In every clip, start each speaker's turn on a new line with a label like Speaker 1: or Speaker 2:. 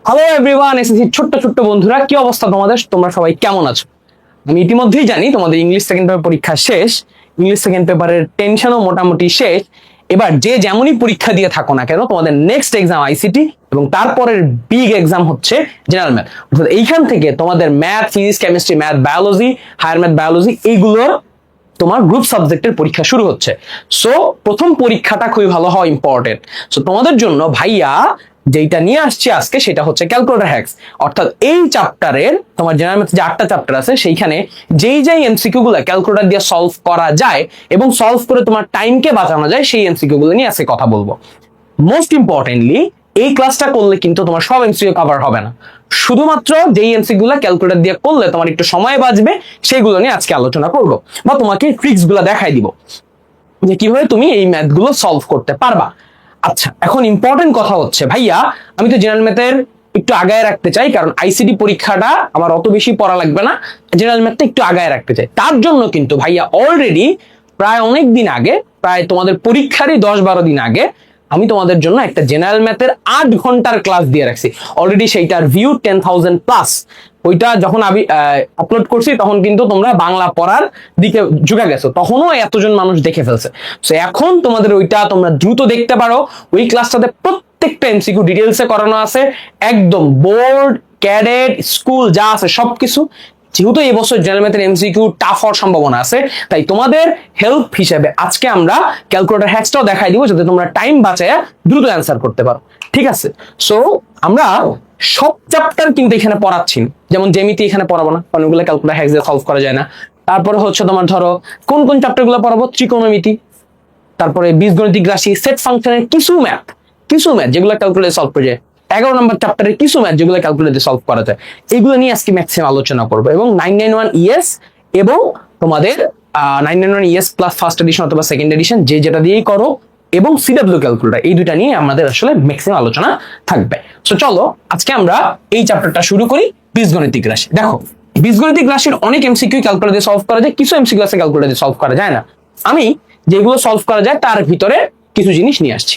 Speaker 1: Hello everyone, SSC ছোট্ট ছোট্ট বন্ধুরা, কি অবস্থা তোমাদের? তোমরা সবাই কেমন আছো? আমি ইতিমধ্যেই জানি তোমাদের ইংলিশ সেকেন্ড পেপার পরীক্ষা শেষ। ইংলিশ সেকেন্ড পেপারের টেনশনও মোটামুটি শেষ। এবার যে যেমনই পরীক্ষা দিয়ে থাকো না কেন, তোমাদের নেক্সট এক্সাম আইসিটি এবং তারপরের বিগ এক্সাম হচ্ছে জেনারেল ম্যাথ। অর্থাৎ এইখান থেকে তোমাদের math, physics, chemistry, math, biology, higher math, biology এইগুলোর তোমার গ্রুপ সাবজেক্টের পরীক্ষা শুরু হচ্ছে। সো প্রথম পরীক্ষাটা খুবই ভালো হওয়া ইম্পর্টেন্ট। সো তোমাদের জন্য ভাইয়া যেটা নিয়ে আসছে আজকে সেটা হচ্ছে ক্যালকুলেটর হ্যাক্স। অর্থাৎ এই চ্যাপ্টারের তোমার জেনারেল ম্যাথ যে 8টা চ্যাপ্টার আছে সেইখানে যেই এমসিকিউ গুলো ক্যালকুলেটর দিয়ে সলভ করা যায় এবং সলভ করে তোমার টাইমকে বাঁচানো যায়, সেই এমসিকিউ গুলো নিয়ে আজকে কথা বলবো। মোস্ট ইম্পর্টেন্টলি এই ক্লাসটা করলে কিন্তু তোমার সব এমসিকিউ কভার হবে না, শুধুমাত্র যেই এমসিকিউ গুলো ক্যালকুলেটর দিয়ে করলে তোমার একটু সময় বাঁচবে সেগুলো নিয়ে আজকে আলোচনা করবো, বা তোমাকে ট্রিক্স গুলো দেখাই দিব যে কিভাবে তুমি এই ম্যাথ গুলো সলভ করতে পারবা। আচ্ছা, এখন ইম্পর্টেন্ট কথা হচ্ছে ভাইয়া, আমি তো জেনারেল ম্যাথের একটু আগায় রাখতে চাই, কারণ আইসিডি পরীক্ষাটা আমার অত বেশি পড়া লাগবে না, জেনারেল ম্যাথটা একটু আগায় রাখতে চাই। তার জন্য কিন্তু ভাইয়া অলরেডি প্রায় অনেক দিন আগে, প্রায় তোমাদের পরীক্ষারই 10-12 দিন আগে আমি তোমাদের জন্য একটা জেনারেল ম্যাথের 8 ঘন্টার ক্লাস দিয়ে রাখছি। অলরেডি সেইটার ভিউ 10,000 প্লাস। ওইটা যখন আমি আপলোড করছি তখন কিন্তু তোমরা বাংলা পড়ার দিকে ঝুঁকে গেছো, তখনও এতজন মানুষ দেখে ফেলছে। সো এখন তোমাদের ওইটা তোমরা দ্রুত দেখতে পারো। ওই ক্লাসটাতে প্রত্যেকটা এমসিকিউ ডিটেলসে করানো আছে, একদম বোর্ড, ক্যাডেট, স্কুল যা আছে সবকিছু। যেহেতু এই বছর জেনারেল ম্যাথের এমসিকিউ টাফ হওয়ার সম্ভাবনা আছে, তাই তোমাদের হেল্প হিসেবে আজকে আমরা ক্যালকুলেটর হ্যাক্সটাও দেখাই দিব, যাতে তোমরা টাইম বাঁচায় দ্রুত অ্যান্সার করতে পারো। ঠিক আছে? সো আমরা সব চ্যাপ্টার কিন্তু এখানে পড়াচ্ছি না। যেমন জ্যামিতি এখানে পড়াবো না, অনেকগুলো ক্যালকুলেটর হ্যাক্স দিয়ে সলভ করা যায় না। তারপরে হচ্ছে তোমার ধরো কোন কোন চ্যাপ্টার গুলো পড়াবো, ত্রিকোণমিতি, তারপরে বীজগণিতিক রাশি, সেট ফাংশনের কিছু ম্যাথ যেগুলো ক্যালকুলেটর সলভ করে যায়, 11 নম্বর চ্যাপ্টারের কিছু ম্যাথ যেগুলো ক্যালকুলেটর সলভ করা যায়, এগুলো নিয়ে আজকে ম্যাক্সিমাম আলোচনা করবো। এবং 991 ইএস এবং তোমাদের 991 ইএস প্লাস ফার্স্ট এডিশন অথবা সেকেন্ড এডিশন, যে যেটা দিয়েই করো, এবং সিডব্লিউ ক্যালকুলেটর, এই দুইটা নিয়ে আমাদের আসলে ম্যাক্সিমাম আলোচনা থাকবে। সো চলো আজকে আমরা এই চ্যাপ্টারটা শুরু করি, বীজগণিতিক রাশি। দেখো, বীজগণিতিক রাশির অনেক এমসিকিউ ক্যালকুলেটর দিয়ে সলভ করা যায়, কিছু এমসিকিউ আছে ক্যালকুলেটর দিয়ে সলভ করা যায় না। আমি যেগুলো সলভ করা যায় তার ভিতরে কিছু জিনিস নিয়ে আসছি।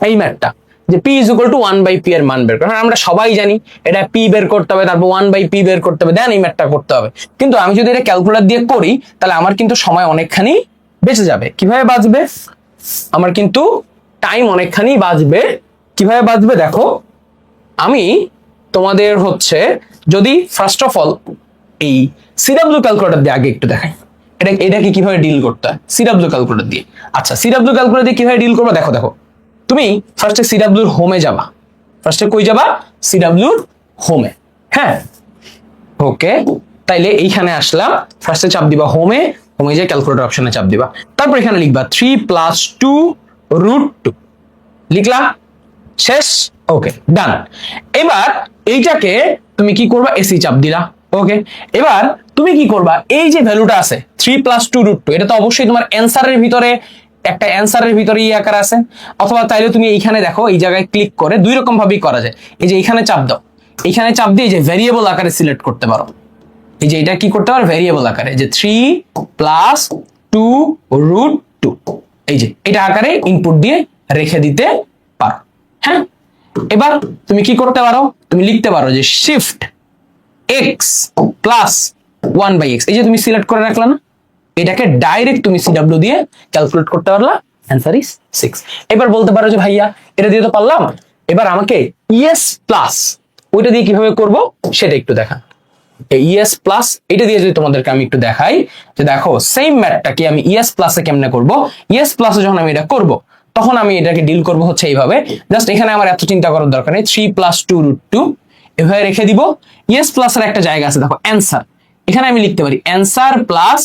Speaker 1: এই ম্যাথটা যে p is equal two 1/p এর মান বের করা, আমরা সবাই জানি এটা p বের করতে হবে, তারপর 1/p বের করতে হবে, দেন এই ম্যাথটা করতে হবে। কিন্তু আমি যদি এটা ক্যালকুলেটর দিয়ে করি তাহলে আমার কিন্তু সময় অনেকখানি বেঁচে যাবে। কিভাবে বাঁচবে? আমার কিন্তু টাইম অনেকখানি বাঁচবে। কিভাবে বাঁচবে দেখো, আমি তোমাদের হচ্ছে যদি ফার্স্ট অফ অল এই সিডব্লিউ ক্যালকুলেটর দিয়ে আগে একটু দেখাই এটাকে কিভাবে ডিল করতে হয় সিডব্লিউ ক্যালকুলেটর দিয়ে। আচ্ছা, সিডব্লিউ ক্যালকুলেটর দিয়ে কিভাবে ডিল করবো দেখো। তুমি ফার্স্টে সিডব্লিউর হোমে যাবা। ফার্স্টে কই যাবা? সিডব্লিউর হোমে। হ্যাঁ, ওকে। তাইলে এইখানে আসলাম, ফার্স্টে চাপ দিবা হোমে যে ক্যালকুলেটর অপশনে চাপ দিবা, তারপর এখানে লিখবা 3 + 2√2 লিখলা, শেষ। ওকে, ডান। এবার এইটাকে তুমি কি করবা? এসি চাপ দিলা। ওকে, এবার তুমি কি করবা? এই যে ভ্যালুটা আছে 3 + 2√2, এটা তো অবশ্যই তোমার অ্যান্সারের ভিতরে, একটা অ্যান্সারের ভিতরে এই আকার আছে। অথবা তাইলে তুমি এইখানে দেখো, এই জায়গায় ক্লিক করে দুই রকম ভাবেই করা যায়। এই যে এইখানে চাপ দাও, এইখানে চাপ দিয়ে যে ভেরিয়েবল আকারে সিলেক্ট করতে পারো। এই যে এটা কি করতে পারো? ভেরিয়েবল আকারে, যে 3 + 2√2, এই যে এটা আকারে ইনপুট দিয়ে রেখে দিতে পারো। হ্যাঁ, এবার তুমি কি করতে পারো? তুমি লিখতে পারো যে শিফট x + 1/x, এই যে তুমি সিলেক্ট করে রাখলা না, এটাকে ডাইরেক্ট তুমি সিডব্লিউ দিয়ে ক্যালকুলেট করতে পারলা, অ্যান্সার ইজ 6। এবার বলতে পারো যে ভাইয়া এটা দিয়ে তো পারলাম, এবার আমাকে ইএস প্লাস ওইটা দিয়ে কিভাবে করব সেটা একটু দেখা। ইএস প্লাস এটা দিয়ে যদি তোমাদেরকে আমি একটু দেখাই, যে দেখো সেম ম্যাথটাকে আমি ইএস প্লাসে কেমনে করব। ইএস প্লাসে যখন আমি এটা করব তখন আমি এটাকে ডিল করব হচ্ছে এইভাবে। জাস্ট এখানে আমার এত চিন্তা করার দরকার নেই, 3 + 2√2 এভাবে রেখে দিব। ইএস প্লাসের একটা জায়গা আছে দেখো, অ্যান্সার, এখানে আমি লিখতে পারি অ্যান্সার প্লাস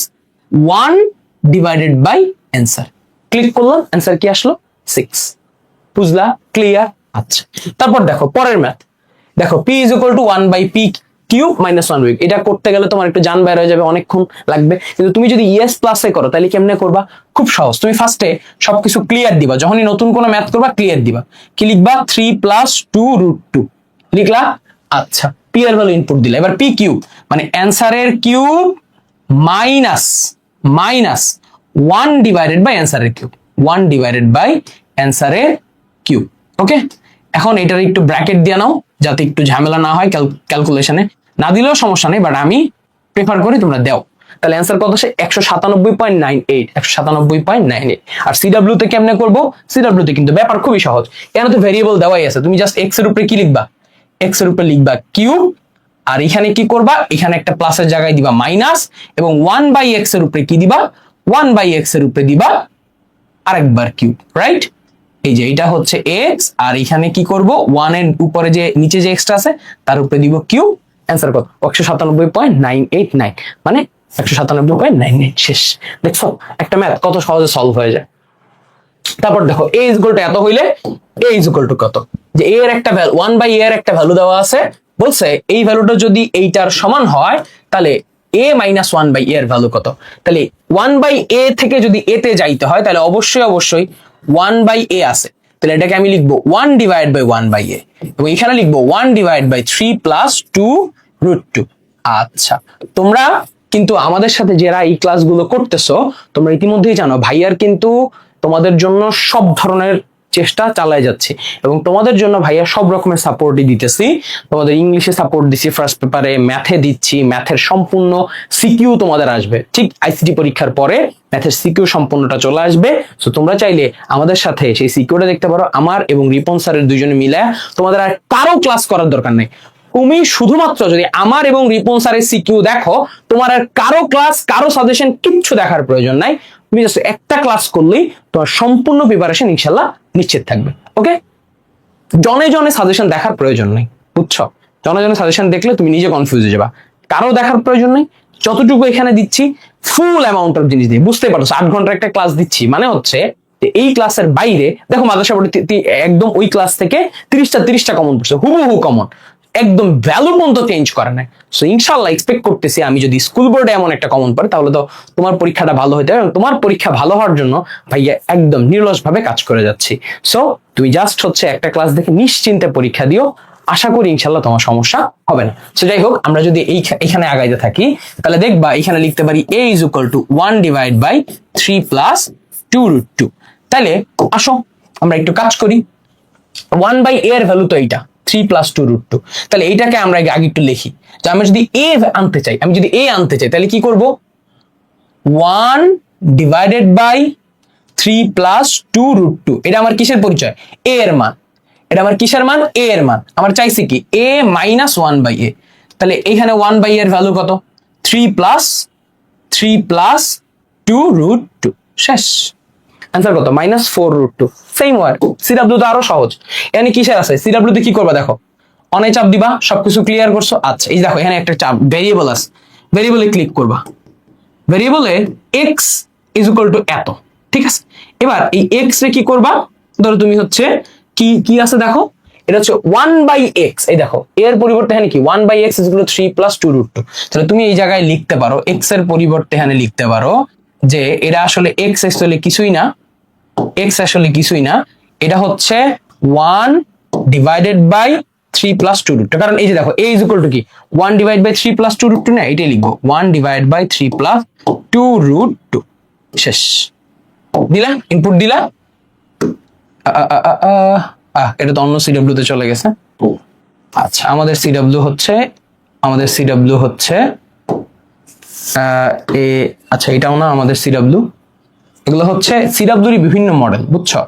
Speaker 1: 1/অ্যান্সার। ক্লিক করলাম, অ্যান্সার কি আসলো? 6। বুঝলা? ক্লিয়ার? আচ্ছা, তারপর দেখো পরের ম্যাথ। দেখো p = 1/p³ - 1/, এটা করতে গেলে তোমার একটু জান বের হয়ে যাবে, অনেকক্ষণ লাগবে। কিন্তু তুমি যদি ইএস প্লাসে করো তাহলে কেমনে করবা? খুব সহজ। তুমি ফার্স্টে সবকিছু ক্লিয়ার দিবা, যখনই নতুন কোনো ম্যাথ করবা ক্লিয়ার দিবা। কি লিখবা? 3 + 2√2 লিখলা। আচ্ছা, p এর ভ্যালু ইনপুট দিলা। এবার p³ মানে অ্যান্সারের কিউব মাইনাস 1/অ্যান্সারের কিউব, 1/অ্যান্সারের কিউব। ওকে, এখন এটার একটু ব্র্যাকেট দিয়ে নাও, যাতে একটু ঝামেলা না হয় ক্যালকুলেশনে। না দিলেও সমস্যা নেই, বাট আমি প্রেফার করি তোমরা দাও। তাহলে অ্যান্সার কত আসে? 197.98, 197.98। আর সিডাব্লিউ তে কেমনে করবো? সিডাব্লিউ তে কিন্তু ব্যাপার খুবই সহজ, এখানে তো ভেরিয়েবল দেওয়াই আছে, তুমি জাস্ট এক্স এর উপরে কি লিখবা? এক্স এর উপরে লিখবা কিউব, আর এখানে কি করবা? এখানে একটা প্লাসের জায়গায় দিবা মাইনাস, এবং 1/x এর উপরে কি দিবা? 1/x এর উপরে দিবা আরেকবার কিউব, রাইট? এই যে এটা হচ্ছে এক্স, আর এখানে কি করব? 1 এর উপরে যে নিচে যে এক্সটা আছে তার উপরে দিব কিউব। অ্যান্সার কত? 197.989, মানে 197.98। শেষ। দেখছো একটা ম্যাথ কত সহজে সলভ হয়ে যায়। তারপর দেখো a ইজ ইকুয়াল টু এত হইলে a ইজ ইকুয়াল টু কত? যে a এর একটা ভ্যালু 1/a এর একটা ভ্যালু দেওয়া আছে, বলছে এই ভ্যালুটা যদি এইটার সমান হয় তাহলে a মাইনাস 1/a এর ভ্যালু কত? তাহলে 1/a থেকে যদি a তে যাইতে হয় তাহলে অবশ্যই 1/a আছে, তাহলে এটাকে আমি লিখবো 1/1/a, এবং এখানে লিখবো 1/3 প্লাস 2√2। আচ্ছা, তোমরা কিন্তু আমাদের সাথে যারা এই ক্লাসগুলো করতেছো তোমরা ইতিমধ্যেই জানো ভাইয়ার কিন্তু তোমাদের জন্য সব ধরনের চেষ্টা চালায় যাচ্ছে, এবং তোমাদের জন্য ভাইয়া সব রকমের সাপোর্টই দিতেছি। তোমাদের ইংলিশে সাপোর্ট দিচ্ছি, ফার্স্ট পেপারে ম্যাথে দিচ্ছি, ম্যাথের সম্পূর্ণ সিকিউ তোমাদের আসবে, ঠিক আইসিটি পরীক্ষার পরে ম্যাথের সিকিউ সম্পূর্ণটা চলে আসবে। সো তোমরা চাইলে আমাদের সাথে সেই সিকিউটা দেখতে পারো। আমার এবং রিপন স্যারের দুইজনে মিলে তোমাদের আর কারো ক্লাস করার দরকার নেই, তুমি শুধুমাত্র যদি আমার এবং রিপন স্যারের সিকিউ দেখো, তোমার আর কারো ক্লাস কারো সাজেশন কিচ্ছু দেখার প্রয়োজন নাই। তুমি জাস্ট একটা ক্লাস করলেই তোমার সম্পূর্ণ প্রিপারেশন ইনশাল্লাহ নিশ্চিত থাকবে। ওকে, জনে জনে সাজেশন দেখার প্রয়োজন নেই, বুঝছো? জনে জনে সাজেশন দেখলে তুমি নিজে কনফিউজ হয়ে যাবা, কারো দেখার প্রয়োজন নেই। যতটুকু এখানে দিচ্ছি ফুল অ্যামাউন্ট অফ জিনিস দিয়ে, বুঝতে পারছো 8 ঘন্টার একটা ক্লাস দিচ্ছি, মানে হচ্ছে যে এই ক্লাসের বাইরে দেখো মাদ্রাসা বোর্ডে একদম ওই ক্লাস থেকে 30টা কমন পড়ছে, হুবহু কমন, একদম ভ্যালু পর্যন্ত চেঞ্জ করে নাই। সো ইনশাল্লাহ এক্সপেক্ট করতেছি আমি যদি স্কুল বোর্ডে এমন একটা কমন পড়ে তাহলে তো তোমার পরীক্ষাটা ভালো হইতে হবে, এবং তোমার পরীক্ষা ভালো হওয়ার জন্য ভাইয়া একদম নির্লস ভাবে কাজ করে যাচ্ছি। সো তুমি জাস্ট হচ্ছে একটা ক্লাস দেখে নিশ্চিন্তে পরীক্ষা দিও, আশা করি ইনশাল্লাহ তোমার সমস্যা হবে না। সো যাই হোক, আমরা যদি এইখানে আগাইতে থাকি তাহলে দেখবা এখানে লিখতে পারি a is equal two 1/3 plus 2√2। তাহলে আসো আমরা একটু কাজ করি। 1/a এর ভ্যালু তো এইটা 3 প্লাস 2√2, তাহলে এইটাকে আমরা আগে একটু লিখি। তো আমি যদি a আনতে চাই, তাহলে কি করব? 1/3 প্লাস 2√2, এটা আমার কিসের পরিচয়? a এর মান। এটা আমার কিসের মান? a এর মান। আমার চাইছি কি? a minus 1/a। তাহলে এখানে 1/a এর ভ্যালু কত? 3 প্লাস 2√2। শেষ। অ্যান্সার কত? -4√2। Same word. সিডাব্লিউ তো আরো সহজ। এখানে কিসের আছে? সিডাব্লিউ তে কি করবা দেখো, অনে চাপ দিবা, সবকিছু ক্লিয়ার করছো। আচ্ছা, এই দেখো এখানে একটা চাপ ভেরিয়েবল আছে, ভেরিয়েবলে ক্লিক করবা, ভেরিয়েবলে x ইজ ইকুয়াল টু এত, ঠিক আছে? এবার এই x রে কি করবা? ধরো তুমি হচ্ছে কি আছে দেখো, এটা হচ্ছে 1/x। এই দেখো এর পরিবর্তে এখানে কি 1/x is equal to 3 plus 2√2। তাহলে তুমি এই জায়গায় লিখতে পারো x এর পরিবর্তে এখানে লিখতে পারো যে এটা আসলে x আসলে কিছুই না, এটা হচ্ছে 1/3 প্লাস 2√2। কারণ এই যে দেখো a ইজ ইকুয়াল টু কি 1/3 প্লাস 2√2 না, এটাই লিখবো 1/3 প্লাস 2√2। শেষ। দিলা ইনপুট দিলা, এটা তো অন্য সিডব্লিউ তে চলে গেছে। আচ্ছা, আমাদের সিডব্লিউ হচ্ছে আচ্ছা এটাও না আমাদের সিডব্লিউ, এগুলো হচ্ছে সিডব্লিউর বিভিন্ন মডেল, বুঝছো?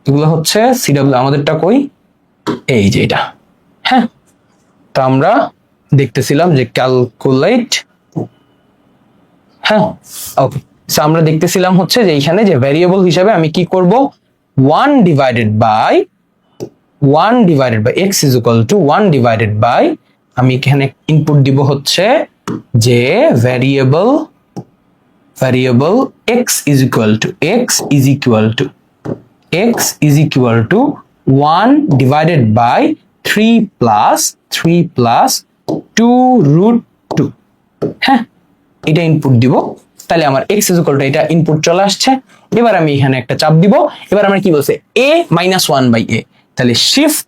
Speaker 1: এগুলো হচ্ছে সিডব্লিউ, আমাদেরটা কই? এই যে এটা। হ্যাঁ, তো আমরা দেখতেছিলাম যে ক্যালকুলেট, হ্যাঁ ওকে। সো আমরা দেখতেছিলাম হচ্ছে যে এইখানে যে ভ্যারিয়েবল হিসাবে আমি কি করব? 1/1 x ইজ ইকুয়াল টু 1/, আমি এখানে ইনপুট দিব হচ্ছে যে variable x is equal two 1/3 plus 2√2। হ্যাঁ, এটা ইনপুট দিব, তাহলে আমার x ইজ ইকুয়াল টু এটা ইনপুট চলে আসছে। এবার আমি এখানে একটা চাপ দিব। এবার আমরা কি বলছে? a মাইনাস 1/a, তাহলে শিফট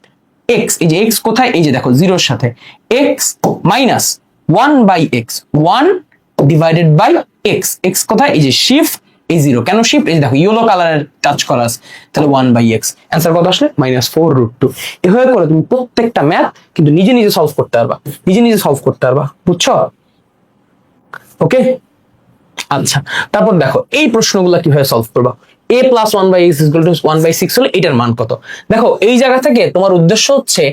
Speaker 1: x, এই যে x কোথায়? এই যে দেখো জিরোর সাথে, x minus 1/x, 1/x, x কোথায়? এই যে শিফট এই 0 কেন শিফট, এই দেখো ইয়েলো কালারের টাচ করা আছে, তাহলে 1/x। অ্যান্সার কত আসলে -4√2। এভাবে করে তুমি প্রত্যেকটা ম্যাথ কিন্তু নিজে নিজে সলভ করতে পারবা, নিজে নিজে সলভ করতে পারবা, বুঝছো? ওকে, আচ্ছা তারপর দেখো এই প্রশ্নগুলো কিভাবে সলভ করবা। a + 1/x = 1/6 হলে এটার মান কত? দেখো এই জায়গা থেকে তোমার উদ্দেশ্য হচ্ছে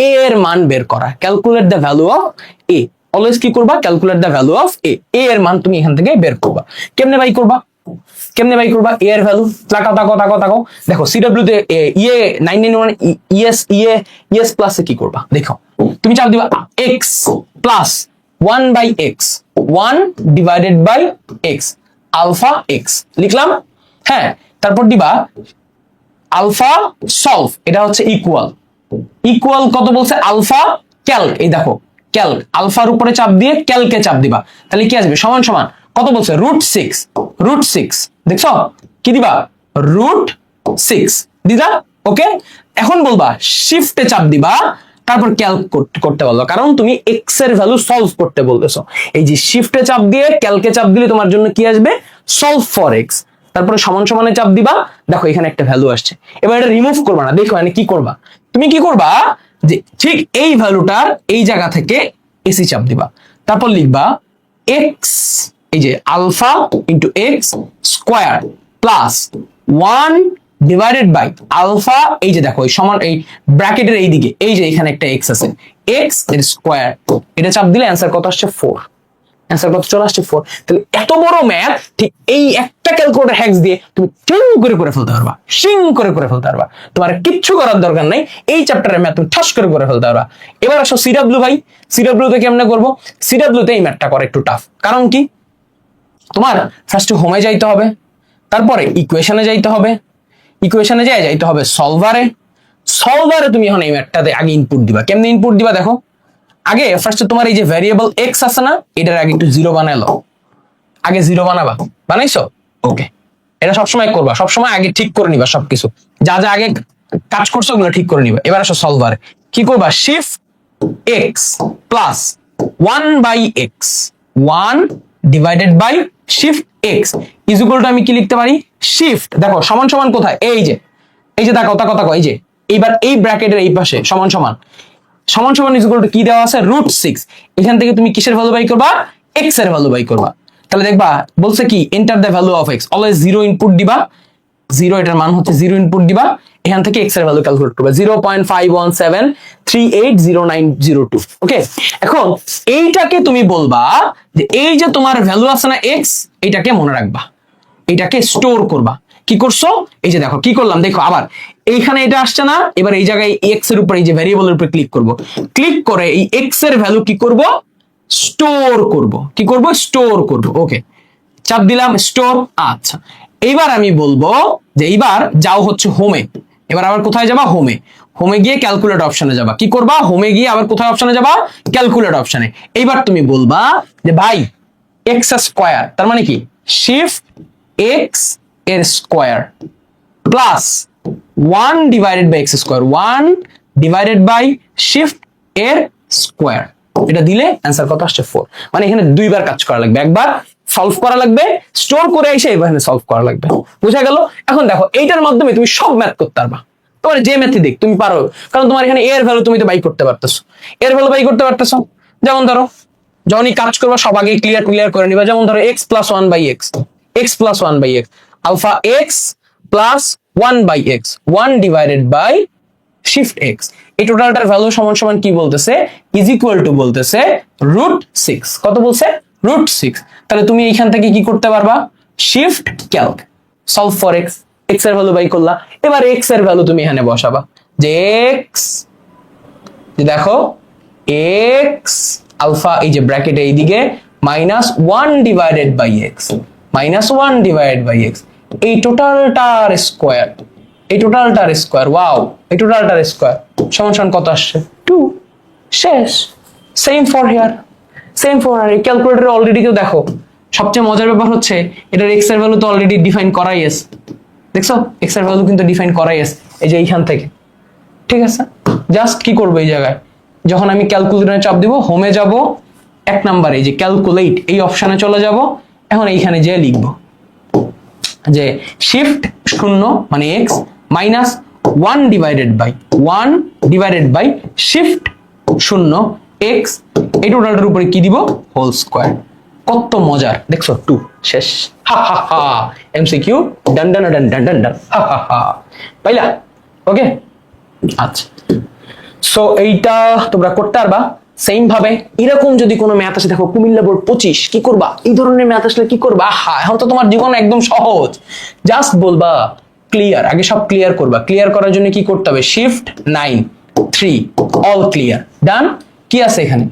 Speaker 1: a এর মান বের করা। Calculate the value of a, always কি করবা, calculate the value of a, a এর মান তুমি এখান থেকে বের করবা। কেমনে বাই করবা, কেমনে বাই করবা a এর ভ্যালু? তাকাও তাকাও তাকাও তাকাও, দেখো সিডব্লিউ তে ইয়ে 991 ইএস প্লাস এ কি করবা, দেখো তুমি চাপ দিবা x plus 1/x, 1 divided by x, alpha x লিখলাম। হ্যাঁ, তারপর দিবা আলফা সলভ, এটা হচ্ছে ইকুয়াল, ইকুয়াল কত বলছে, আলফা ক্যালক, এই দেখো ক্যালক, আলফার উপরে চাপ দিয়ে ক্যালকে চাপ দিবা, তাহলে কি আসবে, সমান সমান কত বলছে, √6, দেখছো কি দিবা, √6 দিদা। ওকে, এখন বলবা শিফটে চাপ দিবা, তারপর ক্যালক করতে বললো, কারণ তুমি এক্স এর ভ্যালু সলভ করতে বলতেছো। এই যে শিফটে চাপ দিয়ে ক্যালকে চাপ দিলে তোমার জন্য কি আসবে, সলভ ফর এক্স, তারপরে সমান সমানে চাপ দিবা, দেখো এখানে একটা ভ্যালু আসছে। এবার এটা রিমুভ করবা না, দেখো এখানে কি করবা, তুমি কি করবা যে ঠিক এই ভ্যালুটার এই জায়গা থেকে এসি চাপ দিবা, তারপর লিখবা এক্স, এই যে alpha into x square plus 1 divided by alpha, এই যে দেখো এই সমান এই ব্র্যাকেটের এই দিকে এই যে এখানে একটা এক্স আছে, এক্স এর স্কোয়ার, এটা চাপ দিলে অ্যান্সার কত আসছে 4। অ্যান্সার কত চলে আসছে 4। তাহলে এত বড় ম্যাথ ঠিক এই একটা ক্যালকুলেটর হ্যাক্স দিয়ে তুমি টিং করে ফেলতে পারবা, শিং করে ফেলতে পারবা, তোমার কিচ্ছু করার দরকার নাই, এই চ্যাপ্টারের ম্যাথ তুমি ঠাস করে ফেলতে পারবা। এবার আসো সিডব্লিউ ভাই, সিডব্লিউ তে কেমনে করবো? সিডব্লিউ তে এই ম্যাথটা করা একটু টাফ, কারণ কি তোমার ফার্স্টে হোমে যাইতে হবে, তারপরে ইকুয়েশনে যাইতে হবে, ইকুয়েশনে যাইতে হবে সলভারে, সলভারে তুমি এখন এই ম্যাথটাতে আগে ইনপুট দিবা। কেমনে ইনপুট দিবা দেখো, আগে ফার্স্টে তোমার এই যে ভ্যারিয়েবল এক্স আছে না, এটার আগে একটু 0 বানাইলো, আগে 0 বানাবা, বানাইছো? ওকে, এটা সবসময় করবা, সবসময় আগে ঠিক করে নিবা সবকিছু, যা যা আগে কাজ করছো ওগুলো ঠিক করে নিবা। এবার আসো সলভারে, কি করবা, shift x plus 1/x, 1 divided by shift x is equal to, আমি কি লিখতে পারি, শিফট, দেখো সমান সমান কোথায়, এই যে তাকাও তাকাও তাকাও, এই যে এইবার এই ব্র্যাকেটের এই পাশে সমান সমান ইজ ইকুয়াল টু কি দেওয়া আছে, √6, এখান থেকে তুমি কিসের ভ্যালু বাই করবা, এক্স এর ভ্যালু বাই করবা। তাহলে দেখবা বলছে কি enter the value of x, always 0 input দিবা, 0 এটার মান হচ্ছে 0 ইনপুট দিবা, এখান থেকে এক্স এর ভ্যালু ক্যালকুলেট করবা 0.517380902। ওকে, এখন এইটাকে তুমি বলবা যে এই যে তোমার ভ্যালু আছে না এক্স, এইটাকে মনে রাখবা, এইটাকে স্টোর করবা। কি করছো, এই যে দেখো কি করলাম, দেখো আবার এইখানে এটা আসছে না, এবার এই জায়গায় এক্স এর উপর এই যে ভ্যারিয়েবলের উপর ক্লিক করব, ক্লিক করে এই এক্স এর ভ্যালু কি করব, স্টোর করব, কি করব, স্টোর করব। ওকে, চাপ দিলাম স্টোর। আচ্ছা, এইবার আমি বলবো যে এইবার যাও হচ্ছে হোমে, এবার আবার কোথায় যাবা, হোমে, হোমে গিয়ে ক্যালকুলেট অপশনে যাবা, কি করবা, হোমে গিয়ে আবার কোথায় অপশনে যাবা, ক্যালকুলেট অপশনে। এইবার তুমি বলবা যে ভাই এক্স স্কোয়ার, তার মানে কি শিফট এক্স এর square plus 1 divided by x square, 1 divided by shift এর স্কোয়ার, এটা দিলে অ্যান্সার কত আসছে 4। মানে এখানে দুইবার কাজ করা লাগবে, একবার সলভ করা লাগবে, স্টোর করে এসে এখানে সলভ করা লাগবে, বুঝা গেল? এখন দেখো এইটার মাধ্যমে তুমি সব ম্যাথ করতে পারবা, তোমার যে ম্যাথই দেখ তুমি পারো, কারণ তোমার এখানে এর ভ্যালু তুমি তো বাই করতে পারতেছো, এর ভ্যালু বাই করতে পারতেছো। যেমন ধরো যখনই কাজ করবা সব আগে ক্লিয়ার করে নিবা, যেমন ধরো x plus 1/x, x plus 1/x, alpha x plus 1/x, 1 divided by shift x, এই টোটালটার ভ্যালু সমান সমান কি বলতেছে, ইজ ইকুয়াল টু বলতেছে √6, কত বলছে, √6। তাহলে তুমি এইখান থেকে কি করতে পারবা, shift calc, solve for x, x এর ভ্যালু বাই করলা, এবার এক্স এর ভ্যালু তুমি এখানে বসাবা, যে এক্স, দেখো এক্স আলফা এই যে ব্র্যাকেটে এইদিকে -1 divided by x, -1 divided by x, এই টোটালটার স্কোয়ার, এই টোটালটার স্কোয়ার, ওয়াও, এই টোটালটার স্কোয়ার সমান সমান কত আসছে, 2। শেষ। Same for here, same for here. এই ক্যালকুলেটরে অলরেডি কেউ দেখো সবচেয়ে মজার ব্যাপার হচ্ছে এটার এক্স এর ভ্যালু তো অলরেডি ডিফাইন করাই আছে, দেখছো এক্স এর ভ্যালু কিন্তু ডিফাইন করাই আছে এই যে এইখান থেকে, ঠিক আছে? জাস্ট কি করবো এই জায়গায়, যখন আমি ক্যালকুলেটরে চাপ দিব, হোমে যাব, 1 নম্বরে এই যে ক্যালকুলেট এই অপশনে চলে যাব, এখন এইখানে যে লিখবো যে শিফট 0 মানে এক্স মাইনাস 1/1 শিফট 0 এক্স, এই টোটালটার উপরে কি দিব হোল স্কোয়ার। কত মজার দেখছো, 2 শেষ। হা হা হা, এমসিকিউ ডান ডান ডান ডান ডান ডান, হা হা হা, পাইলা? ওকে, আচ্ছা, সো এইটা তোমরা করতে পারবা। সেম ভাবে এরকম যদি কোনো ম্যাথ আসে, দেখো কুমিল্লা বোর্ড 25, কি করবা? এই ধরনের ম্যাথ আসলে কি করবা? আহা, এখন তো তোমার জীবন একদম সহজ। জাস্ট বলবা ক্লিয়ার, আগে সব ক্লিয়ার করবা। ক্লিয়ার করার জন্য কি করতে হবে? শিফট 9 3 অল ক্লিয়ার, ডান। কি আছে এখানে?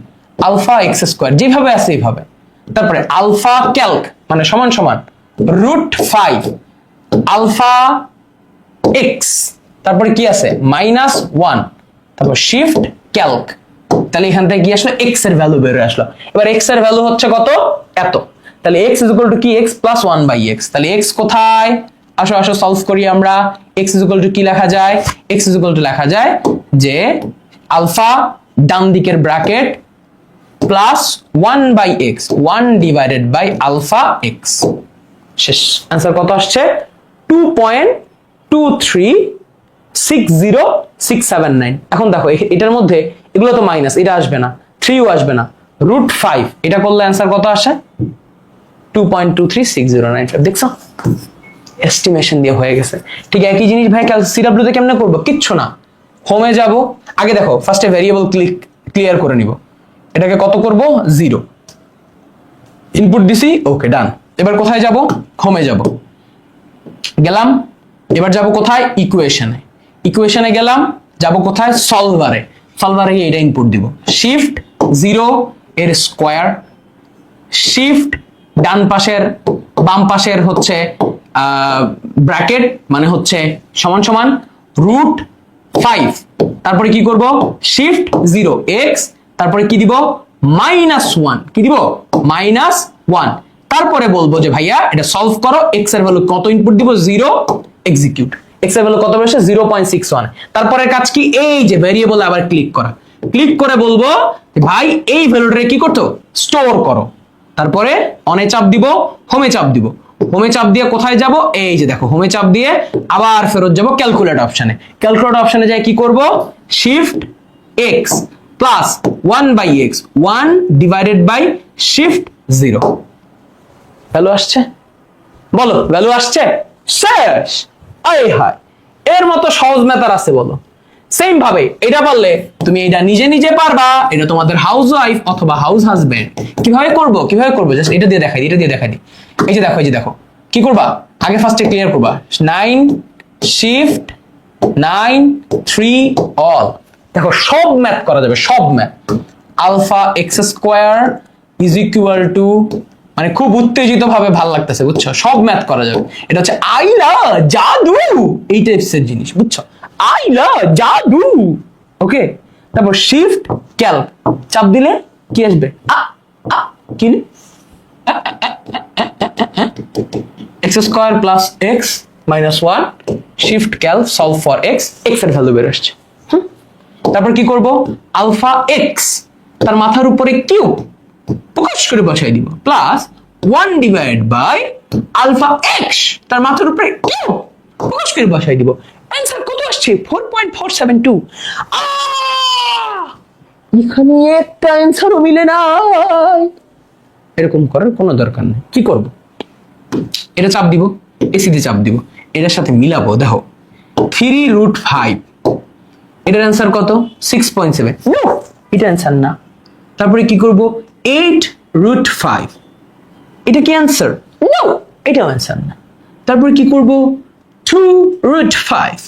Speaker 1: আলফা এক্স স্কোয়ার, যেভাবে আছে এইভাবে। তারপরে আলফা ক্যালক মানে সমান সমান √5 আলফা এক্স, তারপরে কি আছে -1, তারপর শিফট ক্যালক। তাহলে এখান থেকে কি আসলো? এক্স এর ভ্যালু বের হয়ে আসলো। এবার এক্স এর ভ্যালু হচ্ছে কত? এত। তাহলে এক্স ইজ ইকুয়াল টু কি? X plus 1/x। তাহলে এক্স কোথায়? আসো আসো সলভ করি আমরা। এক্স ইজ ইকুয়াল টু কি লেখা যায়? এক্স ইজ ইকুয়াল টু লেখা যায় যে আলফা ডান দিকের ব্র্যাকেট প্লাস 1/x, 1/আলফা এক্স। শেষ। आंसर কত আসছে? 2.2360679। এখন দেখো এটার মধ্যে এগুলো তো মাইনাস, এটা আসবে না, 3ও আসবে না, √5 এটা করলে आंसर কত আসে? 2.23609। দেখছো, এস্টিমেশন দিয়ে হয়ে গেছে। ঠিক একই জিনিস ভাই সিডব্লিউ তে কেমনে করব? কিচ্ছু না, হোমে যাব। আগে দেখো ফার্স্টে ভেরিয়েবল ক্লিয়ার করে নিব। এটাকে কত করব? 0 ইনপুট দিছি, ওকে ডান। এবার কোথায় যাব? হোমে যাব, গেলাম। এবার যাব কোথায়? ইকুয়েশনে। ইকুয়েশনে গেলাম, যাব কোথায়? সলভারে। সলভারে গিয়ে এটা ইনপুট দিব, শিফট 0 এর স্কোয়ার, শিফট ডান পাশের বাম পাশের হচ্ছে ব্র্যাকেট মানে হচ্ছে সমান সমান √5, তারপরে কি করব? শিফট 0 এক্স, তারপরে কি দিব? -1, কি দিব? -1। তারপরে বলবো যে ভাইয়া এটা সলভ করো, এক্স এর ভ্যালু কত ইনপুট দিব? 0, এক্সিকিউট। এক্স এর ভ্যালু কত বেরোছে? 0.61। তারপরে কাজ কি? এই যে ভেরিয়েবল আবার ক্লিক করা, ক্লিক করে বলবো ভাই এই ভ্যালুটারে কি করতে? স্টোর করো। তারপরে অনে চাপ দিব, হোমে চাপ দিব। হোমে চাপ দিয়ে কোথায় যাব? এই যে দেখো হোমে চাপ দিয়ে আবার ফেরত যাব ক্যালকুলেট অপশনে। ক্যালকুলেট অপশনে যাই কি করব? Shift x plus 1/x, 1/ shift 0। Value আসছে? বলো ভ্যালু আসছে? শেষ। আয় হায়, এর মতো সহজ ম্যাথ আছে বলো? সেম ভাবে এটা পারলে তুমি এটা নিজে নিজে পারবা। এটা তোমাদের হাউস ওয়াইফ অথবা হাউস হাজবেন্ড কিভাবে করবো জাস্ট এটা দিয়ে দেখাই, এটা দিয়ে দেখাই। এই যে দেখো, এই যে দেখো কি করবা? আগে ফার্স্টে ক্লিয়ার করবা 9 শিফট 9 3 অল। দেখো সব ম্যাথ করা যাবে, সব math. Alpha x square is equal to, মানে খুব উত্তেজিত ভাবে ভাল লাগতেছে, বুঝছো? সব ম্যাথ করা যাবে। এটা হচ্ছে আইলা জাদু, এই টাইপসের জিনিস, বুঝছো? আইলা জাদু, ওকে। তারপর শিফট ক্যালক চাপ দিলে কি আসবে? কি? X square plus x -1, shift calc solve for x, x এর ভ্যালু বের আসছে। তারপর কি করব? আলফা এক্স তার মাথার উপরে কিউব প্রকাশ করে বসাই দিব, প্লাস 1/আলফা এক্স তার মাথার উপরে কিউব প্রকাশ করে বসাই দিব। অ্যান্সার কত আসছে? 4.472। এখানে একটা অ্যান্সারও মিলে না। এরকম করার কোনো দরকার নেই। কি করব? এটা চাপ দিব, এসি দিয়ে চাপ দিব, এটার সাথে মিলাবো। দেখো 3√5, এটার অ্যান্সার কত? 6.7। নো, এটা অ্যান্সার না। তারপরে কি করব? 8√5, এটা কি অ্যান্সার? নো, এটাও অ্যান্সার না। তারপরে কি করব? 2√5।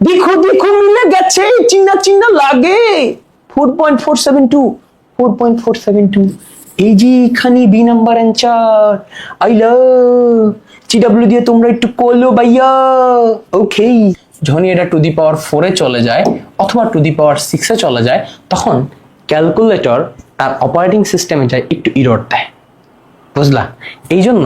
Speaker 1: দেখো দেখো মিলে গেছে, চিন্না চিন্না লাগে। 4.472। এই যে এখানে বি নাম্বার অ্যান্সার। আইলা চিডব্লিউ দিয়ে তোমরা একটু করলো ভাইয়া, ওকে। যখন এটা টু দি পাওয়ার 4 এ চলে যায় অথবা টু দি পাওয়ার 6 এ চলে যায়, তখন ক্যালকুলেটর তার অপারেটিং সিস্টেমে যায় একটু ইরর দেয়, বুঝলা? এই জন্য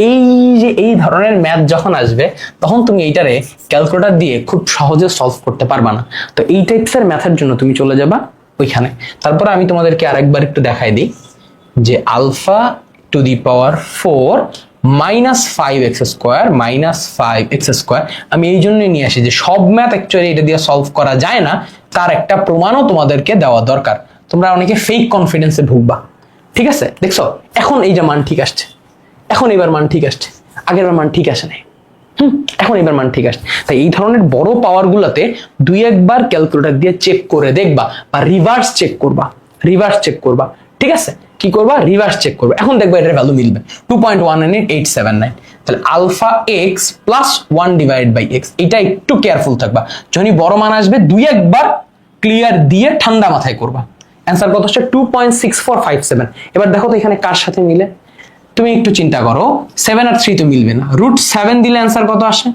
Speaker 1: এই যে এই ধরনের ম্যাথ যখন আসবে তখন তুমি এইটারে ক্যালকুলেটর দিয়ে খুব সহজে সলভ করতে পারবা না। তো এই টাইপসের ম্যাথের জন্য তুমি চলে যাবা ওইখানে। তারপরে আমি তোমাদেরকে আরেকবার একটু দেখাই দিই যে alpha to the power 4 -5x² আমি এই জন্যই নিয়ে আসি যে সব ম্যাথ অ্যাকচুয়ালি এটা দিয়ে সলভ করা যায় না, তার একটা প্রমাণও তোমাদেরকে দেওয়া দরকার। তোমরা অনেকে ফেক কনফিডেন্সে ঢুকবা, ঠিক আছে? দেখছো এখন এই যে মান ঠিক আসছে, এখন এবার মান ঠিক আসছে, আগের বার মান ঠিক আসে নাই, এখন এবার মান ঠিক আসছে। তাই এই ধরনের বড় পাওয়ার গুলাতে দুই একবার ক্যালকুলেটর দিয়ে চেক করে দেখবা বা রিভার্স চেক করবা, ঠিক আছে? কি করবা? রিভার্স চেক করবে। এখন দেখবা এটার ভ্যালু মিলবে 2.19879। তাহলে আলফা এক্স প্লাস 1/x, এটা একটু কেয়ারফুল থাকবা, যখনই বড় মান আসবে দুই একবার ক্লিয়ার দিয়ে ঠান্ডা মাথায় করবা। অ্যান্সার কত হচ্ছে? 2.6457। এবার দেখো তো এখানে কার সাথে মিলে, তুমি একটু চিন্তা করো, 7 আর 3 তো মিলবে না, √7 দিলে অ্যান্সার কত আসে?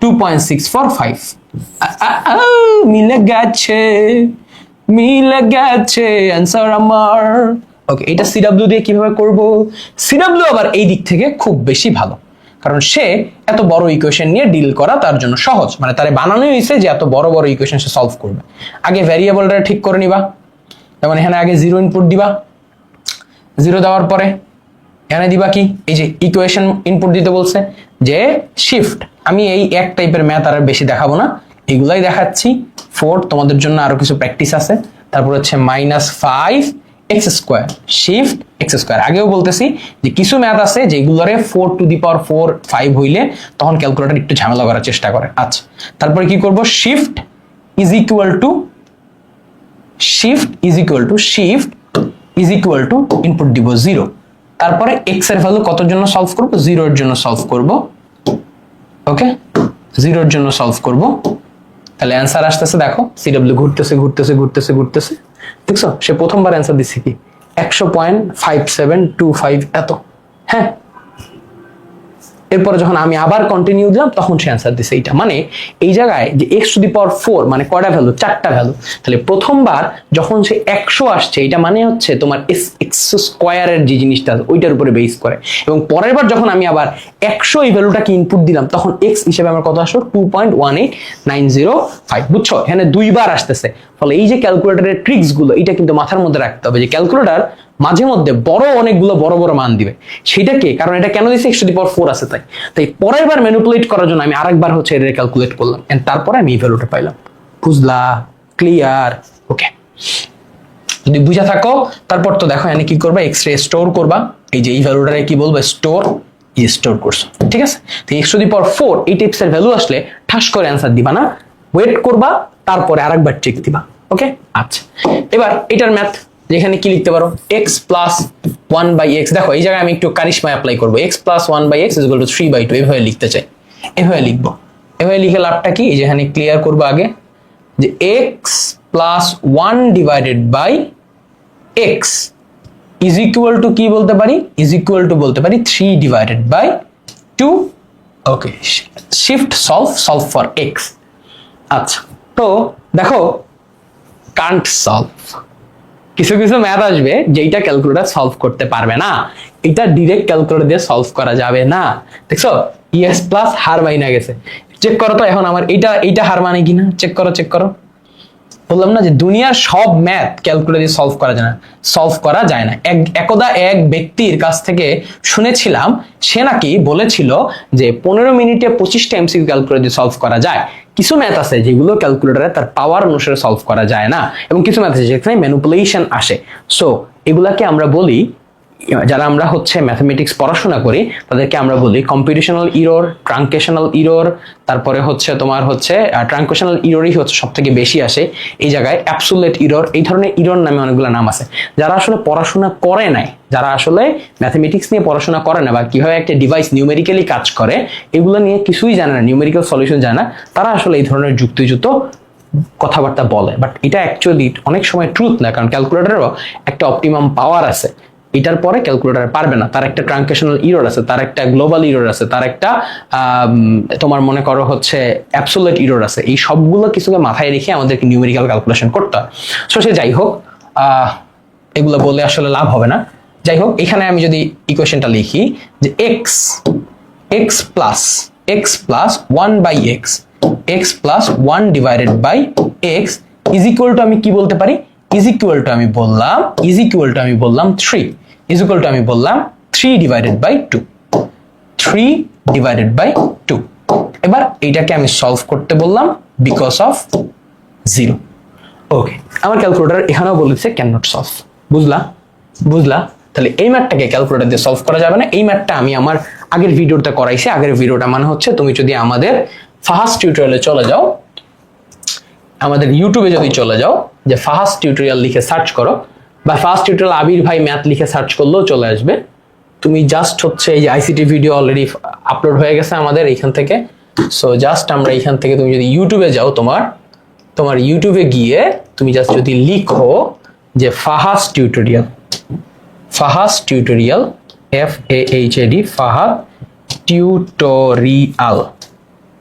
Speaker 1: 2.645। মিলে গেছে অ্যান্সার আমার। ওকে, এটা সিডব্লিউ দিয়ে কিভাবে করব? সিডব্লিউ আবার এই দিক থেকে খুব বেশি ভালো, কারণ সে এত বড় ইকুয়েশন নিয়ে ডিল করা তার জন্য সহজ, মানে তারে বানানোই হয়েছে যে এত বড় বড় ইকুয়েশন সে সলভ করবে। আগে ভ্যারিয়েবলটা ঠিক করে নিবা, যেমন এখানে আগে 0 ইনপুট দিবা, 0 দেওয়ার পরে এখানে দিবা কি, এই যে ইকুয়েশন ইনপুট দিতে বলছে যে শিফট। আমি এই এক টাইপের ম্যাথ আর বেশি দেখাবো না, এগুলাই দেখাচ্ছি। 4 তোমাদের জন্য আরো কিছু প্র্যাকটিস আছে। তারপর হচ্ছে -5x² শিফট x²। আগেও বলতেছি যে কিছু ম্যাথ আছে যেগুলোরে 4⁴ 5 হইলে তখন ক্যালকুলেটর একটু ঝামেলা করার চেষ্টা করে। আচ্ছা, তারপরে কি করব? Shift is equal two input দিব 0, তারপরে x এর ভ্যালু কতর জন্য সলভ করব? 0 এর জন্য সলভ করব। ওকে, 0 এর জন্য সলভ করব। তাহলে অ্যান্সার আসতেছে, দেখো সিডব্লিউ ঘুরতেছে, দেখছো সে প্রথমবার অ্যান্সার দিচ্ছে কি 100.5725 এত। হ্যাঁ, এরপরে যখন আমি আবার কন্টিনিউ দিলাম তখন সে অ্যান্সার দিছে এইটা। মানে এই জায়গায় যে x⁴ মানে কয়টা ভ্যালু? 4টা ভ্যালু। তাহলে প্রথমবার যখন সে 100 আসছে, এটা মানে হচ্ছে তোমার x² এর যে জিনিসটা ওইটার উপরে বেস করে, এবং পরের বার যখন আমি আবার 100 এই ভ্যালুটাকে ইনপুট দিলাম তখন x হিসেবে আমার কত আসলো? 2.18905। বুঝছো, এখানে দুইবার আসতেছে। ফলে এই যে ক্যালকুলেটরের ট্রিক্স গুলো, এটা কিন্তু মাথার মধ্যে রাখতে হবে যে ক্যালকুলেটর মাঝে মধ্যে অনেকগুলো বড় বড় মান দিবে। সেটাকে, কারণ এটা কেন দিচ্ছে? x⁴ আছে, তাই পরের বার ম্যানিপুলেট করার জন্য আমি আরেকবার হচ্ছে এটা ক্যালকুলেট করলাম, এন্ড তারপরে আমি এই ভ্যালুটা পাইলাম। বুঝলা? ক্লিয়ার? ওকে, যদি বুঝা থাকো তারপর তো দেখো এখানে কি করবা? এক্স রে স্টোর করবা। এই যে এই ভ্যালুটারে কি বলবো? স্টোর করছো, ঠিক আছে? তো x⁴ এই টাইপসের ভ্যালু আসলে ঠাস করে অ্যান্সার দিবা না, ওয়েট করবা, তারপরে আরেকবার চেক দিবা। ওকে, আচ্ছা, এবার এটার ম্যাথ যেখানে কি লিখতে পারো? x + 1/x। দেখো এই জায়গায় আমি একটু কারিশমা অ্যাপ্লাই করবো। x + 1/x = 3/2 এভাবে লিখতে চাই, এভাবে লিখবো। এভাবে লিখে লাভটা কি? এই যেখানে ক্লিয়ার করবো আগে যে x + 1/x is equal to কি বলতে পারি? ইজ ইকুয়াল টু বলতে পারি 3/2। ওকে, শিফট সলভ ফর x। আচ্ছা, তো দেখো কান্ট সলভ, কিছু ম্যাথ আসবে যেটা ক্যালকুলেটর সলভ করতে পারবে না, এটা ডিরেক্ট ক্যালকুলেটর দিয়ে সলভ করা যাবে না। দেখছো ES প্লাস হার মাইনা গেছে, চেক করো তো এখন আমার এইটা হার মানে কিনা, চেক করো। বললাম না যে দুনিয়ার সব ম্যাথ ক্যালকুলেটর দিয়ে সলভ করা যায় না। একদা এক ব্যক্তির কাছ থেকে শুনেছিলাম, সে নাকি বলেছিল যে 15 মিনিটে 25টা MCQ ক্যালকুলেটর দিয়ে সলভ করা যায়। কিছু ম্যাথ আছে যেগুলো ক্যালকুলেটরে তার পাওয়ার অনুসারে সলভ করা যায় না, এবং কিছু ম্যাথ আছে যেখানে ম্যানিপুলেশন আসে। সো এগুলাকে আমরা বলি, যারা আমরা হচ্ছে ম্যাথমেটিক্স পড়াশোনা করি তাদেরকে আমরা বলি কম্পিউটেশনাল ইরর, ট্রাঙ্কেশনাল ইরর, তারপরে হচ্ছে তোমার হচ্ছে ট্রাঙ্কেশনাল ইররই হচ্ছে সব থেকে বেশি আসে এই জায়গায়, অ্যাবসোলিউট ইরর, এই ধরনের ইরর নামে অনেকগুলো নাম আছে। যারা আসলে পড়াশোনা করে নাই, যারা আসলে ম্যাথমেটিক্স নিয়ে পড়াশোনা করে না, বা কিভাবে একটা ডিভাইস নিউমেরিক্যালি কাজ করে এগুলো নিয়ে কিছুই জানে না, নিউমেরিক্যাল সলিউশন জানে না, তারা আসলে এই ধরনের যুক্তিযুক্ত কথাবার্তা বলে। বাট এটা অ্যাকচুয়ালি অনেক সময় ট্রুথ না, কারণ ক্যালকুলেটরেরও একটা অপটিমাম পাওয়ার আছে, এটার পরে ক্যালকুলেটর পারবে না। তার একটা ট্রাঙ্কেশনাল ইরর আছে, তার একটা গ্লোবাল ইরর আছে, তার একটা তোমার মনে করো হচ্ছে অ্যাবসোলিউট ইরর আছে। এই সবগুলো কিছুকে মাথায় রেখে আমাদেরকে নিউমেরিক্যাল ক্যালকুলেশন করতে হয়। সো সে যাই হোক, এগুলো বলে আসলে লাভ হবে না। যাই হোক, এখানে আমি যদি ইকুয়েশনটা লিখি যে x plus 1/x x plus 1/x is equal to, আমি কি বলতে পারি? ইজ ইকুয়াল টু আমি বললাম 3 3/2। 3 ডিভাইডেড বাই 2। এবার এইটাকে আমি সলভ করতে বললাম বিকজ অফ 0। ওকে, আমার ক্যালকুলেটর এখানেও বলেছে ক্যান নট সলভ। বুঝলা? তাহলে এই ম্যাথটাকে ক্যালকুলেটর দিয়ে সলভ করা যাবে না। এই ম্যাথটা আমি আমার আগের ভিডিওতে করাইছি। আগের ভিডিওটা মানে হচ্ছে, তুমি যদি আমাদের ফাহাস টিউটোরিয়ালে চলে যাও, আমাদের ইউটিউবে যদি চলে যাও, যে ফাহাস টিউটোরিয়াল লিখে সার্চ করো, বা ফাহাস টিউটোরিয়াল আবির ভাই ম্যাথ লিখে সার্চ করলেও চলে আসবে। তুমি জাস্ট হচ্ছে এই যে আইসিটি ভিডিও অলরেডি আপলোড হয়ে গেছে আমাদের এইখান থেকে। সো জাস্ট আমরা এইখান থেকে, তুমি যদি ইউটিউবে যাও, তোমার ইউটিউবে গিয়ে তুমি জাস্ট যদি লিখো যে ফাহাস টিউটোরিয়াল, FAHAD, ফাহাদ টিউটোরিয়াল,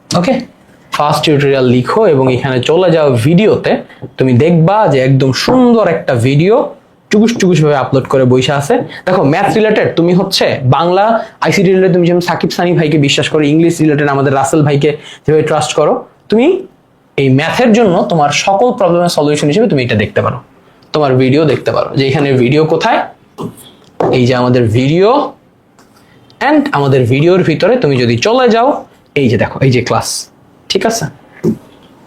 Speaker 1: ওকে, ফার্স্ট টিউটোরিয়াল লিখো এবং এখানে চলে যাও ভিডিওতে। তুমি দেখবা যে একদম সুন্দর একটা ভিডিও টুকুস ভাবে আপলোড করে বসে আছে। দেখো, ম্যাথ রিলেটেড তুমি হচ্ছে বাংলা আইসিটি রিলেটেড তুমি যেমন সাকিব সানি ভাইকে বিশ্বাস করো, ইংলিশ রিলেটেড আমাদের রাসেল ভাইকে যেভাবে ট্রাস্ট করো, তুমি এই ম্যাথের জন্য তোমার সকল প্রবলেমের সলিউশন হিসেবে তুমি এটা দেখতে পারো, তোমার ভিডিও দেখতে পারো। যে এখানে ভিডিও কোথায়, এই যে আমাদের ভিডিও, এন্ড আমাদের ভিডিওর ভিতরে তুমি যদি চলে যাও, এই যে দেখো, এই যে ক্লাস, ঠিক আছে,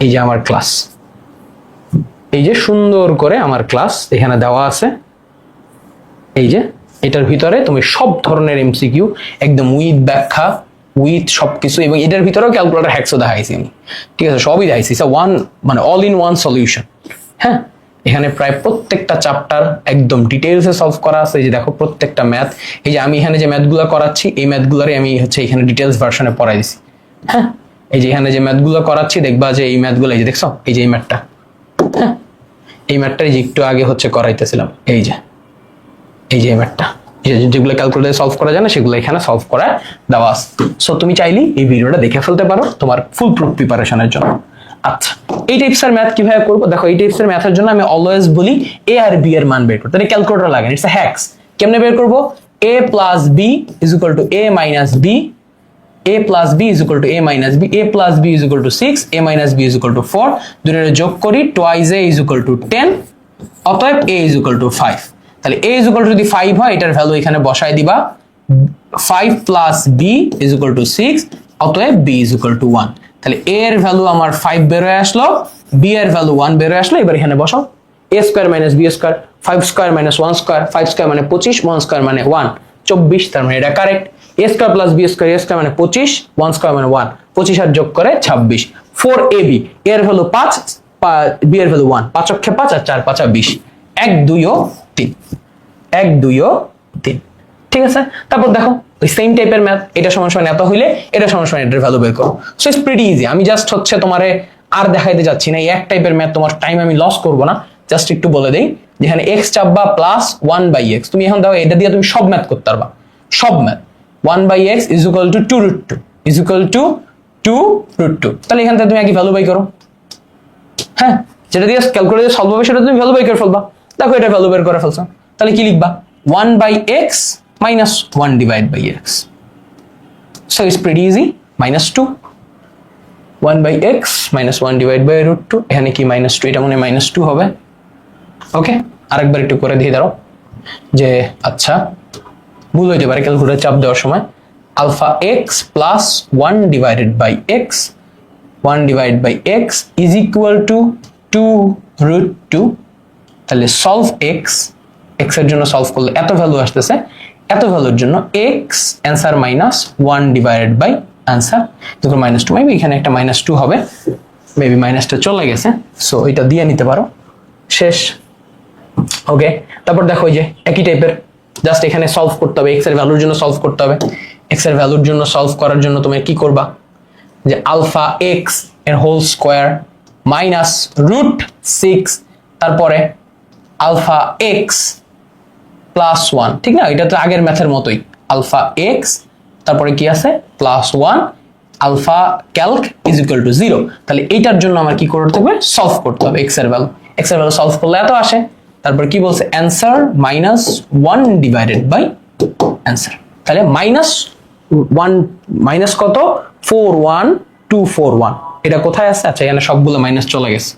Speaker 1: এই যে আমার ক্লাস, এই যে সুন্দর করে আমার ক্লাস এখানে দেওয়া আছে। এই যে এটার ভিতরে তুমি সব ধরনের এমসিকিউ একদম উইথ ব্যাখ্যা, উইথ সবকিছু, এবং এটার ভিতরেও ক্যালকুলেটর হ্যাকসও দেখাইছি আমি, ঠিক আছে, সবই দেখাইছি। ওয়ান মানে অল ইন ওয়ান সলিউশন। হ্যাঁ, এখানে প্রায় প্রত্যেকটা চ্যাপ্টার একদম ডিটেইলসে সলভ করা আছে। এই যে দেখো প্রত্যেকটা ম্যাথ, এই যে আমি এখানে যে ম্যাথগুলো করাচ্ছি, এই ম্যাথগুলোরই আমি হচ্ছে এখানে ডিটেইলস ভার্সনে পড়াই দিছি। হ্যাঁ, এই যে এখানে যে ম্যাথগুলো করাচ্ছি, দেখবা যে এই ম্যাথগুলো, এই যে দেখছো, এই যে এই ম্যাথটা, হ্যাঁ, এই ম্যাথটাই যে একটু আগে হচ্ছে করাইতেছিলাম, এই যে এই ম্যাথটা, যেগুলো ক্যালকুলেটরে সলভ করা যায় না সেগুলো এখানে সলভ করা দেওয়া আছে। সো তুমি চাইলে এই ভিডিওটা দেখে ফেলতে পারো তোমার ফুল প্রুফ প্রিপারেশনের জন্য। আচ্ছা, এই টাইপসের ম্যাথ কিভাবে করবো? দেখো, এই টাইপসের ম্যাথের জন্য আমি অলওয়েজ বলি এ আর বি এর মান বের করতে, তাহলে ক্যালকুলেটর লাগে, ইটস এ হ্যাকস। কেমনে বের করবো? a plus b is equal to a minus b, a plus b is equal to a minus b, a plus b is equal to 6, a minus b is equal to 4, দুটোর যোগ করি, twice a is equal to 10, অতএব a is equal to 5। তাহলে a is equal two যদি 5 হয়, এটার value এখানে বসায় দিবা, 5 plus b is equal to 6, অতএব b ইজ ইকুয়াল টু 1। তাহলে a এর ভ্যালু আমার 5 বের হয়ে আসলো, b এর ভ্যালু 1 বের হয়ে আসলো। এবার এখানে বসাও, a square minus b square, 5 square minus 1 square, 5 square মানে 25, 1 স্কয়ার মানে 1, 24, তার মানে এটা correct. a square plus b square, a square মানে 25, 1 স্কয়ার মানে 1, 25 আর যোগ করে 26, 4ab, a এর ভ্যালু 5, b এর ভ্যালু 1, 5 অক্ষে 5 আর 4 5 20, 1 2 ও 3, 1 2 ও 3, ঠিক আছে। তারপর দেখো ওই সেম টাইপের ম্যাথ, এটা সমান সমান এত হইলে এটা সমান সমান এটার ভ্যালু বের করো। So it's pretty easy. আমি জাস্ট হচ্ছে তোমারে আর দেখাইতে যাচ্ছি না, এই এক টাইপের ম্যাথ, তোমার টাইম আমি লস করবো না, জাস্ট একটু বলে দেই। যেখানে x চাপবা প্লাস 1/x, তুমি এখন দেখো এটা দিয়ে তুমি সব ম্যাথ করতে পারবা, সব math. 1/x is equal two 2√2, is equal two 2√2। তাহলে এখান থেকে তুমি একই ভ্যালু বাই করো। হ্যাঁ, যেটা দিয়ে ক্যালকুলেটর সলভ হবে সেটা তুমি ভ্যালু বাই করে ফেলবা। দেখো এটা ভ্যালু বের করে ফেলছো, তাহলে কি লিখবা? 1/x minus 1 divided by x. So it's pretty easy. Minus 2. 1/x minus 1 divided by √2. এখানে কি minus 2, এটা মনে হয় minus 2 হবে। ওকে, আরেকবার একটু করে দিয়ে দাও যে আচ্ছা ভুল হইতে পারে ক্যালকুলেটর চাপ দেওয়ার সময়। Alpha x plus 1 divided by x, 1 divided by x is equal to 2√2. তাহলে solve x, x এর জন্য সলভ করলে এত ভ্যালু আসতেছে, এত ভ্যালুর জন্য x answer minus 1 divided by answer, যখন -2, মেবি এখানে একটা -2 হবে, মেবি মাইনাসটা চলে গেছে, সো এটা দিয়ে নিতে পারো, শেষ। ওকে, তারপর দেখো এই যে একই টাইপের, জাস্ট এখানে সলভ করতে হবে, x এর ভ্যালুর জন্য সলভ করতে হবে। x এর ভ্যালুর জন্য সলভ করার জন্য তুমি কি করবা? যে আলফা x এর হোল স্কয়ার মাইনাস √6, তারপরে আলফা x প্লাস 1, ঠিক না? এটা তো আগের ম্যাথের মতোই, আলফা x তারপরে কি আছে plus 1, alpha calc is equal to 0। তাহলে এইটার জন্য আমার কি করতে হবে? সলভ করতে হবে x এর ভ্যালু। x এর ভ্যালু সলভ করলে এত আসে, তারপর কি বলছে? Answer -1 divided by answer. তাহলে -1 মাইনাস কত? 41241। এটা কোথায় আছে? আচ্ছা, এখানে সবগুলো মাইনাস চলে গেছে।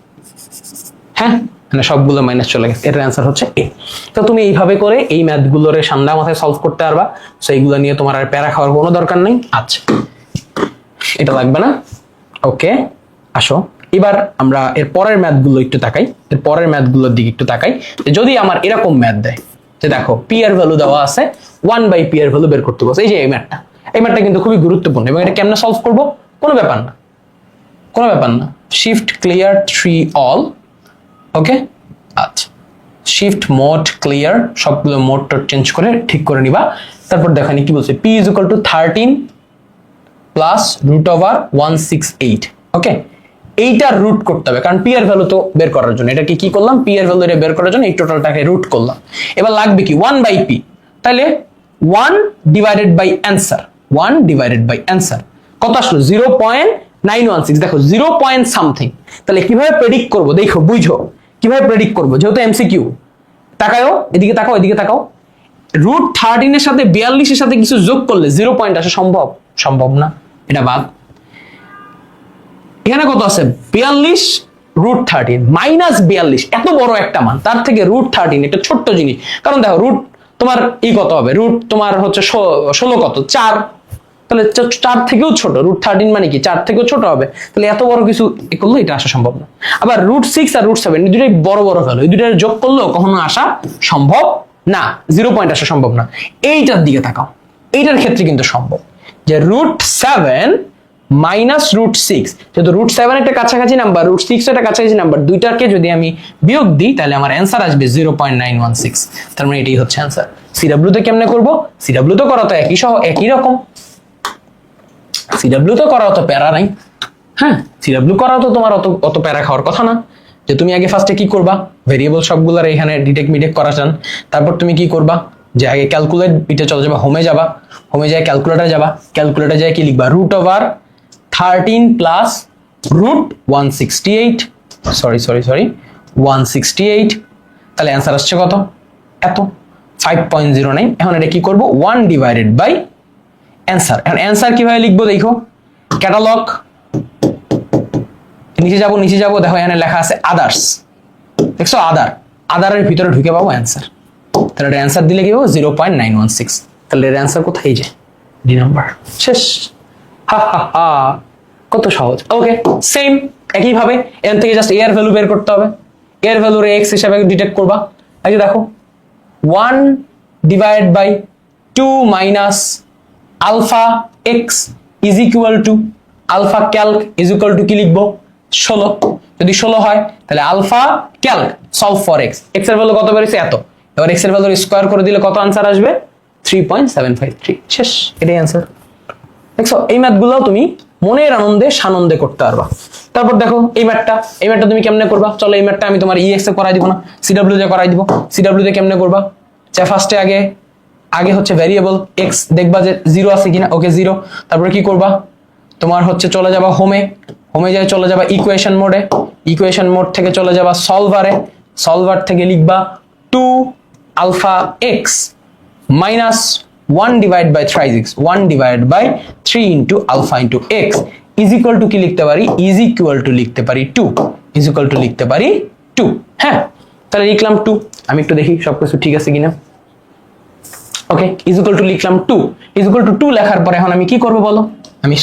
Speaker 1: হ্যাঁ, মানে সবগুলো মাইনাস চলে গেছে, এটার অ্যান্সার হচ্ছে এ। তো তুমি এইভাবে করে এই ম্যাথগুলোর ঠান্ডা মাথায় সলভ করতে পারবা। সো এইগুলো নিয়ে তোমার আর প্যারা খাওয়ার কোনো দরকার নেই। আচ্ছা, এটা লাগবে না। ওকে, আসো এবার আমরা এর পরের ম্যাথগুলো একটু তাকাই, এর পরের ম্যাথগুলোর দিকে একটু তাকাই। যদি আমার এরকম ম্যাথ দেয় যে দেখো পি এর ভ্যালু দেওয়া আছে, 1/p এর ভ্যালু বের করতে বলছে, এই যে এই ম্যাথটা কিন্তু খুবই গুরুত্বপূর্ণ। এবং এটা কেমনে সলভ করবো? কোনো ব্যাপার না, কোনো ব্যাপার না। Shift clear 3 all. ওকে, আচ্ছা, শিফট মোড ক্লিয়ার, সবগুলো মোড চেঞ্জ করে ঠিক করে নিবা। তারপর দেখানি কি বলছে, P is equal two 13 plus √168। ওকে, এইটার রুট করতে হবে, কারণ পি এর ভ্যালু তো বের করার জন্য এটা কি করলাম, পি এর ভ্যালু বের করার জন্য এই টোটালটাকে রুট করলাম। এবার লাগবে কি 1/p, তাহলে 1 divided by answer, 1 divided by answer কত আসলো? 0.916। দেখো 0 পয়েন্ট সামথিং। তাহলে কিভাবে প্রেডিক্ট করবো? দেখো বুঝো কিভাবে প্রেডিক্ট করবো, যেহেতু এমসিকিউ। তাকাও এদিকে, তাকাও এদিকে, তাকাও। √13 এর সাথে 42 এর সাথে কিছু যোগ করলে 0 পয়েন্ট আসা সম্ভব? সম্ভব না, এটা বাদ। এখানে কত আছে? 42 √13 মাইনাস 42, এত বড় একটা মান, তার থেকে √13 একটা ছোট্ট জিনিস। কারণ দেখো রুট তোমার কত হবে, রুট তোমার হচ্ছে 16 কত 4, তাহলে 4 থেকেও ছোট। √13 মানে কি 4 থেকেও ছোট হবে, তাহলে এত বড় কিছু করলে এটা আসা সম্ভব না। আবার √6 আর √7 এই দুটাই বড় বড় ভ্যালু, এই দুটার যোগ করলেও কখনো আসা সম্ভব না, 0 পয়েন্ট আসা সম্ভব না। এইটার দিকে তাকাও, এইটার ক্ষেত্রে কিন্তু সম্ভব, যে √7 মাইনাস √6, যেহেতু √7 একটা কাছাকাছি নাম্বার, √6 একটা কাছাকাছি নাম্বার, দুইটাকে যদি আমি বিয়োগ দিই তাহলে আমার অ্যান্সার আসবে 0.916। তার মানে এটাই হচ্ছে অ্যান্সার। সিডব্লিউ তে কেমনে করবো? সিডব্লিউ তো করা তো একই রকম, সিডব্লিউ তো করা অত প্যারা নাই। হ্যাঁ, সিডব্লিউ করা তো তোমার অত প্যারা খাওয়ার কথা না। যে তুমি আগে ফার্স্টে কি করবা, ভেরিয়েবল সবগুলোর এখানে ডিটেক্ট মিটেক্ট করা চান। তারপর তুমি কি করবা, যে আগে ক্যালকুলেট বিটে চলে যাবা, হোমে যাবা, হোমে যায় ক্যালকুলেটার যাবা, ক্যালকুলেটার যায় কি লিখবা, √13 প্লাস √168, সরি 168। তাহলে অ্যান্সার আসছে কত? এত, 5.09। এখন এটা কি করবো, 1 ডিভাইডেড বাই অ্যান্সার। এখন অ্যান্সার কিভাবে লিখবো দেখো, ক্যাটালগ, নিচে যাবো, দেখো এখানে লেখা আছে আদার্স, দেখছো আদারের ভিতরে ঢুকে পাবো অ্যান্সার। তাহলে এটা অ্যান্সার দিলে কি পাবো, 0.916। তাহলে এর অ্যান্সার কোথায়? যে ডি নাম্বার, শেষ। কত সহজ। ওকে, সেম একইভাবে এখান থেকে জাস্ট এর ভ্যালু বের করতে হবে, এর ভ্যালু এক্স হিসাবে ডিটেক্ট করবা। এই যে দেখো 1 divide by 2 minus alpha x is equal to alpha calc is equal to কি লিখবো, 16। যদি 16 হয় তাহলে alpha calc solve for x, x এর ভ্যালু কত বেরিয়েছে? এত। এবার এক্স এর ভ্যালু স্কোয়ার করে দিলে কত আনসার আসবে? 3.753। শেষ, এটাই অ্যান্সার। দেখছো, এই ম্যাথগুলো তুমি মনের আনন্দে সানন্দে করতে পারবা। তারপর দেখো এই ম্যাথটা তুমি কেমনে করবা? চলো এই ম্যাথটা আমি তোমার ইএক্স এ করাই দিব না, সিডব্লিউ তে করাই দিব। সিডব্লিউ তে কেমনে করবা? যা ফার্স্টে আগে হচ্ছে ভ্যারিয়েবল এক্স দেখবা যে 0 আছে কিনা। ওকে 0। তারপরে কি করবা, তোমার হচ্ছে চলে যাবা হোমে যায় চলে যাবা ইকুয়েশন মোডে, ইকুয়েশন মোড থেকে চলে যাবা সলভার থেকে লিখবা 2 alpha x minus 1 divide by 3 into alpha into x is equal to কি লিখতে পারি, ইজ ইকুয়াল টু লিখতে পারি 2, ইজ ইকুয়াল টু লিখতে পারি 2। হ্যাঁ, তাহলে লিখলাম 2। আমি একটু দেখি সবকিছু ঠিক আছে কিনা। ওকে, ইজ ইকুয়াল টু লিখলাম 2। ইজ ইকুয়াল টু 2 লেখার পরে এখন আমি কি করব বলো, আমি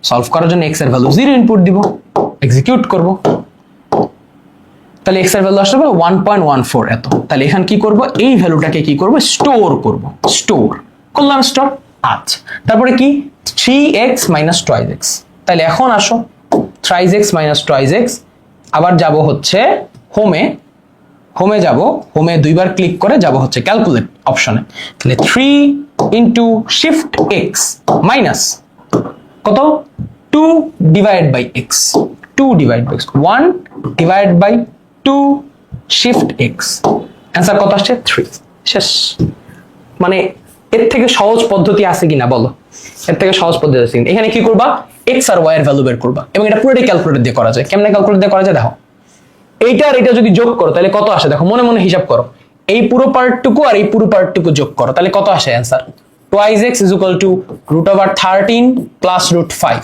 Speaker 1: সলভ করার জন্য এক্স এর ভ্যালু 0 ইনপুট দিব, এক্সিকিউট করব। তাহলে এক্স এর ভ্যালু আসবে 1.14 এত। তাহলে এখানে কি করব, এই ভ্যালুটাকে কি করব, স্টোর করলাম স্টোর। আচ্ছা, তারপরে কি 3x মাইনাস 2x। তাহলে এখন আসো 3x মাইনাস 2x, আবার যাব হচ্ছে হোমে যাব, হোমে দুইবার ক্লিক করে যাব হচ্ছে ক্যালকুলেট অপশনে। তাহলে 3 ইন্টু শিফট এক্স মাইনাস কত, 2 divide by x, 1 divide by 2 shift x. Answer কত আসছে? 3। শেষ। মানে এর থেকে সহজ পদ্ধতি আছে কিনা বলো, এর থেকে সহজ পদ্ধতি আছে। এখানে কি করবা, এক্স আর ওয়াই এর ভ্যালু বের করবা, এবং এটা পুরোটাই ক্যালকুলেটর দিয়ে করা যায়। কেমনে ক্যালকুলেটর দিয়ে করা যায় দেখো, এইটা আর এটা যদি যোগ করো তাহলে কত আসে দেখো, মনে মনে হিসাব করো, এই পুরো পার্টটুকু আর এই পুরো পার্টটুকু যোগ করো, তাহলে কত আসে answer? 2x is equal to √13 plus √5।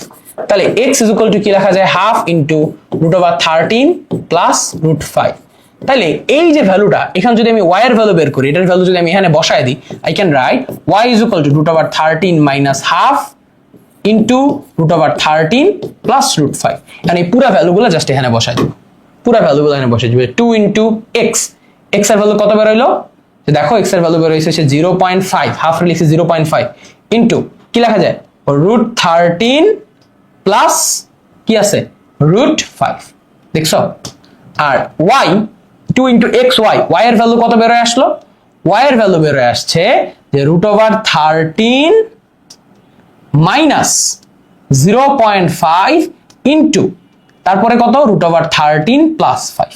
Speaker 1: তাহলে x is equal to কি লেখা যায়, হাফ ইন্টু √13 প্লাস √5। তাইলে এই যে ভ্যালুটা এখানে যদি আমি y এর ভ্যালু বের করি, এটার ভ্যালু যদি আমি এখানে বসায় দিই, I can write y is equal to root over 13 minus half into root over 13 plus root 5। মানে এই পুরা ভ্যালুগুলো জাস্ট এখানে বসাই দিব, পুরা ভ্যালুগুলো এখানে বসাই দিবে। 2 ইন্টু এক্স, এক্স এর ভ্যালু কত বের হইলো দেখো, এক্স এর ভ্যালু বের হয়েছে 0.5, হাফ লিখছি 0.5 ইন্টু কি লেখা যায় রুট 13 প্লাস কি আছে রুট 5, দেখছো। আর y 2 ইন্টু এক্স ওয়াই এর ভ্যালু কত বের হয়ে আসলো, y এর ভ্যালু বের হয়ে আসছে যে রুট ওভার 13 মাইনাস 0.5 ইন্টু তারপরে কত রুট ওভার 13 প্লাস 5।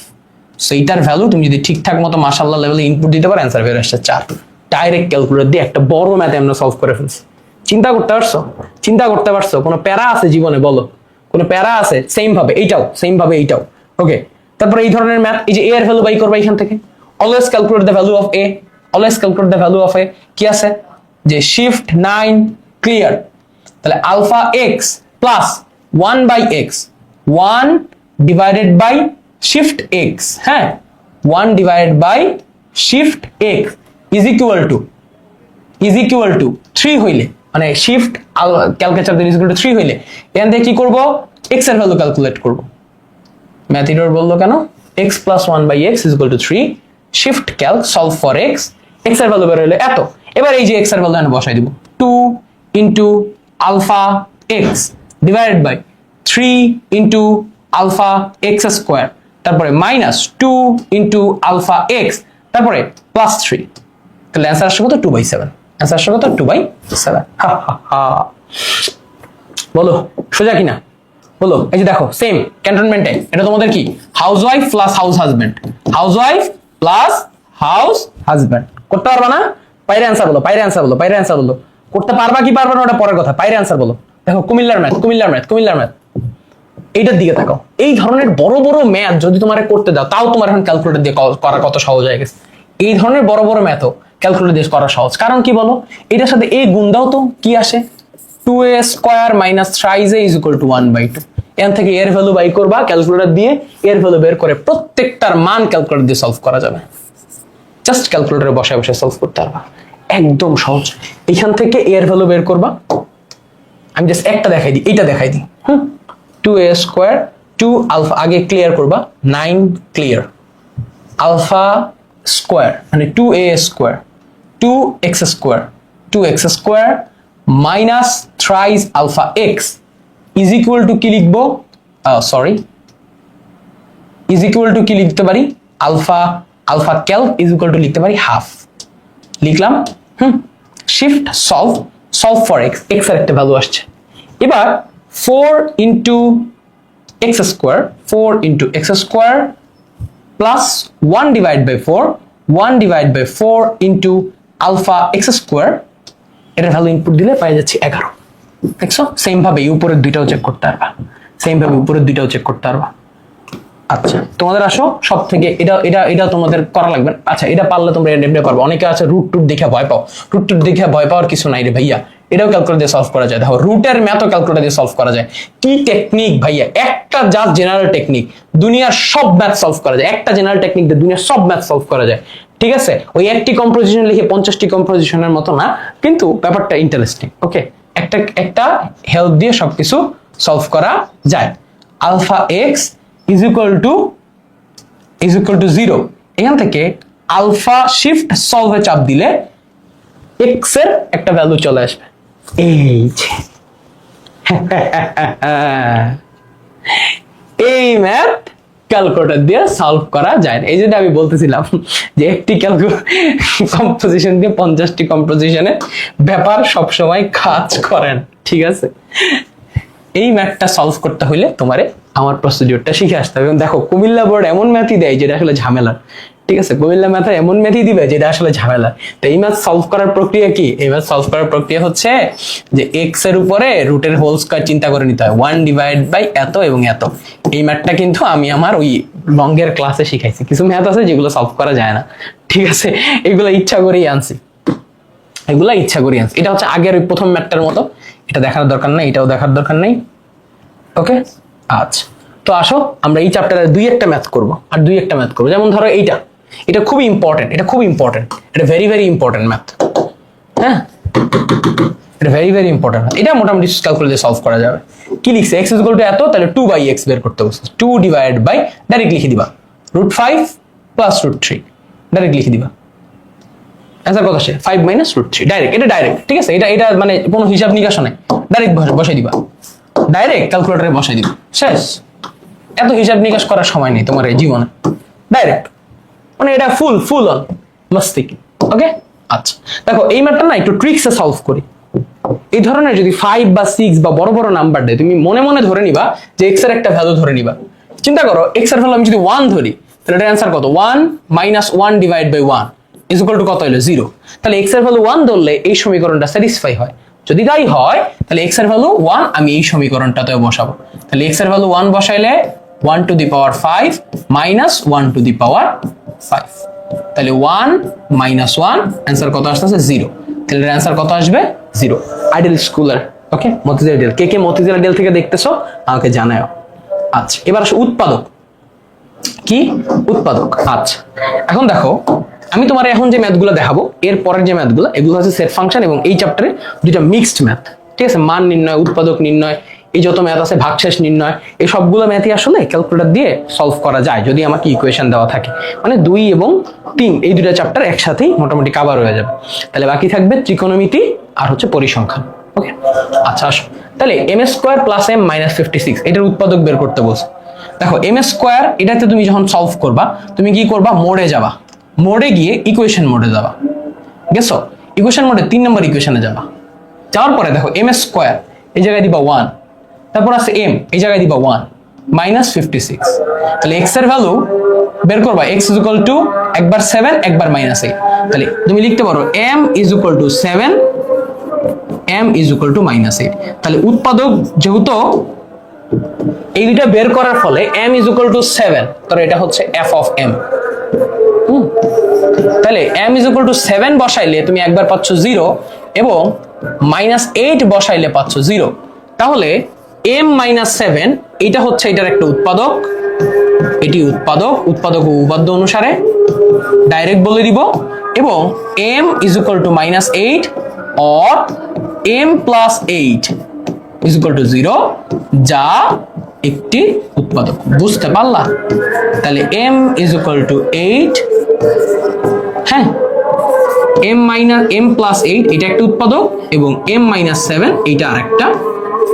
Speaker 1: সো এইটার ভ্যালু তুমি যদি ঠিকঠাক মতো মাশাআল্লাহ লেভেলে ইনপুট দিতে পারো, অ্যান্সার বের আসছে 4। ডাইরেক্ট ক্যালকুলেটর দিয়ে একটা বড় ম্যাথ আমরা সলভ করে ফেলছি। চিন্তা করতে পারছো, চিন্তা করতে পারছো কোনো প্যারা আছে জীবনে, বলো কোনো প্যারা আছে? সেম ভাবে এইটাও, সেম ভাবে এইটাও। ওকে, তারপরে এই ধরনের ম্যাথ, এই যে এ এর ভ্যালু বাই করবা এখান থেকে, always calculate the value of A, always calculate the value of A. কি আছে যে শিফট 9 ক্লিয়ার, তাহলে alpha x plus 1 by x, 1 divided by shift x, হ্যাঁ 1 divided by shift x is equal to 3 হইলে, মানে shift calculator is equal to 3 হইলে এখান থেকে কি করব, এক্স এর ভ্যালু ক্যালকুলেট করব। ম্যাথ এরর বললো কেন, x plus 1 by x is equal to 3, shift calc solve for x, x এর ভ্যালু বের হইলে এত। এবার এই যে এক্স এর ভ্যালু এখানে বসাই দিব, 2 into alpha x divided by 3 into alpha x square, তারপরে মাইনাস 2 ইন্টু আলফা এক্স, তারপরে প্লাস 3। তাহলে অ্যান্সার আসছে কত, 2/7। অ্যান্সার আসছে কত, 2/7। বলো সোজা কিনা বলো। এই যে দেখো সেম ক্যান্টনমেন্টে, এটা তোমাদের কি housewife plus house husband, housewife plus house husband. করতে পারবা না? বাইরে অ্যান্সার বলো, বাইরে অ্যান্সার বলো, বাইরে অ্যান্সার বলো। করতে পারবা কি পারবা না ওটা পরের কথা, বাইরে অ্যান্সার বলো। দেখো কুমিল্লার ম্যাথ, কুমিল্লার ম্যাথ, কুমিল্লার ম্যাথ, এইটার দিকে তাকাও। এই ধরনের বড় বড় ম্যাথ যদি তোমার করতে দাও, তাও তোমার এখন ক্যালকুলেটর দিয়ে করা কত সহজ হয়ে গেছে। এই ধরনের বড় বড় ম্যাথও ক্যালকুলেটর দিয়ে করা সহজ, কারণ কি বলো, এটার সাথে এই গুণ দাও তো কি আসে, 2a square minus 3a is equal two 1/2। এখান থেকে এর ভ্যালু বাই করবা ক্যালকুলেটর দিয়ে, এর ভ্যালু বের করে প্রত্যেকটার মান ক্যালকুলেটর দিয়ে সলভ করা যাবে। জাস্ট ক্যালকুলেটরে বসে বসে সলভ করতে পারবা, একদম সহজ। এখান থেকে এর ভ্যালু বের করবা, আমি জাস্ট একটা দেখাই দিই, এইটা দেখাই দিই। 2a স্কয়ার 2 আলফা, আগে ক্লিয়ার করবা, 9 ক্লিয়ার, আলফা স্কয়ার মানে 2a square 2x square 2x square minus thrice alpha x is equal to কি লিখবো, সরি ইজ ইকুয়াল টু কি লিখতে পারি, alpha alpha calc is equal to লিখতে পারি হাফ, লিখলাম। Shift solve, solve for x, x এর একটা ভ্যালু আসছে। এবার 4 into x square, 4 into x square plus 1 divide by 4, 1 divide by 4 into alpha x square, এটার ভ্যালু ইনপুট দিলে পাই যাচ্ছে 11। দেখছো, সেম ভাবে উপরের দুইটাও চেক করতে পারবা, সেম ভাবে উপরের দুইটাও চেক করতে পারবা। আচ্ছা তোমাদের আসো সব থেকে এটা এটা এটা তোমাদের করা লাগবে। আচ্ছা এটা পারলে তোমরা এমনি পারবে। অনেকে আছে রুট টুট দেখে ভয় পাও, রুট টুট দেখে ভয় পাওয়ার কিছু নাই রে ভাইয়া, এটাও ক্যালকুলেটর দিয়ে সলভ করা যায়। দেখো রুটের ম্যাথও ক্যালকুলেটর দিয়ে সলভ করা যায়। কি টেকনিক ভাইয়া, একটা জাস্ট জেনারেল টেকনিক, দুনিয়ার সব ম্যাথ সলভ করা যায়। একটা জেনারেল টেকনিক দিয়ে দুনিয়ার সব ম্যাথ সলভ করা যায়, ঠিক আছে? ওই একটি কম্পোজিশন লিখে 50টি কম্পোজিশনের মতো না, কিন্তু ব্যাপারটা ইন্টারেস্টিং। ওকে, একটা একটা হেল্প দিয়ে সবকিছু সলভ করা যায়। Alpha x is equal to 0, এখান থেকে আলফা শিফট সলভে চাপ দিলে এক্স এর একটা ভ্যালু চলে আসবে। এই যে এই ম্যাথ ক্যালকুলেটর দিয়ে সলভ করা যায়। এই যেটা আমি বলতেছিলাম যে একটি কম্পোজিশন দিয়ে 50টি কম্পোজিশনের ব্যাপার সবসময় কাজ করেন, ঠিক আছে? এই ম্যাথটা সলভ করতে হইলে তোমারে আমার প্রসিডিউরটা শিখে আসতে হবে। দেখো কুমিল্লা বোর্ড এমন ম্যাথই দেয় যেটা আসলে ঝামেলা, ঠিক আছে? কুমিল্লা ম্যাথে এমন ম্যাথই দিবে যেটা আসলে ঝামেলা। তো এই ম্যাথ সলভ করার প্রক্রিয়া কি? এই ম্যাথ সলভ করার প্রক্রিয়া হচ্ছে যে এক্স এর উপরে রুটের হোল স্কয়ার চিন্তা করে নিতে হয়, 1 ডিভাইড বাই এত এবং এত। এই ম্যাথটা কিন্তু আমি আমার ওই লঙ্গের ক্লাসে শিখাইছি। কিছু ম্যাথ আছে যেগুলো সলভ করা যায় না, ঠিক আছে? এগুলো ইচ্ছা করেই আনছি, এগুলা ইচ্ছা করেই আনছি। এটা হচ্ছে আগের ওই প্রথম ম্যাথটার মতো, এটা দেখার দরকার নাই, এটাও দেখার দরকার নাই। ওকে, আচ্ছা তো তো আসো আমরা এই চ্যাপ্টারে দুই একটা ম্যাথ করব, আর দুই একটা ম্যাথ করবো। যেমন ধরো এটা খুবই ইম্পর্টেন্ট, এটা খুব ইম্পর্টেন্ট, এটা ভেরি ভেরি ইম্পর্টেন্ট ম্যাথ। হ্যাঁ, এটা ভেরি ভেরি ইম্পর্টেন্ট। এটা মোটামুটি ক্যালকুলেটে সলভ করা যাবে। কি লিখছে, x ইকুয়াল টু এত, তাহলে 2/x বের করতে বলছে। 2 ডিভাইড বাই, ডাইরেক্ট লিখে দিবা √5 প্লাস √3, ডাইরেক্ট লিখে দিবা। অ্যান্সার কত আসে? 5 - √3, ডাইরেক্ট। এটা ডাইরেক্ট, ঠিক আছে? এটা মানে কোনো হিসাব নিকাশ নাই, ডাইরেক্ট বসাই দিবা, ডাইরেক্ট ক্যালকুলেটরে বসাই দিবা, শেষ। এত হিসাব নিকাশ করার সময় নেই তোমার এই জীবনে, ডাইরেক্ট। মানে এটা ফুল অন মস্তিক। ওকে, আচ্ছা দেখো এই ম্যাথটা না একটু ট্রিক্সে সলভ করি। এই ধরনের যদি 5 বা 6 বা বড় বড় নাম্বার দেয়, তুমি মনে মনে ধরে নিবা যে x এর একটা ভ্যালু ধরে নিবা। চিন্তা করো x এর ভ্যালু আমি যদি 1 ধরি, তাহলে এটার অ্যান্সার কত? 1 - 1 divide by 1 is equal to কত হলো? 0। তাহলে x এর ভ্যালু 1 ধরলে এই সমীকরণটা স্যাটিসফাই হয়। যদি তাই হয় তাহলে x এর ভ্যালু 1 আমি এই সমীকরণটাতেও বসাবো। তাহলে x এর ভ্যালু 1 বসাইলে 1 to the power 5 minus 1 to the power 5, তাহলে 1 - 1 অ্যান্সার কত আসতেছে? 0। তাহলে অ্যান্সার কত আসবে? 0। আইডিয়াল স্কুলার। ওকে, মতিঝিল আইডিয়াল। কে মতিঝিল আইডিয়াল থেকে দেখতেছো আমাকে জানাও। আচ্ছা, এবার আসো উৎপাদক। কি উৎপাদক? আচ্ছা এখন দেখো, আমি তোমার এখন যে ম্যাথগুলো দেখাবো, এর পরের যে ম্যাথগুলো, এগুলো হচ্ছে সেট ফাংশন এবং এই চ্যাপ্টারে দুইটা মিক্সড ম্যাথ। ঠিক আছে, মান নির্ণয়, উৎপাদক নির্ণয়, এই যত ম্যাথ আছে, ভাগশেষ নির্ণয়, এই সবগুলো ম্যাথই আসলে ক্যালকুলেটর দিয়ে সলভ করা যায় যদি আমাকে ইকুয়েশন দেওয়া থাকে। মানে 2 এবং 3 এই দুইটা চ্যাপ্টার একসাথেই মোটামুটি কভার হয়ে যাবে। তাহলে বাকি থাকবে ত্রিকোণমিতি আর হচ্ছে পরিসংখ্যান। ওকে, আচ্ছা আসো তাহলে m² + m - 56 এটার উৎপাদক বের করতে বলছে। দেখো m², এটাতে তুমি যখন সলভ করবা, তুমি কি করবা? মোডে যাবা, মোডে গিয়ে ইকুয়েশন মোডে যাবা। গেছো? ইকুয়েশন মোডে 3 নম্বর ইকুয়েশনে যাবা। যাওয়ার পরে দেখো m² এই জায়গায় দিবা 1, তারপর আছে m এই জায়গায় দিবা 1 - 56। তাহলে x এর ভ্যালু বের করবা, x ইকুয়াল টু একবার 7 একবার -8। তাহলে তুমি লিখতে পারো m equal to 7, m equal to -8। তাহলে উৎপাদক যেহেতু এই দুইটা বের করার ফলে m ইকুয়াল টু 7, তাহলে এটা হচ্ছে f অফ m। তাহলে m ইকুয়াল টু 7 বসাইলে তুমি একবার পাচ্ছ 0 এবং -8 বসাইলে পাচ্ছ 0। তাহলে m - 7 এটা হচ্ছে এটার একটা উৎপাদক, এটি উৎপাদক ও উপাদ্য অনুসারে ডাইরেক্ট বলে দিব। এবং m equal to -8 or m + 8 equal to 0, যা একটি উৎপাদক। বুঝতে পারলা? তাহলে m ইকুয়াল টু 8, হ্যাঁ, m + 8 এটা একটা উৎপাদক এবং m - 7 এটা আরেকটা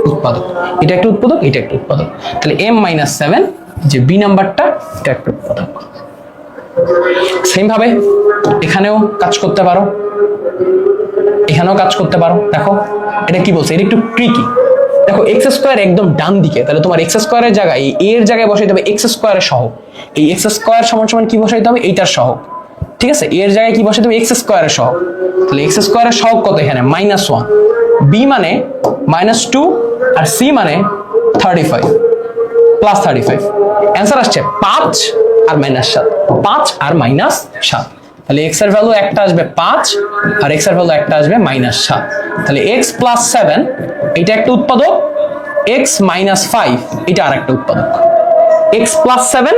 Speaker 1: উৎপাদক। এটা একটা উৎপাদক, এটা একটা উৎপাদক। তাহলে m - 7 যে বি নাম্বারটা, এটা একটা উৎপাদক। সেম ভাবে এখানেও কাজ করতে পারো, এখানেও কাজ করতে পারো। দেখো এটা কি বলছে, এটা একটু ট্রিকি। দেখো x² একদম ডান দিকে, তাহলে তোমার x² এর জায়গায় a এর জায়গায় বসাইতে হবে x² এর সহগ। এই x² সমান কি বসাইতে হবে? এইটার সহগ। ঠিক আছে, a এর জায়গায় কি বসাইতে হবে? x² এর সহগ। তাহলে x² এর সহগ কত এখানে? -1, b মানে -2 আর c মানে 35 প্লাস 35। অ্যান্সার আসছে 5 আর -7, 5 আর -7। তাহলে x এর ভ্যালু একটা আসবে 5 আর x এর ভ্যালু একটা আসবে -7। তাহলে x + 7 এটা একটা উৎপাদক, x - 5 এটা আরেকটা উৎপাদক। x + 7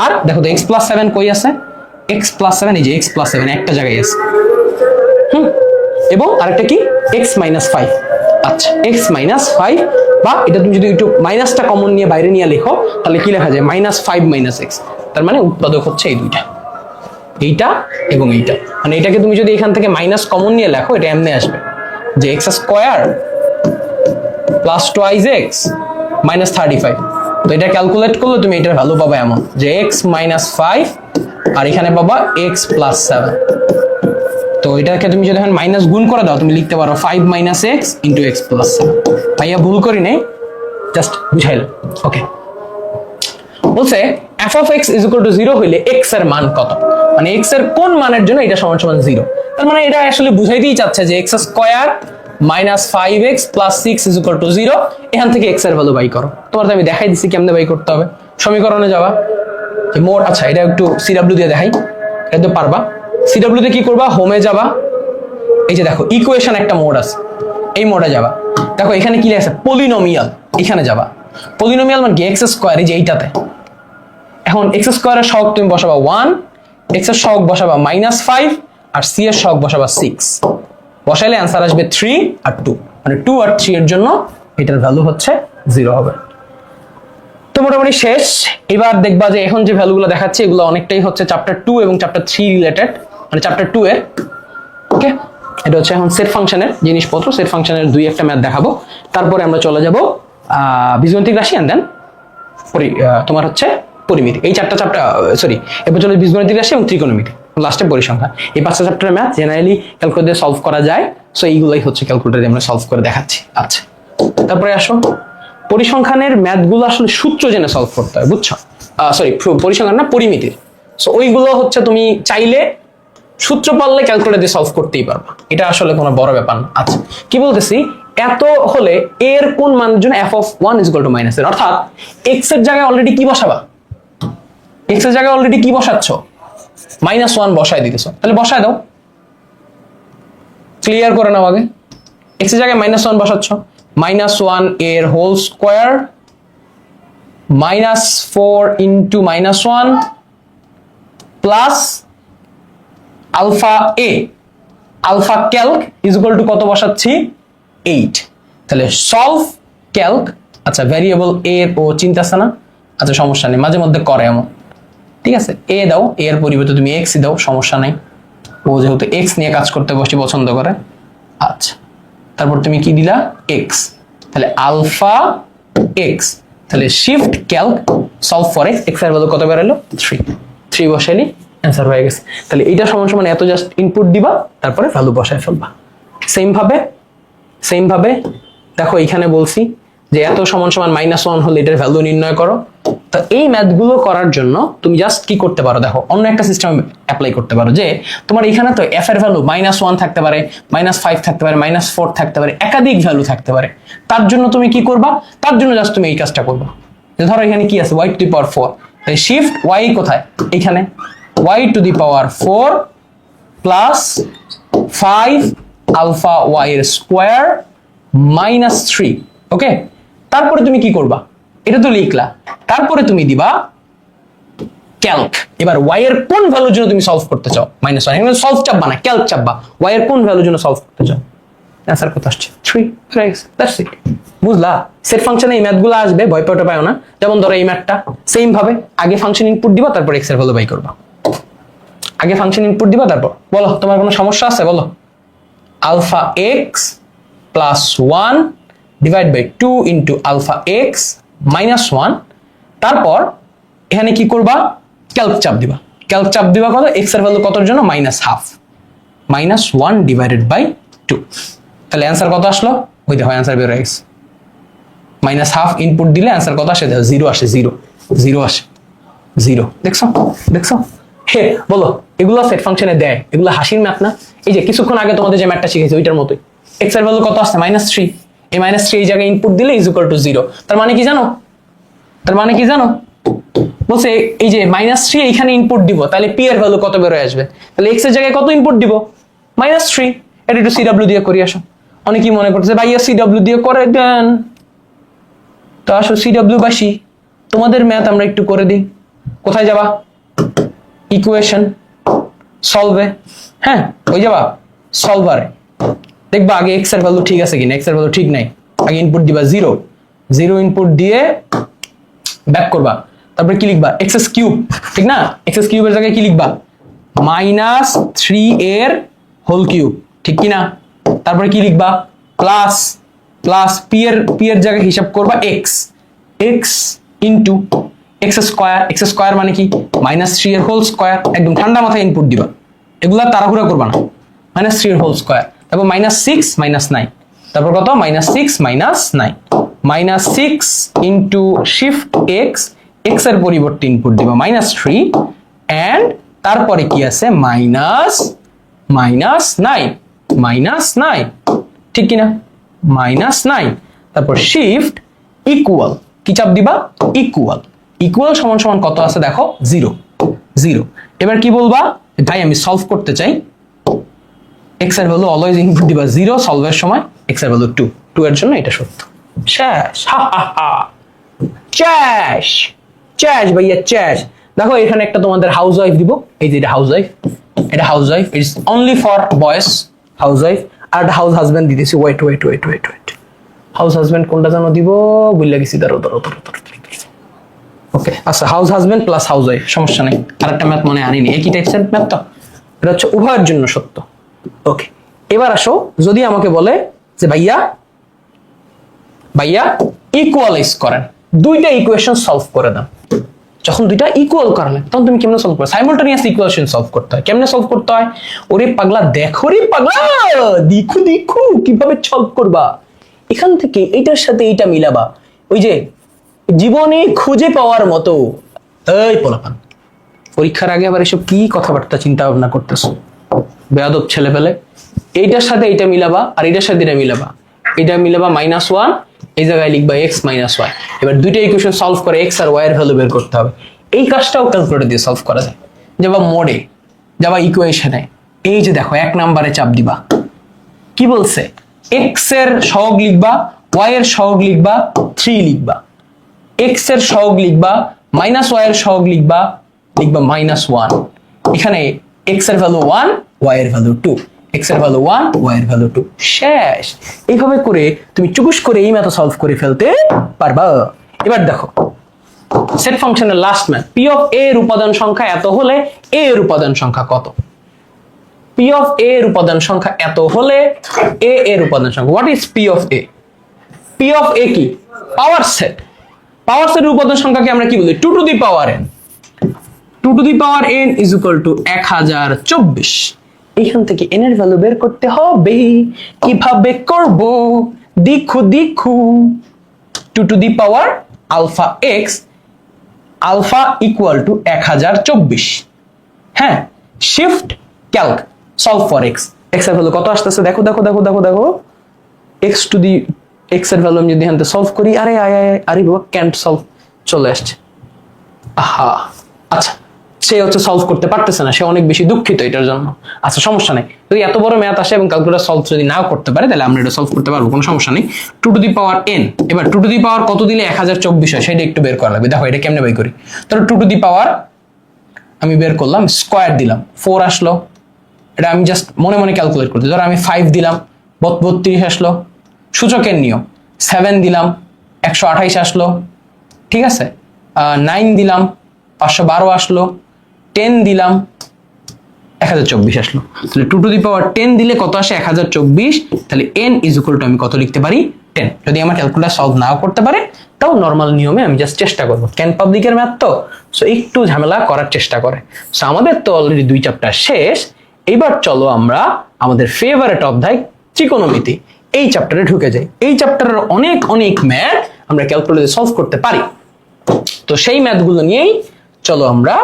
Speaker 1: আর দেখো তো x + 7 কই আছে? x + 7 এই যে x + 7 একটা জায়গায় আছে। এবং আরেকটা কি? x - 5। আচ্ছা, x - 5, বা এটা তুমি যদি একটু মাইনাসটা কমন নিয়ে বাইরে নিয়ে লেখো, তাহলে কি লেখা যায়? -5 - x। তার মানে উৎপাদক হচ্ছে এই দুইটা, এইটা এবং এইটা। মানে এটাকে তুমি যদি এখান থেকে মাইনাস কমন নিয়ে লেখো, এটা এমনি আসবে যে x² + 2x - 35। তো এটা ক্যালকুলেট করলে তুমি এটার ভ্যালু পাবা এমন যে x - 5 আর এখানে পাবা x + 7। তো এটাকে তুমি যদি এখন মাইনাস গুণ করে দাও, তুমি লিখতে পারো 5 - x × x + 7। ভাইয়া ভুল করি নেই, জাস্ট বুঝাইলাম। ওকে, বলছে f of x is equal to 0 হইলে x এর মান কত? মানে x এর কোন মানের জন্য এটা সমান সমান 0। তার মানে এটা আসলে বুঝাইতেই চাচ্ছে যে x² - 5x + 6 is equal to 0। এখান থেকে x এর ভ্যালু বাই করো। তোমার তো আমি দেখাই দিছি কেমনে বাই করতে হবে। সমীকরণে যাবা, যে মোড, আচ্ছা এটা একটু CW দিয়ে দেখাই, এটা তো পারবা। CW তে কি করবা? হোমে যাবা, এই যে দেখো ইকুয়েশন একটা মোড আছে, এই মোডে যাবা। দেখো এখানে কি লেখা আছে? পলিনোমিয়াল, এখানে যাবা। পলিনোমিয়াল মানে কি, এক্স স্কোয়ার, এই যে এইটাতে। এখন এক্স স্কোয়ারের সহগ তুমি বসাবা 1, এক্স এর সহগ বসাবা -5, আর সি এর সহগ বসাবা 6। বসাইলে অ্যান্সার আসবে 3 আর 2, মানে 2 আর 3 এর জন্য এটার ভ্যালু হচ্ছে 0 হবে। তো মোটামুটি শেষ। এবার দেখবা যে এখন যে ভ্যালুগুলো দেখাচ্ছে এগুলো অনেকটাই হচ্ছে চ্যাপ্টার 2 এবং চ্যাপ্টার 3 রিলেটেড, মানে চ্যাপ্টার 2 এর। ওকে, এটা হচ্ছে এখন সেট ফাংশনের জিনিসপত্র। সেট ফাংশনের 2-1টা ম্যাথ দেখাবো, তারপরে আমরা চলে যাব বীজগণিতিক রাশি, এন্ড দেন তোমার হচ্ছে পরিমিতি। এই 4টা চ্যাপ্টার, সরি, এরপর চলে বীজগণিতিক রাশি এবং ত্রিকোণমিতি, লাস্টে পরিসংখ্যান। এই 5টা চ্যাপ্টারের ম্যাথ জেনারেলি ক্যালকুলেটর দিয়ে সলভ করা যায়, সো এইগুলাই হচ্ছে ক্যালকুলেটর দিয়ে আমরা সলভ করে দেখাচ্ছি। আচ্ছা, তারপরে আসো পরিসংখ্যানের ম্যাথগুলো আসলে সূত্র জেনে সলভ করতে হয়, বুঝছো? সরি, পরিসংখ্যান না, পরিমিতির। সো ওইগুলো হচ্ছে তুমি চাইলে সূত্র পারলে ক্যালকুলেটর দিয়ে সলভ করতেই পারবা, এটা আসলে কোনো বড় ব্যাপার না। আচ্ছা, কি বলতেছি, এত হলে এর কোন মানের জন্য f(1) = -n, অর্থাৎ x এর জায়গায় অলরেডি কি বসাবা, x এর জায়গায় অলরেডি কি বসাচ্ছ, -1 বসায় দিতেছো, তাহলে বসায় দাও, ক্লিয়ার করে নাও আগে। x এর জায়গায় -1 বসাচ্ছ, -1 এর হোল স্কোয়ার -4 × -1 প্লাস আলফা এ, আলফা ক্যালক = কত বসাচ্ছি, 8। তাহলে সলভ ক্যালক। আচ্ছা, ভ্যারিয়েবল এর ও চিন্তা আছে না, আচ্ছা সমস্যা নেই, মাঝে মধ্যে করে এমন, ঠিক আছে। এ দাও, এর পরিবর্তে তুমি এক্স দাও, সমস্যা নেই, ও যেহেতু এক্স নিয়ে কাজ করতে বেশি পছন্দ করে। আচ্ছা, তারপর তুমি কি দিলা, এক্স, তাহলে আলফা এক্স, তাহলে shift calc solve for x, x এর ভ্যালু কত বেরোলো, 3 বসাইলি অ্যান্সার হয়ে গেছে। তাহলে এইটা সমান সমান এত, জাস্ট ইনপুট দিবা, তারপরে ভ্যালু বসায় ফেলবা। সেম ভাবে দেখো এখানে বলছি যে এত সমান সমান -1 হলে এটার ভ্যালু নির্ণয় করো। তো এই ম্যাথগুলো করার জন্য তুমি জাস্ট কি করতে পারো, দেখো অন্য একটা সিস্টেম অ্যাপ্লাই করতে পারো, যে তোমার এখানে তো এফ এর ভ্যালু -1 থাকতে পারে, -5 থাকতে পারে, -4 থাকতে পারে, একাধিক ভ্যালু থাকতে পারে। তার জন্য তুমি কি করবা, তার জন্য জাস্ট তুমি এই কাজটা করবা, যে ধরো এখানে কি আছে, y⁴, তাই শিফট y কোথায়, এখানে y⁴ প্লাস 5 আলফা y এর স্কোয়ার -3। ওকে, তারপরে তুমি কি করবা, এটা তো লিখলা, তারপরে তুমি দিবা ক্যালক। এবার y এর কোন ভ্যালুর জন্য তুমি সলভ করতে চাও, -1, এখানে সলভ চাপবা না, ক্যালক চাপবা, y এর কোন ভ্যালুর জন্য সলভ করতে চাও, অ্যানসার কত আসছে, 3। দ্যাটস ইট, বুঝলা? সেট ফাংশনে এই ম্যাথগুলো আসবে, ভয় পেতে পাও না। যেমন ধরো এই ম্যাথটা সেম ভাবে, আগে ফাংশন ইনপুট দিবা, তারপর x এর ভ্যালু বাই করবা। আগে ফাংশন ইনপুট দিবা, তারপর বলো তোমার কোনো সমস্যা আছে, বলো। Alpha x plus 1 divide by 2 × alpha x -1, তারপর এখানে কি করবা, ক্যালক চাপ দিবা। ক্যালক চাপ দিবা কত, x এর ভ্যালু কতর জন্য, -1/2, -1 ডিভাইডেড বাই 2। তাহলে অ্যান্সার কত আসলো, ওই দেখো অ্যান্সার বের হয়ে গেছে, -1/2 ইনপুট দিলে অ্যান্সার কত আসে, দেখো 0 আসে, 0 আসে, 0। দেখছো হে, বলো এগুলো সেট ফাংশনে দেয়, এগুলো হাসির ম্যাথ না? এই যে কিছুক্ষণ আগে তোমাদের যে ম্যাথটা শিখেছি ওইটার মতোই, x এর ভ্যালু কত আসছে, -3, এই -3 এই জায়গায় ইনপুট দিলে = 0। তার মানে কি জানো, বলছে এই যে -3 এইখানে ইনপুট দিব, তাহলে p এর ভ্যালু কত বের হয়ে আসবে, তাহলে x এর জায়গায় কত ইনপুট দিব, -3। এটা একটু CW দিয়ে করি আসো। অনেকেই মনে করতেছে ভাইয়া CW দিয়ে করে দেন, তো আসো CW বাসি, তোমাদের ম্যাথ আমরা একটু করে দিই। কোথায় যাবা, ইকুয়েশন সলভে, হ্যাঁ ওই যাবা সলভারে, দেখবা আগে x এর ভ্যালু ঠিক আছে কিনা, x এর ভ্যালু ঠিক নাই, আগে ইনপুট দিবা 0 ইনপুট দিয়ে ব্যাক করবা, তারপরে কি লিখবা, x³ ঠিক না, x³ এর জায়গায় কি লিখবা, -3 এর হোল কিউব, ঠিক কি না, তারপরে কি লিখবা, প্লাস p এর জায়গায় হিসাব করবা x ইনটু x² মানে কি, -3 এর হোল স্কোয়ার, একদম ঠান্ডা মাথায় ইনপুট দিবা, এগুলা তাড়াহুড়া করবা না, -3 এর হোল স্কোয়ার, তারপর -6 -9, তারপর কত, -6 -9, -6 ইনটু শিফট x এর পরিবর্তে ইনপুট দিবা -3, এন্ড তারপরে কি আছে, -9, ঠিক কিনা, -9, তারপর শিফট ইকুয়াল, কি চাপ দিবা, ইকুয়াল সমান সমান কত আছে দেখো, 0। এবার কি বলবা, ভাই আমি সলভ করতে চাই, x এর ভ্যালু অলওয়েজ ইনপুট দিবা 0 সলভের সময়, x এর ভ্যালু 2 এর জন্য এটা সত্য, শেষ। চ্যাশ চ্যাশ ভাইয়া চ্যাশ। দেখো এখানে একটা তোমাদের হাউস ওয়াইফ দিব, এই যে এটা হাউস ওয়াইফ, এটা housewife, it's only for boys housewife. আর একটা হাউস হাজবেন্ড দিতেছি, wait wait wait wait wait, house husband কোনটা যেন দিব বুঝলা গেছি, ধরো ধরো ধরো ধরো। ওকে আচ্ছা, house husband plus house wife, সমস্যা নেই। আরেকটা ম্যাথ মনে আনিনি, একই টাইপসের ম্যাথ তো, এটা হচ্ছে উভয়ের জন্য সত্য। ওকে এবার আসো, যদি আমাকে বলে যে ভাইয়া ভাইয়া ইকুয়ালাইজ করেন, দুইটা ইকুয়েশন সলভ করে দাও। যখন দুইটা ইকুয়াল করালে তখন তুমি কেমনে সলভ করো? সাইমালটেনিয়াস ইকুয়েশন সলভ করতে হয়। কেমনে সলভ করতে হয়? ওরে পাগলা দেখো রে পাগলা, দেখো দেখো কিভাবে সলভ করবা। এখান থেকে এইটার সাথে এইটা মিলাবা, ওই যে জীবনে খুঁজে পাওয়ার মতো। এই পোলাপান, পরীক্ষার আগে আবার এসব কি কথাবার্তা চিন্তা ভাবনা করতেছো, বেয়াদব ছেলে পেলে। এইটার সাথে এইটা মিলাবা, আর এইটার সাথে এটা মিলাবা, এটা মিলাবা -1, এই জায়গায় লিখবা x-y। এবার দুইটা ইকুয়েশন সলভ করে x আর y এর ভ্যালু বের করতে হবে। এই কাজটাও ক্যালকুলেটর দিয়ে সলভ করা যায়। যাবা মোডে, যাবা ইকুয়েশনে, এই যে দেখো 1 নম্বরে চাপ দিবা, কি বলছে? x এর সহগ লিখবা, y এর সহগ লিখবা, 3 লিখবা। x এর সহগ লিখবা, -y এর সহগ লিখবা, লিখবা -1। এখানে x এর ভ্যালু 1, y এর ভ্যালু 2, x এর ভ্যালু 1, y এর ভ্যালু 2, শেষ। এইভাবে করে তুমি চুকুস করে এই ম্যাথ সলভ করে ফেলতে পারবা। এবার দেখো সেট ফাংশনের last math, p of a এর উপাদান সংখ্যা এত হলে a এর উপাদান সংখ্যা কত? p অফ a এর উপাদান সংখ্যা এত হলে a এর উপাদান সংখ্যা, what is p of a? p of a কি? Power set. পাওয়ার সেটের উপাদান সংখ্যাকে আমরা কি বলি? 2 to the power n। 2 to the power n is equal to 1024। এখান থেকে n এর ভ্যালু বের করতে হবে। কিভাবে করব? দেখো দেখো, 2 to the power alpha x, alpha equal to 1024। হ্যাঁ, shift calc solve for x। x এর ভ্যালু কত আসতেছে দেখো দেখো দেখো দেখো দেখো, x টু দি x এর ভ্যালু আমি যদি এখান থেকে সলভ করি, আরে আরে আরে বাবা ক্যান্ট সলভ, চলে আসছে। আহা, আচ্ছা সে হচ্ছে সলভ করতে পারতেছে না, সে অনেক বেশি দুঃখিত এটার জন্য। আচ্ছা সমস্যা নেই, যদি এত বড় ম্যাথ আসে এবং ক্যালকুলেটর সলভ যদি নাও করতে পারে তাহলে আমরা এটা সলভ করতে পারবো, কোনো সমস্যা নেই। 2 টু দি পাওয়ার n, এবার 2 টু দি পাওয়ার কত দিলে 1024 হয় সেটা একটু বের করা লাগবে। দেখো এটা কেমনে বের করি। তাহলে 2 টু দি পাওয়ার আমি বের করলাম, স্কোয়ার দিলাম, 4 আসলো। এটা আমি জাস্ট মনে মনে ক্যালকুলেট করতে, ধরো আমি 5 দিলাম, 32 আসলো। সূচকের নিয়ম, 7 দিলাম, 128 আসলো। ঠিক আছে, 9 দিলাম, 512 আসলো। 10 দিলাম, 1024 আসলো। তাহলে 2 টু দি পাওয়ার 10 দিলে কত আসে? 1024। তাহলে n ইজ ইকুয়াল টু আমি কত লিখতে পারি? 10। যদি আমার ক্যালকুলেটর সলভ নাও করতে পারে তাও নর্মাল নিয়মে আমি জাস্ট চেষ্টা করবো। ক্যান পাবলিকের ম্যাথ তো, সো একটু ঝামেলা করার চেষ্টা করে। সো আমাদের তো অলরেডি 2 চ্যাপ্টার শেষ। এইবার চলো আমরা আমাদের ফেভারিট অধ্যায় ত্রিকোণমিতি এই চ্যাপ্টারে ঢুকে যাই। এই চ্যাপ্টারের অনেক অনেক ম্যাথ আমরা ক্যালকুলেটরে সলভ করতে পারি। তো সেই ম্যাথগুলো নিয়েই চলো আমরা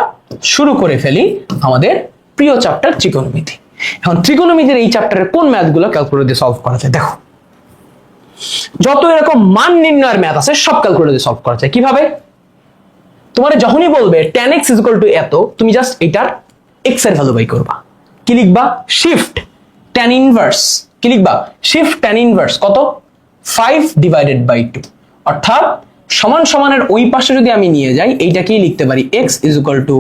Speaker 1: শুরু করে ফেলি আমাদের প্রিয় চ্যাপ্টার ত্রিকোণমিতি। এখন ত্রিকোণমিতির এই চ্যাপ্টারের কোন ম্যাথগুলো ক্যালকুলেটর দিয়ে সলভ করা যায়? দেখো, যত এরকম মান নির্ণয়ের ম্যাথ আছে সব ক্যালকুলেটর দিয়ে সলভ করা যায়। কিভাবে? তোমার যখনই বলবে tan x is equal two এত, তুমি জাস্ট এটার x এর ভ্যালু বাই করবা। কি লিখবা? Shift tan inverse. কি লিখবা? শিফট tan ইনভার্স কত? 5 ডিভাইডেড বাই 2। অর্থাৎ সমান সমানের ওই পাশে যদি আমি নিয়ে যাই, এইটাকেই লিখতে পারি x is equal to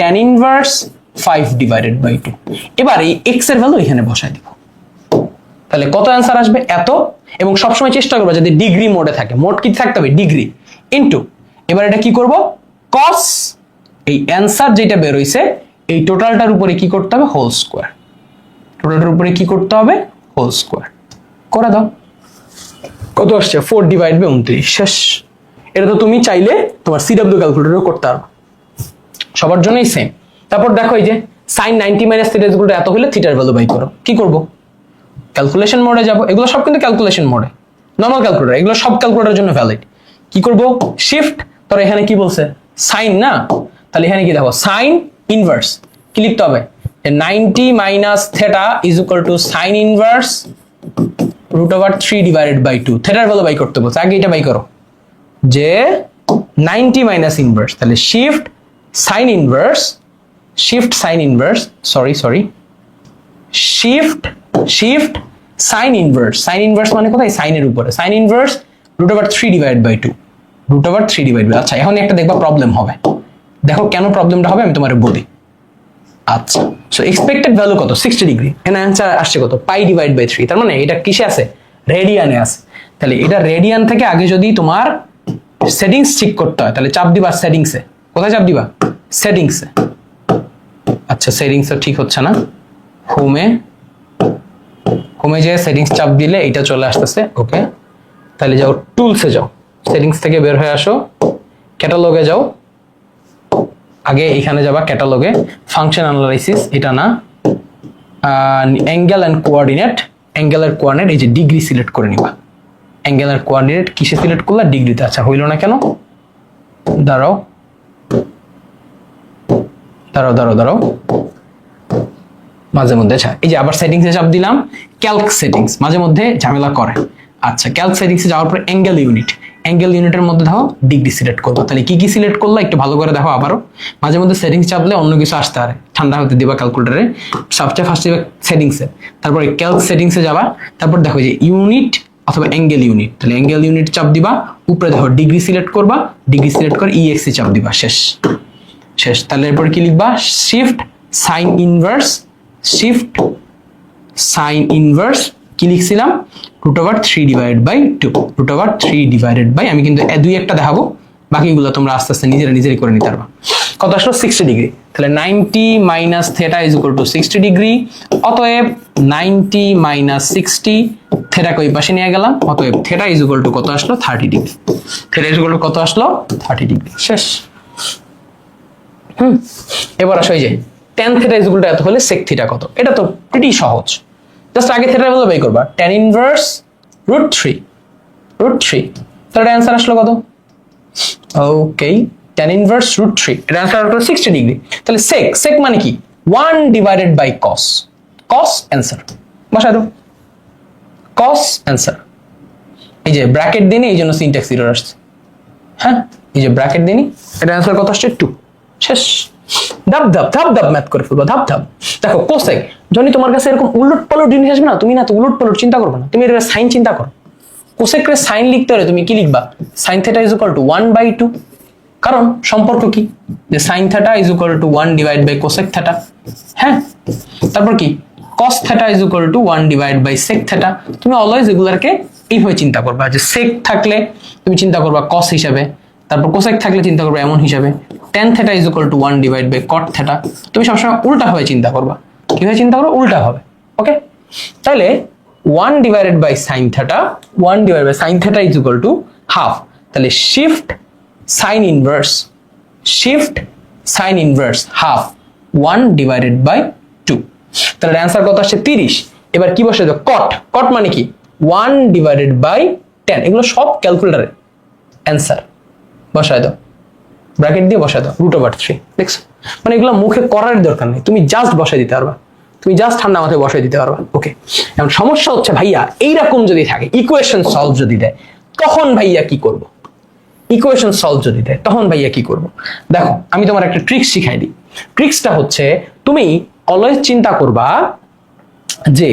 Speaker 1: tan inverse 5 divided by 2। এবার এই x এর ভ্যালু এখানে বসাই দিব। তাহলে কত অ্যান্সার আসবে? এত। এবং সবসময় চেষ্টা করবো যাতে ডিগ্রি মোডে থাকে। মোড কি থাকতে হবে? ডিগ্রি ইনটু, এবার এটা কি করব? cos, এই অ্যান্সার যেটা বের হইছে এই টোটালটার উপরে কি করতে হবে? Whole square. টোটালটার উপরে কি করতে হবে? হোল স্কোয়ার করে দাও। কত আসছে? 4 ডিভাইড বাই 29। শেষ। এটা তো তুমি চাইলে তোমার সিডব্লিউ ক্যালকুলেটরও করতে পারো, সবার জন্যই সেম। তারপর দেখো এই যে sin 90 minus theta equal to এত হলে থিটার ভ্যালু বাই করো। কি করব? ক্যালকুলেশন মোডে যাব। এগুলো সব কিন্তু ক্যালকুলেশন মোডে, নরমাল ক্যালকুলেটর, এগুলো সব ক্যালকুলেটরের জন্য ভ্যালিড। কি করব? শিফট, তোর এখানে কি বলছে? সাইন না, তাহলে এখানে কি দেখো? Sine inverse. কি লিখতে হবে? 90 minus theta is equal to sine inverse √3 divided by 2। থিটার ভ্যালু বাই করতে বলছে, আগে এটা বাই করো যে 90 মাইনাস ইনভার্স, তাহলে shift sign inverse, shift sign inverse, sorry shift sign inverse. Sign inverse মানে কোথায়? সাইনের উপরে। Sign inverse √3 divide by 2। √3 আচ্ছা এখন একটা দেখবা প্রবলেম হবে, দেখো কেন প্রবলেমটা হবে আমি তোমার বলি। আচ্ছা সো এক্সপেক্টেড ভ্যালু কত 60°, এখানে অ্যান্সার আসছে কত π/3, তার মানে এটা কিসে আছে রেডিয়ানে আছে। তাহলে এটা রেডিয়ান থেকে আগে যদি তোমার সেটিংস ঠিক করতে হয় তাহলে চাপ দিবা সেটিংসে, কোথায় চাপ দিবা সেটিংসে। আচ্ছা সেটিংসে ঠিক হচ্ছে না, হোমে যে সেটিংস চাপ দিলে এটা চলে আসতেছে। ওকে তাহলে যাও টুলসে যাও, সেটিংস থেকে বের হয়ে আসো, ক্যাটালগে যাও, আগে এখানে যাবা ক্যাটালগে, ফাংশন অ্যানালাইসিস এটা না, অ্যাঙ্গেল অ্যান্ড কোঅর্ডিনেট, অ্যাঙ্গেলের কোঅর্ডিনেট এই যে ডিগ্রি সিলেক্ট করে নিবা। অ্যাঙ্গেলের কোঅর্ডিনেট কিসে সিলেক্ট করলা ডিগ্রিতে। আচ্ছা হইল না কেন, দাঁড়াও দাঁড়াও দাঁড়াও দাঁড়াও মাঝে মধ্যে। আচ্ছা এই যে আবার সেটিংসে চাপ দিলাম, ক্যালক সেটিংস মাঝে মধ্যে ঝামেলা করে। আচ্ছা ক্যালক সেটিংসে যাওয়ার পর অ্যাঙ্গেল ইউনিট, অ্যাঙ্গেল ইউনিটের মধ্যে দেখো ডিগ্রি সিলেক্ট করবো। তাহলে কি কি সিলেক্ট করলা একটু ভালো করে দেখো আবারও, মাঝে মধ্যে সেটিংস চাপলে অন্য কিছু আসতে পারে, ঠান্ডা হতে দিবা ক্যালকুলেটারে, সবচেয়ে ফার্স্ট দিবা সেটিংসে, তারপরে ক্যালক সেটিংসে যাবা, তারপর দেখো যে ইউনিট অথবা অ্যাঙ্গেল ইউনিট, তাহলে অ্যাঙ্গেল ইউনিট চাপ দিবা, উপরে দেখো ডিগ্রি সিলেক্ট করবা, ডিগ্রি সিলেক্ট করে ইএক্সি চাপ দিবা, শেষ শেষ। তাহলে এরপর কি লিখবা shift sign inverse, shift sign inverse কি লিখছিলাম √3/2, √3/, আমি কিন্তু দুই একটা দেখাবো, বাকিগুলো তোমরা আস্তে আস্তে নিজেরাই করে নিতে পারবা। কত আসলো 60°, তাহলে 90 - θ = 60°, অতএব 90 - 60, থেটা কই পাশে নিয়ে গেলাম, অতএব θ = কত আসলো 30°, θ = কত আসলো 30°, শেষ। এবার আসো এই যে tan θ = এত হলে sec θ কত, এটা তো প্রিটি সহজ, জাস্ট আগে থেটা বলে বের করবা, tan ইনভার্স √3, তাহলে অ্যানসার আসলো কত, ওকে tan ইনভার্স √3, এটা অ্যানসার আসলো 60°। তাহলে sec মানে কি 1/cos, cos অ্যানসার বসাই দাও, cos অ্যানসার। এই যে ব্র্যাকেট দিনে এই জন্য সিনট্যাক্স এরর আসছে, হ্যাঁ এই যে ব্র্যাকেট দিনি, এটা অ্যানসার কত আসছে 2, শেষ। ধাপ ম্যাথ করে ফেলবো, ধাপ। দেখো কোসেক যখনই তোমার কাছে এরকম উলট পালট জিনিস আসবে না, তুমি না তো উলট পালট চিন্তা করবে না, তুমি এর সাইন চিন্তা করো। কোসেকের সাইন লিখতে হলে তুমি কি লিখবা sin θ = 1/2, কারণ সম্পর্ক কি যে sin θ = 1/cosec θ, হ্যাঁ। তারপর কি cos θ = 1/sec θ, তুমি অলওয়েজ এগুলারকে এইভাবে চিন্তা করবা, যে sec থাকলে তুমি চিন্তা করবা cos হিসাবে, তারপর কোসেক থাকলে চিন্তা করবা এমন হিসাবে, tan θ = 1/cot θ, তুমি সবসময় উল্টা ভাবে চিন্তা করবা, কিভাবে চিন্তা করবা উল্টা ভাবে। ওকে তাহলে 1/sin θ, 1/sin θ = হাফ, তাহলে শিফট সাইন ইনভার্স হাফ 1/2, তাহলে অ্যান্সার কত আসছে 30। এবার কি বসে দাও কট মানে কি 1/10, এগুলো সব ক্যালকুলেটরে অ্যান্সার বসায় দাও, ব্র্যাকেট দিয়ে বসায় দাও √3, দেখছো মানে এগুলো মুখে করার দরকার নেই, তুমি জাস্ট বসায় দিতে পারবা, তুমি জাস্ট ঠান্ডা মাথায় বসায় দিতে পারবা। ওকে এখন সমস্যা হচ্ছে ভাইয়া এইরকম যদি থাকে ইকুয়েশন সলভ যদি দেয় তখন ভাইয়া কি করব, ইকুয়েশন সলভ যদি দেয় তখন ভাইয়া কি করব। দেখো আমি তোমার একটা ট্রিক্স শিখাই দিই, ট্রিক্সটা হচ্ছে তুমি অলওয়েজ চিন্তা করবা যে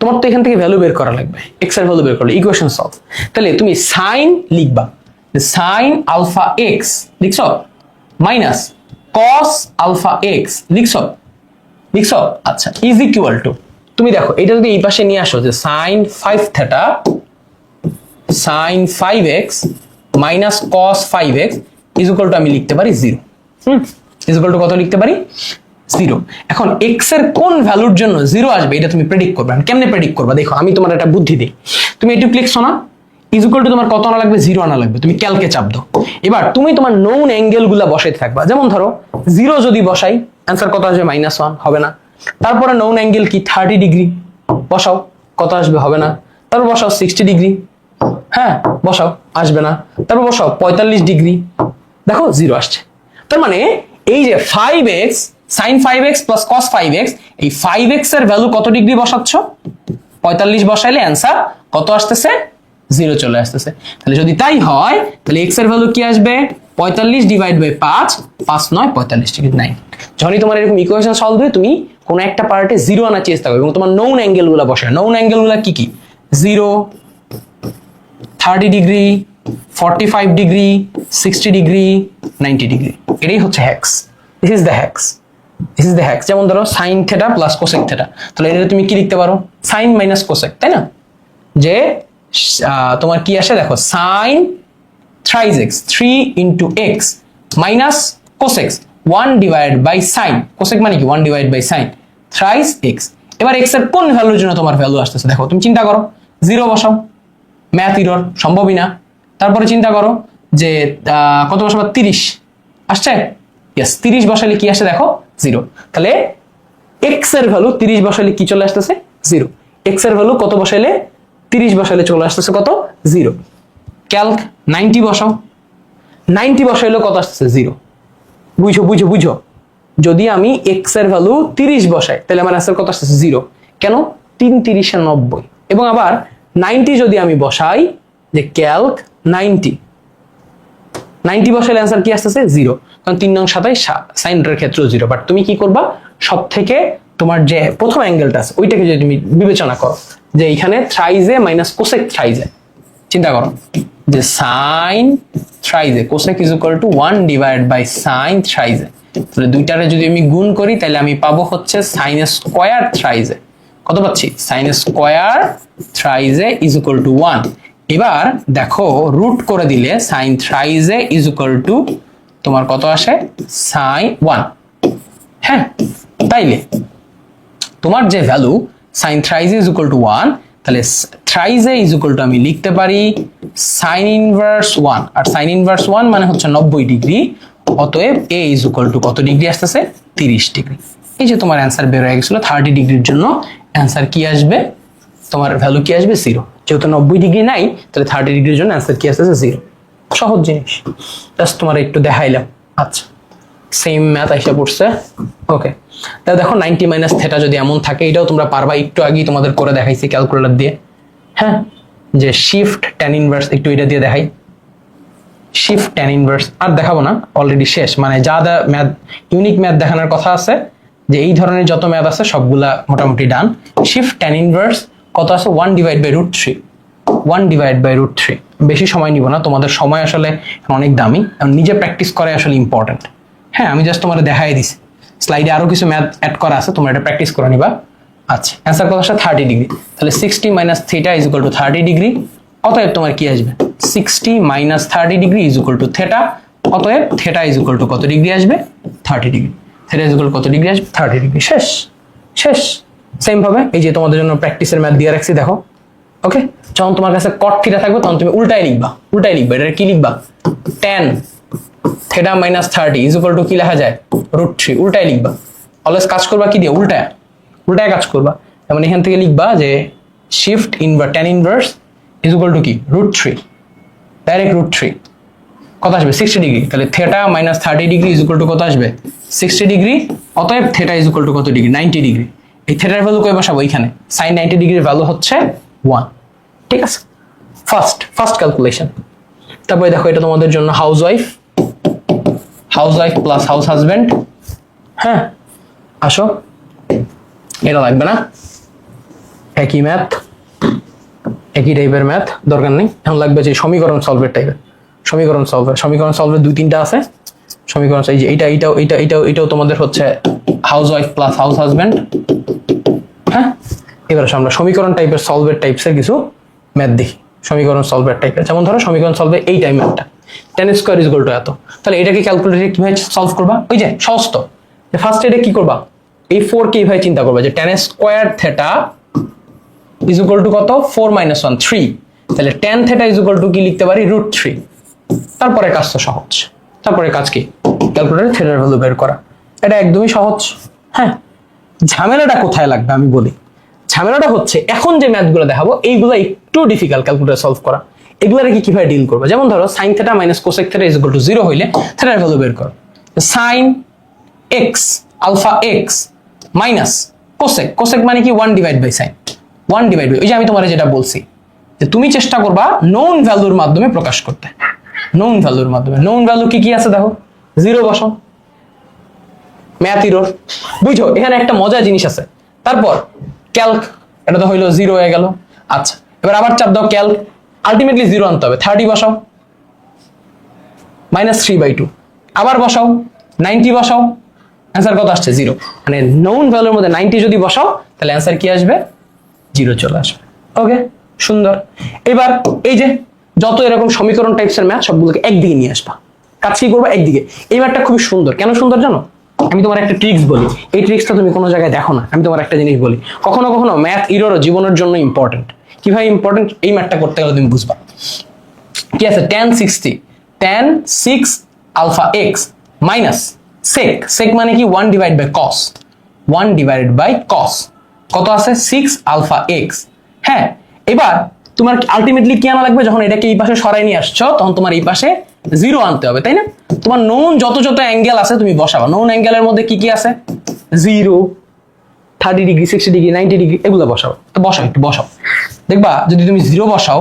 Speaker 1: তোমার তো এখান থেকে ভ্যালু বের করা লাগবে, এক্স এর ভ্যালু বের করলে ইকুয়েশন সলভ, তাহলে তুমি সাইন লিখবা, সাইন আলফা এক্স লিখছো মাইনাস কস আলফা এক্স লিখছো, আচ্ছা ইজ ইকুয়াল টু, তুমি দেখো এটা যদি এই পাশে নিয়ে আসো যে sine 5x minus cos 5x is equal to আমি লিখতে পারি 0, ইজ ইকুয়াল টু কত লিখতে পারি 0। এখন এক্স এর কোন ভ্যালুর জন্য 0 আসবে এটা তুমি প্রেডিক্ট করবে, কেমনে প্রেডিক্ট করবা দেখো আমি তোমার একটা বুদ্ধি দিই, তুমি একটু লিখছো না ইজ ইকুয়াল টু তোমার কত আনা লাগবে 0 আনা লাগবে, তুমি ক্যালকে চাপ দাও, এবার তুমি তোমার নোন অ্যাঙ্গেল গুলা বসাইতে থাকবা, যেমন ধরো 0 যদি বসাই অ্যান্সার কত আসবে -1 হবে না, তারপরে নোন অ্যাঙ্গেল কি 30° বসাও কত আসবে হবে না, তারপর বসাও 60°, হ্যাঁ বসাও আসবে না, তারপর বসাও 45°, দেখো 0 আসছে। তার মানে এই যে 5x sin 5x plus cos 5x, এই 5x এর ভ্যালু কত ডিগ্রি বসাচ্ছ 45 বসাইলে অ্যান্সার কত আসতেছে 0 চলে আসতেছে। তাহলে যদি তাই হয় তাহলে x এর ভ্যালু কি আসবে 45/5, 5 9 45°, 9। যখনই তোমার এরকম ইকুয়েশন সলভ হয় তুমি কোন একটা পার্টে 0 আনার চেষ্টা করবে এবং তোমার নোন অ্যাঙ্গেল গুলা বসায়, নোন অ্যাঙ্গেল গুলা কি 0 30°, 45 ডিগ্রি, 60 ডিগ্রি, 90 ডিগ্রি, এটাই হচ্ছে hacks. This is the hacks, this is the hacks. যেমন ধরো sine theta plus cosec theta, তাহলে এটা তুমি কি লিখতে পারো, সাইন মাইনাস কোসেক, তাই না? যে তোমার কি আসে দেখো, sine thrice x, 3 into x minus cosec x 1 divide by sine, cosec মানে কি 1 divide by sine thrice x. এবার এক্স এর কোন ভ্যালুর জন্য তোমার ভ্যালু আসতেছে দেখো, তুমি চিন্তা করো, 0 বসাও, ম্যাথ ইরর, সম্ভবই না। তারপরে চিন্তা করো যে কত বসাবো, 30 আসছে, ইয়েস 30 বসালে কি আসে দেখো 0। তাহলে এক্স এর ভ্যালু 30 বসালে কি চলে আসতেছে 0, এক্স এর ভ্যালু কত বসাইলে 30 বসাইলে চলে আসতেছে কত 0। ক্যালক 90 বসাও, 90 বসাইলে কত আসতেছে 0। বুঝো বুঝো বুঝো, যদি আমি এক্স এর ভ্যালু 30 বসাই তাহলে আমার অ্যান্সার কত আসতেছে 0। কেন, 3 × 30 = 90। এবং আবার 90 যদি আমি বসাই, যে ক্যালক 90 বসাইলে অ্যান্সার কি আসতেছে 0, কারণ 3 নং 27 সাইন এর ক্ষেত্রে 0। বাট তুমি কি করবা, সব থেকে তোমার যে প্রথম অ্যাঙ্গেলটা আছে ওইটাকে যদি তুমি বিবেচনা করো, যে এখানে থ্রাইজে মাইনাস কোসেক থ্রাইজে, চিন্তা করো যে সাইন থ্রাইজে cosec is equal to 1 divide by sine থ্রাইজে, তাহলে দুইটারে যদি আমি গুণ করি তাহলে আমি পাবো হচ্ছে সাইন স্কয়ার থ্রাইজে, কত পাচ্ছি, সাইন স্কয়ার থ্রাইজে ইজ ইকুয়াল টু 1। এবার দেখো রুট করে দিলে সাইন থ্রাইজে ইজ ইকুয়াল টু তোমার কত আসে, সাইন 1। হ্যাঁ, তাইলে তোমার যে ভ্যালু সাইন থ্রাইজে ইজ ইকুয়াল টু 1, তাহলে থ্রাইজে ইজ ইকুয়াল টু আমি লিখতে পারি সাইন ইনভার্স 1, আর সাইন ইনভার্স 1 মানে হচ্ছে 90 ডিগ্রি। অতএব এ ইজ ইকুয়াল টু কত ডিগ্রি আসতেছে, 30 ডিগ্রি। এই যে তোমার অ্যান্সার বের হয়ে গেছিল 30 ডিগ্রির জন্য, অ্যান্সার কি আসবে, তোমার ভ্যালু কি আসবে 0। যেহেতু 90 ডিগ্রি নাই, তাহলে 30 ডিগ্রির জন্য অ্যান্সার কি আসতেছে 0। সহজ জিনিস, জাস্ট তোমার একটু দেখাইলাম। আচ্ছা, সেম ম্যাথ আইসা পড়ছে। ওকে, তাহলে দেখো 90 মাইনাস থেটা যদি এমন থাকে, এটাও তোমরা পারবা, একটু আগেই তোমাদের করে দেখাইছি ক্যালকুলেটর দিয়ে। হ্যাঁ, যে শিফট ট্যান ইনভার্স, একটু এটা দিয়ে দেখাই, শিফট ট্যান ইনভার্স আর দেখাবো না, অলরেডি শেষ। মানে যা যা ম্যাথ, ইউনিক ম্যাথ দেখানোর কথা আছে, যে এই ধরনের যত ম্যাথ আছে সবগুলা মোটামুটি ডান। শিফট ট্যান ইনভার্স কত আছে, 1 divide by root 3, 1 divide by root 3। বেশি সময় নিব না, তোমাদের সময় আসলে অনেক দামি, নিজে প্র্যাকটিস করে আসলে ইম্পর্টেন্ট। হ্যাঁ, আমি জাস্ট তোমার দেখাই দিছি, স্লাইডে আরো কিছু ম্যাথ অ্যাড করা আছে, তোমরা এটা প্র্যাকটিস করে নিবা। আচ্ছা, অ্যান্সার কত আসে 30 ডিগ্রি, তাহলে 60 minus theta is equal two 30 degree. অতএব তোমার কি আসবে, 60 minus 30 degree is equal two theta. অতএব থেটা ইজ ইকুয়াল টু কত ডিগ্রি আসবে, 30 ডিগ্রি। থেটা ইজ ইকুয়াল কত ডিগ্রি আসবে, 30 ডিগ্রি। শেষ শেষ। সেম ভাবে এই যে তোমাদের জন্য প্র্যাকটিসের ম্যাথ দিয়ে রাখছি, দেখো। ওকে, যখন তোমার কাছে কট থিটা থাকবে তখন তুমি উল্টায় লিখবা, এটা কি লিখবা, tan theta minus 30 is equal to কি লেখা যায়, রুট 3। উল্টায় লিখবা, অলওয়েজ কাজ করবা কি দিয়ে, উল্টায় কাজ করবা। যেমন এখান থেকে লিখবা যে shift inverse tan inverse is equal to কি, রুট 3, ডাইরেক্ট রুট 3 কত আসবে 60 ডিগ্রি। তাহলে theta minus 30 degree is equal to কত আসবে, 60 ডিগ্রি। অতএব থেটা ইজ ইকুয়াল টু কত ডিগ্রি, 90 ডিগ্রি। এই থেটার ভ্যালু কই বসাবো, এখানে সাইন 90 ডিগ্রির ভ্যালু হচ্ছে 1। ঠিক আছে, ফার্স্ট ক্যালকুলেশন। তারপরে দেখো এটা তোমাদের জন্য house wife plus house husband. হ্যাঁ, আসো, এটা লাগবে না, একই ম্যাথ, একই টাইপের ম্যাথ, দরকার নেই। এখন লাগবে যে সমীকরণ সলভের টাইপের, সমীকরণ সলভের 2-3টা আছে সমীকরণ। এই যে এইটাও তোমাদের হচ্ছে house wife plus house husband. হ্যাঁ, এবার আমরা সমীকরণ টাইপের সলভের টাইপসের কিছু ম্যাথ দেখি। সমীকরণ সলভের টাইপের, যেমন ধরো সমীকরণ সলভে এই টাইম ম্যাথটা, tan square is equal two এত। তাহলে এটাকে ক্যালকুলেটরে কিভাবে সলভ করবা, ওই যে সহজ তো, ফার্স্ট এটা কি করবা, এই 4 কে এইভাবে চিন্তা করবা যে tan square theta is equal to কত, 4 - 1 3। তাহলে tan theta is equal to কি লিখতে পারি, রুট 3। তারপরে কাজ তো সহজ, তারপরে কাজ কি, ক্যালকুলেটরে থেটার ভ্যালু বের করা। এটা একদমই সহজ। হ্যাঁ, ঝামেলাটা কোথায় লাগবে আমি বলি। ঝামেলাটা হচ্ছে এখন যে ম্যাথগুলো দেখাবো এইগুলো একটু ডিফিকাল্ট ক্যালকুলেটর সলভ করা। এগুলারে কি কিভাবে ডিল করবো, যেমন ধরো sine theta minus cosec theta is equal to 0 হইলে থেটার ভ্যালু বের করো। Sine x alpha x minus cosec মানে কি 1 divide by sine, 1 divide by, ওই যে আমি তোমার যেটা বলছি যে তুমি চেষ্টা করবা নোন ভ্যালুর মাধ্যমে প্রকাশ করতে। নোন ভ্যালুর মাধ্যমে, নোন ভ্যালু কি কি আছে দেখো, 0 বসাও, ম্যাথ ইরর। বুঝো, এখানে একটা মজার জিনিস আছে। তারপর ক্যালক, এটা তো হইলো 0 হয়ে গেল। আচ্ছা, এবার আবার চাপ দাও ক্যালক, আলটিমেটলি 0 আনতে হবে, 30 বসাও, -3/2, আবার বসাও 90 বসাও, অ্যান্সার কত আসছে 0। মানে নোন ভ্যালুর মধ্যে 90 যদি বসাও তাহলে অ্যান্সার কি আসবে 0 চলে আসবে। ওকে, সুন্দর। এবার এই যে যত এরকম সমীকরণ টাইপসের ম্যাথ সবগুলোকে একদিকে নিয়ে আসবা। কাজ কি করবো একদিকে। এই ম্যাথটা খুবই সুন্দর। কেন সুন্দর জানো? আমি তোমার একটা ট্রিক্স বলি, এই ট্রিক্সটা তুমি কোনো জায়গায় দেখো না। আমি তোমার একটা জিনিস বলি, কখনো কখনো ম্যাথ ইরোরও জীবনের জন্য ইম্পর্টেন্ট। কিভাবে ইম্পর্টেন্ট এই ম্যাথটা করতে গেলে তুমি বুঝবা। কি আছে tan 60 tan 6 alpha x minus sec মানে কি 1/cos, 1/cos কত আছে 6 alpha x। হ্যাঁ, এবার তোমার আলটিমেটলি কি আনা লাগবে? যখন এটাকে এই পাশে সরাই নিয়ে আসছো তখন তোমার এই পাশে 0 আনতে হবে, তাই না? তোমার নোন যত অ্যাঙ্গেল আছে তুমি বসাবা। নোন অ্যাঙ্গেলের মধ্যে কি কি আছে? 0, 30 ডিগ্রি, 60 ডিগ্রি, 90 ডিগ্রি, এগুলো বসাও। তো বসাও, একটু বসাও, দেখবা যদি তুমি 0 বসাও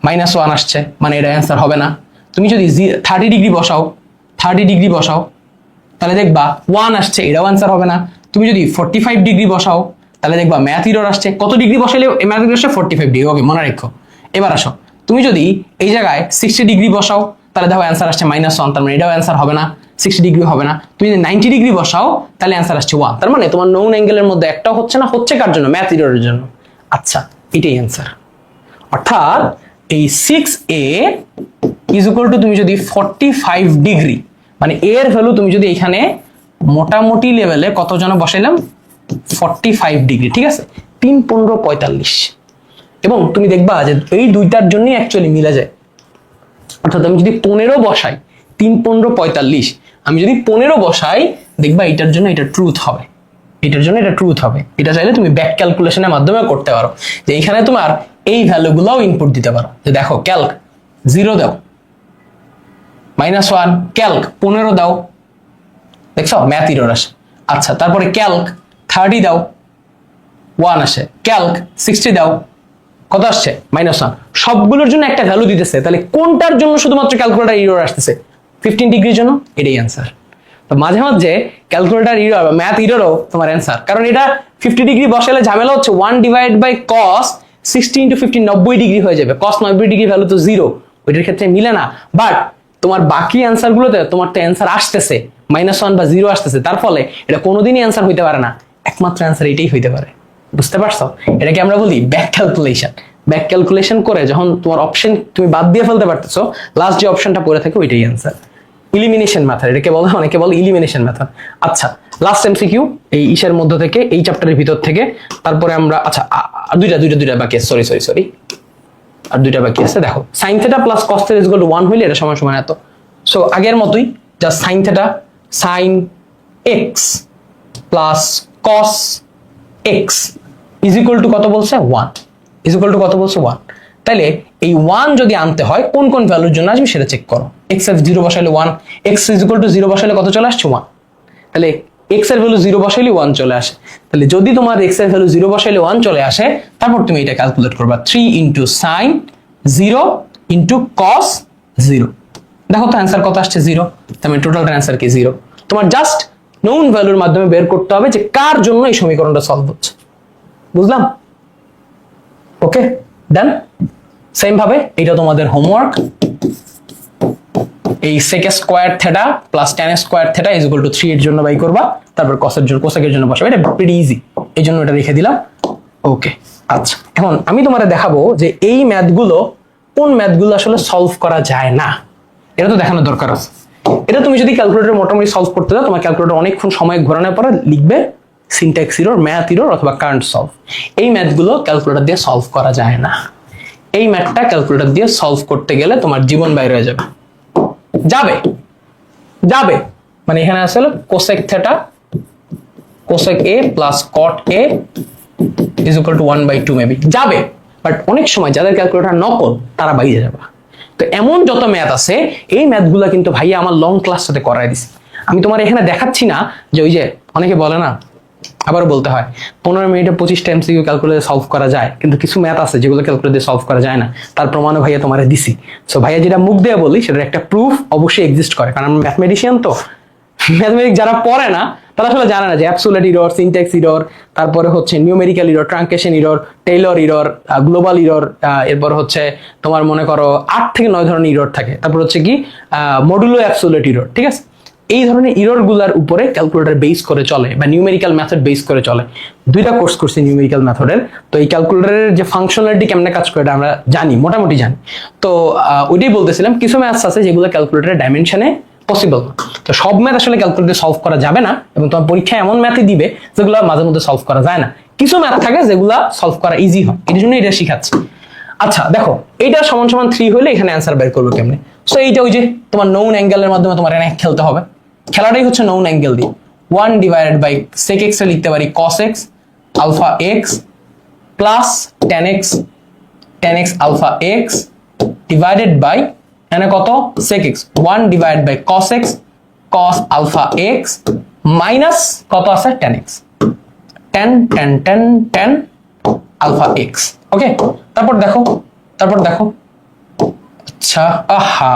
Speaker 1: -1 আসছে, মানে এটা অ্যান্সার হবে না। তুমি যদি 30 ডিগ্রি বসাও, 30 ডিগ্রি বসাও, তাহলে দেখবা 1 আসছে, এটাও অ্যান্সার হবে না। তুমি যদি 45 ডিগ্রি বসাও তাহলে দেখবা ম্যাথ ইরর আসছে। কত ডিগ্রি বসাইলে ম্যাথ ইরর আসছে? 45 ডিগ্রি। ওকে, মনে রাখো। এবার আসো, তুমি যদি এই জায়গায় 60 ডিগ্রি বসাও তাহলে দেখো অ্যান্সার আসছে -1, তার মানে এটাও অ্যান্সার হবে না, 60 ডিগ্রি হবে না। তুমি যদি 90 ডিগ্রি বসাও তাহলে অ্যান্সার আসছে 1, তার মানে তোমার নোন অ্যাঙ্গেলের মধ্যে একটাও হচ্ছে না। হচ্ছে কার জন্য? ম্যাথ ইররের জন্য। আচ্ছা, এটাই অ্যান্সার। অর্থাৎ এই 6a ইজ ইকুয়াল টু, তুমি যদি 45 ডিগ্রি, মানে এর ভ্যালু তুমি যদি এখানে মোটামুটি লেভেলে কত জন বসাইলাম 45 ডিগ্রি, ঠিক আছে, 3, 15, 45। এবং তুমি দেখবা যে এই দুইটার জন্যই অ্যাকচুয়ালি মিলে যায়। অর্থাৎ আমি যদি 15 বসাই, 3, 15, 45, আমি যদি 15 বসাই দেখবা এটার জন্য এটা ট্রুথ হবে, এটার জন্য এটা ট্রুথ হবে। এটা চাইলে তুমি ব্যাক ক্যালকুলেশনের মাধ্যমে করতে পারো, যে এখানে তোমার এই ভ্যালুগুলোও ইনপুট দিতে পারো। যে দেখো ক্যালক 0 দাও, -1, ক্যালক 15 দাও, দেখছো ম্যাথ ইরর আসে। আচ্ছা, তারপরে ক্যালক 30 দাও, 1 আসে। ক্যালক 60 দাও, কত আসছে? -1। সবগুলোর জন্য একটা ভ্যালু দিতেছে, তাহলে কোনটার জন্য শুধুমাত্র ক্যালকুলেটর ইরর আসতেছে? 15 ডিগ্রির জন্য, এটাই অ্যান্সার। তো মাঝে মাঝে ক্যালকুলেটর ইরর বা ম্যাথ ইররও তোমার অ্যান্সার, কারণ এটা 50 ডিগ্রি বসালে ঝামেলা হচ্ছে 1/cos 60 × 50 90 ডিগ্রি হয়ে যাবে। cos 90 ডিগ্রি ভ্যালু তো 0, ওইটার ক্ষেত্রে মিলে না। বাট তোমার বাকি অ্যান্সার গুলোতে তোমার তো অ্যান্সার আসতেছে -1 বা 0 আসতেছে, তার ফলে এটা কোনোদিনই অ্যান্সার হইতে পারে না। একমাত্র অ্যান্সার এটাই হইতে পারে। বুঝতে পারছো? এটাকে আমরা বলি ব্যাক ক্যালকুলেশন। ব্যাক ক্যালকুলেশন করে যখন তোমার অপশন তুমি বাদ দিয়ে ফেলতে পারতেছো, লাস্ট যে অপশনটা পড়ে থাকে ওইটাই অ্যান্সার। ইলিমিনেশন মেথড এটাকে বলে, অনেকে বলে ইলিমিনেশন মেথড। আচ্ছা, লাস্ট এমসিকিউ এই ইসের মধ্য থেকে, এই চ্যাপ্টারের ভিতর থেকে। তারপরে আমরা আচ্ছা দুইটা বাকি আছে, সরি আর দুইটা বাকি আছে। দেখো sin θ + cos θ = 1 হইলে এটা সমান সমান এত। সো আগের মতোই just sin θ sin x + cos x is equal to কত বলছে? 1 ইজ ইকুয়াল টু কত বলছে? 1। তাহলে এই 1 যদি আনতে হয় কোন কোন ভ্যালুর জন্য আসবে সেটা চেক করো। x এর 0 বসাইলে 1, x ইজ ইকুয়াল টু 0 বসাইলে কত চলে আসছে? 1। তাহলে x এর ভ্যালু 0 বসাইলে 1 চলে আসে। তাহলে যদি তোমার x এর ভ্যালু 0 বসাইলে 1 চলে আসে, তারপর তুমি এটা ক্যালকুলেট করবা 3 × sin 0 × cos 0। দেখো তো অ্যান্সার কত আসছে? 0। তার মানে টোটাল অ্যান্সার কি? 0। তোমার জাস্ট নোন ভ্যালুর মাধ্যমে বের করতে হবে যে কার জন্য এই সমীকরণটা সলভ হচ্ছে। বুঝলাম? ওকে, ডান। সেম ভাবে এটা তোমাদের হোমওয়ার্ক। এই sec² θ + tan² θ = 3 এর জন্য বাই করবা, তারপর কোসেকের জন্য বসাবে। এটা প্রিটি ইজি, এই জন্য এটা রেখে দিলাম। ওকে, আচ্ছা, এখন আমি তোমাদের দেখাবো যে এই ম্যাথগুলো কোন ম্যাথগুলো আসলে সলভ করা যায় না, এটা তো দেখানোর দরকার আছে। এটা তুমি যদি ক্যালকুলেটর মোটামুটি সলভ করতে দাও, তোমার ক্যালকুলেটর অনেকক্ষণ সময় ঘোরানোর পরে লিখবে সিনট্যাক্স ইরর, ম্যাথ ইরর অথবা কারেন্ট সলভ। এই ম্যাথগুলো ক্যালকুলেটর দিয়ে সলভ করা যায় না। এই ম্যাথটা ক্যালকুলেটর দিয়ে সলভ করতে গেলে তোমার জীবন বাইরে হয়ে যাবে। যাবে মানে এখানে আসলে cosec θ cosec a + cot a = 1/2 maybe যাবে। বাট অনেক সময় যাদের ক্যালকুলেটর নকল তারা বাইরে যাবে। তো এমন যত ম্যাথ আছে, এই ম্যাথগুলো কিন্তু ভাইয়া আমার লং ক্লাস সাথে করাই দিছি। আমি তোমার এখানে দেখাচ্ছি না যে ওই যে অনেকে বলে না, আবার বলতে হয় 15 মিনিটে 25টা এমসিকিউ ক্যালকুলেটর সলভ করা যায়, কিন্তু কিছু ম্যাথ আছে যেগুলো ক্যালকুলেটর দিয়ে সলভ করা যায় না। তার প্রমাণও ভাইয়া তোমারে দিছি। সো ভাইয়া যেটা মুখ দিয়ে বলি সেটার একটা প্রুফ অবশ্যই এক্সিস্ট করে, কারণ আমরা ম্যাথমেটিশিয়ান। তো ম্যাথমেটিক্স যারা পড়ে না তারা আসলে জানে না যে অ্যাবসোলিউট ইরর, সিনট্যাক্স ইরর, তারপরে হচ্ছে numerical error, truncation error, Taylor error, global error, এরপর হচ্ছে তোমার মনে করো 8 থেকে 9 ধরনের ইরর থাকে। তারপর হচ্ছে কি মডুলো অ্যাবসোলিউট ইরর, ঠিক আছে? এই ধরনের ইরর গুলার উপরে ক্যালকুলেটর বেস করে চলে বা নিউমেরিক্যাল মেথড বেস করে চলে। 2টা কোর্স করছি নিউমেরিক্যাল মেথডের, তো এই ক্যালকুলেটরের যে ফাংশনালিটি কেমনে কাজ করে এটা আমরা জানি, মোটামুটি জানি। তো ওইটাই বলতেছিলাম, কিছু ম্যাথস আছে যেগুলো ক্যালকুলেটরের ডাইমেনশনে পসিবল না। তো সব ম্যাথ আসলে ক্যালকুলেটরে সলভ করা যাবে না, এবং তোমার পরীক্ষায় এমন ম্যাথই দিবে যেগুলো মাঝে মধ্যে সলভ করা যায় না। কিছু ম্যাথ থাকে যেগুলো সলভ করা ইজি হয়, এর জন্য এটা শিখাচ্ছি। আচ্ছা দেখো, এইটা সমান সমান 3 হলে এখানে অ্যান্সার বের করবো কেমনে? সো এইটা ওই যে তোমার নোন অ্যাঙ্গেলের মাধ্যমে তোমার এখানে খেলতে হবে। খেলাটাই হচ্ছে নোন অ্যাঙ্গেল দিয়ে। 1 ডিভাইডেড বাই sec x এ লিখতে পারি cos x alpha x plus tan x alpha x divided by এখানে কত sec x 1 divide by cos x cos alpha x minus কত আছে tan x tan alpha x। Okay, তারপর দেখো আচ্ছা, আহা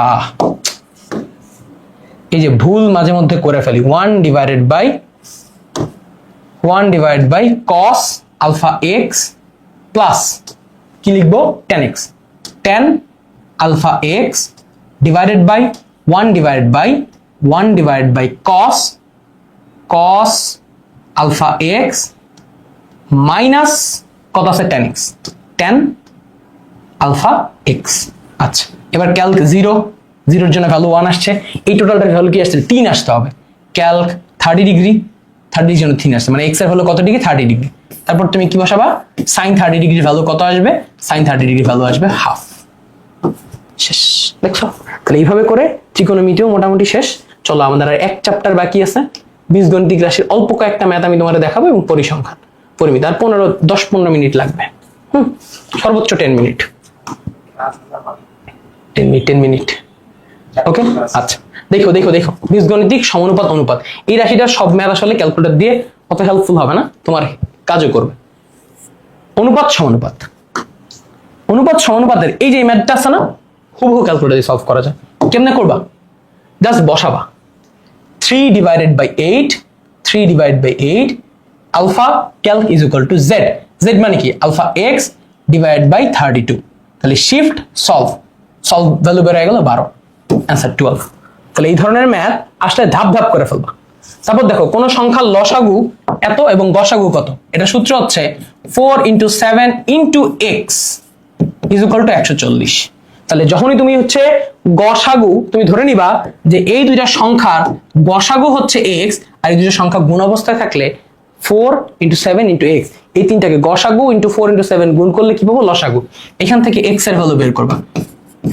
Speaker 1: এই যে ভুল মাঝে মধ্যে করে ফেলি। 1 divide by cos alpha x plus কি লিখবো tan x tan alpha x divided by 1 divide by cos alpha x minus কত আছে tan x tan alpha x। আচ্ছা, এবার ক্যালক 0 জন্য ভ্যালু 1 আসছে, এই টোটালটার ভ্যালু কি আসছে 3 আসতে হবে। ক্যালক 30 ডিগ্রি, 30 জন্য 3 আসছে, মানে x এর ভ্যালু কত ডিগ্রি 30 ডিগ্রি। তারপর তুমি কি বসাবা, sin 30 ডিগ্রির ভ্যালু কত আসবে, sin 30 ডিগ্রির ভ্যালু আসবে হাফ। শেষ, দেখছো? তাহলে এইভাবে করে ত্রিকোণমিতিও মোটামুটি শেষ। চলো আমাদের আর এক চ্যাপ্টার বাকি আছে, বীজগণিতিক রাশির অল্প কয়েকটা ম্যাথ আমি তোমাদের দেখাবো, এবং পরিসংখ্যান পরিমিতি। আর 10-15 মিনিট লাগবে, সর্বোচ্চ 10 মিনিট। ওকে, আচ্ছা দেখো বীজগণিতিক সমানুপাত অনুপাত, এই রাশিটা সব ম্যাথ আসলে ক্যালকুলেটর দিয়ে অত হেল্পফুল হবে না, তোমার কাজও করবে। অনুপাত সমানুপাতের এই যে ম্যাথটা আছে না, হুবহু ক্যালকুলেটর দিয়ে সলভ করা যায়। কেমনে করবা, জাস্ট বসাবা 3 divided by 8 alpha calc is equal to z মানে কি আলফা x ডিভাইড বাই 32। তাহলে শিফট সলভ ভ্যালু বের হয়ে গেল 12, অ্যান্সার 12। তাহলে এই ধরনের ম্যাথ আসলে ধাপ করে ফেলবা। তারপর দেখো কোন সংখ্যার লসাগু এত এবং গসাগু কত, এটা সূত্র হচ্ছে 4 × 7 × x ইজ ইকুয়াল টু 140। তাহলে যখনই তুমি হচ্ছে গসাগু তুমি ধরে নিবা যে এই দুইটা সংখ্যার গসাগু হচ্ছে x, আর এই দুইটা সংখ্যা গুণ অবস্থায় থাকলে 4 × 7 × x, এই তিনটাকে গসাগু × 4 × 7 গুণ করলে কি পাবো, লসাগু। এখান থেকে x এর ভ্যালু বের করবা,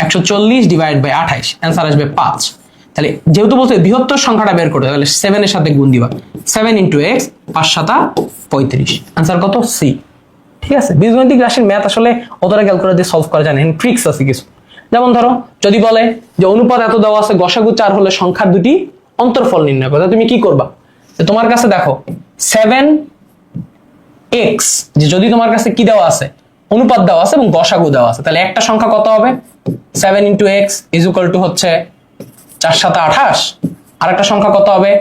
Speaker 1: 140 ডিভাইড বাই 28, অ্যান্সার আসবে 5। তাহলে যেহেতু বলতে বৃহত্তর সংখ্যাটা বের করতে, তাহলে 7 এর সাথে গুণ দিবা, 7 × x 5 × 7 = 35, অ্যান্সার কত, c। ঠিক আছে, বীজগণিতিক রাশির ম্যাথ আসলে অতটা ক্যালকুলেটর দিয়ে সলভ করা যায় না, ট্রিক্স আছে কিছু। যেমন ধরো যদি বলে যে অনুপাত এত দেওয়া আছে, গসাগু 4 হলে সংখ্যার দুটি অন্তরফল নির্ণয় করো, তুমি কি করবা, তোমার কাছে দেখো 7x, যে যদি তোমার কাছে কি দেওয়া আছে, অনুপাত দেওয়া আছে এবং গসাগু দেওয়া আছে, তাহলে একটা সংখ্যা কত হবে, 7 × x ইজ ইকুয়াল টু হচ্ছে 4 × 7 = 28, আর একটা সংখ্যা কত হবে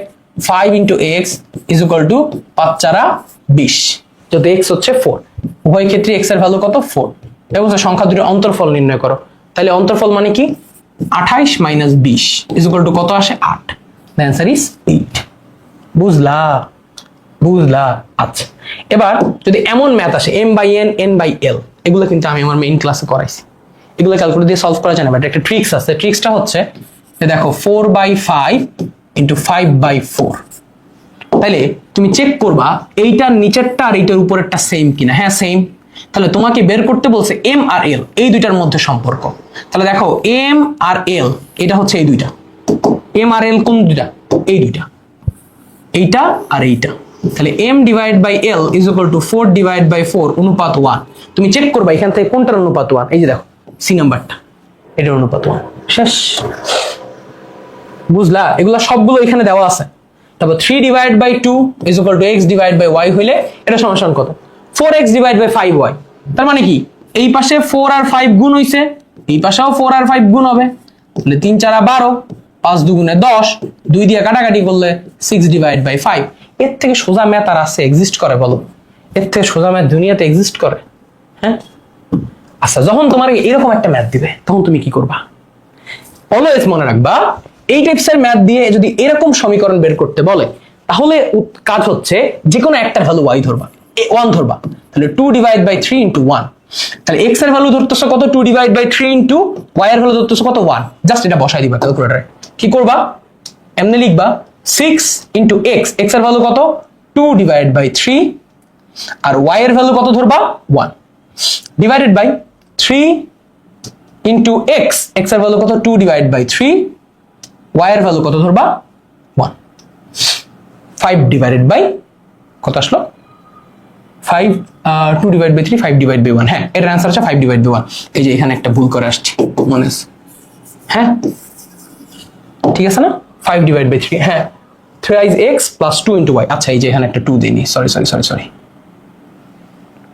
Speaker 1: 5 × x ইজ ইকুয়াল টু 5 × 4 = 20, যদি x হচ্ছে 4, উভয় ক্ষেত্রে x এর ভ্যালু কত 4। এবং সংখ্যা দুটির অন্তরফল নির্ণয় করো, তাহলে অন্তরফল মানে কি 28 - 20 ইজ ইকুয়াল টু কত আসে 8, দ্য অ্যান্সার ইজ 8। বুঝলা? আচ্ছা, এবার যদি এমন ম্যাথ আসে m/n n/l, এগুলো কিন্তু আমি আমার মেইন ক্লাসে করাইছি, এগুলো ক্যালকুলেটর দিয়ে সলভ করা যায় না, বাট একটা ট্রিক্স আছে। ট্রিক্সটা হচ্ছে দেখো 4/5 × 5/4, তাহলে তুমি চেক করবা এইটার নিচেরটা আর এইটার উপরেরটা সেম কিনা। হ্যাঁ সেম, তাহলে তোমাকে বের করতে বলছে m আর l এই দুইটার মধ্যে সম্পর্ক। তাহলে দেখো m আর l এটা হচ্ছে এই দুইটা, m আর l কোন দুইটা, এই দুইটা, এইটা আর এইটা। তাহলে m divide by l is equal to 4 divide by 4 অনুপাত 1। তুমি চেক করবা এখান থেকে কোনটার অনুপাত 1, এই যে দেখো সি নাম্বারটা, এটার অনুপাত 1। শেষ, বুঝলা? এগুলা সবগুলো এখানে দেওয়া আছে। তারপর 3 divide by 2 is equal to x divide by y হইলে এটা সমান কত, 4x ডিভাইড বাই 5y। তার মানে কি এই পাশে 4 আর 5 গুণ হইছে, এই পাশেও 4 আর 5 গুণ হবে, তাহলে 3 × 4 = 12, 5 × 2 = 10, 2 দিয়ে কাটাকাটি করলে 6 ডিভাইড বাই 5। এর থেকে সোজা ম্যাথ আর আছে, এক্সিস্ট করে বলো? এর থেকে সোজা ম্যাথ দুনিয়াতে এক্সিস্ট করে? হ্যাঁ। আচ্ছা, যখন তোমার এরকম একটা ম্যাথ দিবে তখন তুমি কি করবা? অলওয়েজ মনে রাখবা, এই টাইপসের ম্যাথ দিয়ে যদি এরকম সমীকরণ বের করতে বলে, তাহলে কাজ হচ্ছে যে কোনো একটার ভ্যালু ওয়াই ধরবা, 1 ধরবা। তাহলে 2 ডিভাইড বাই 3 ইন্টু 1। তাহলে এক্স এর ভ্যালু ধরতেছো কত? 2 ডিভাইড বাই 3 ইন্টু ওয়াই এর ভ্যালু ধরতেছো কত? 1। জাস্ট এটা বসাই দিবা ক্যালকুলেটরে। কি করবা? এমনি লিখবা 6 ইন্টু এক্স, এক্স এর ভ্যালু কত? 2 ডিভাইড বাই 3, আর ওয়াই এর ভ্যালু কত ধরবা? 1, divided by 3 into x, x এর ভ্যালু কত? 2 ডিভাইড বাই 3, ওয়াই এর ভ্যালু কত ধরবা? 1। 5 ডিভাইডেড বাই কত আসলো? 5, 2 ডিভাইড বাই 3, 5 ডিভাইড বাই 1। হ্যাঁ, এর অ্যান্সার হচ্ছে 5 ডিভাইড বাই 1। এই যে এখানে একটা ভুল করে আসছে, মনে আছে? হ্যাঁ, ঠিক আছে না? 5 ডিভাইড বাই 3, হ্যাঁ, 3x প্লাস 2 ইন্টু ওয়াই। আচ্ছা, এই যে এখানে একটা 2 দেইনি, সরি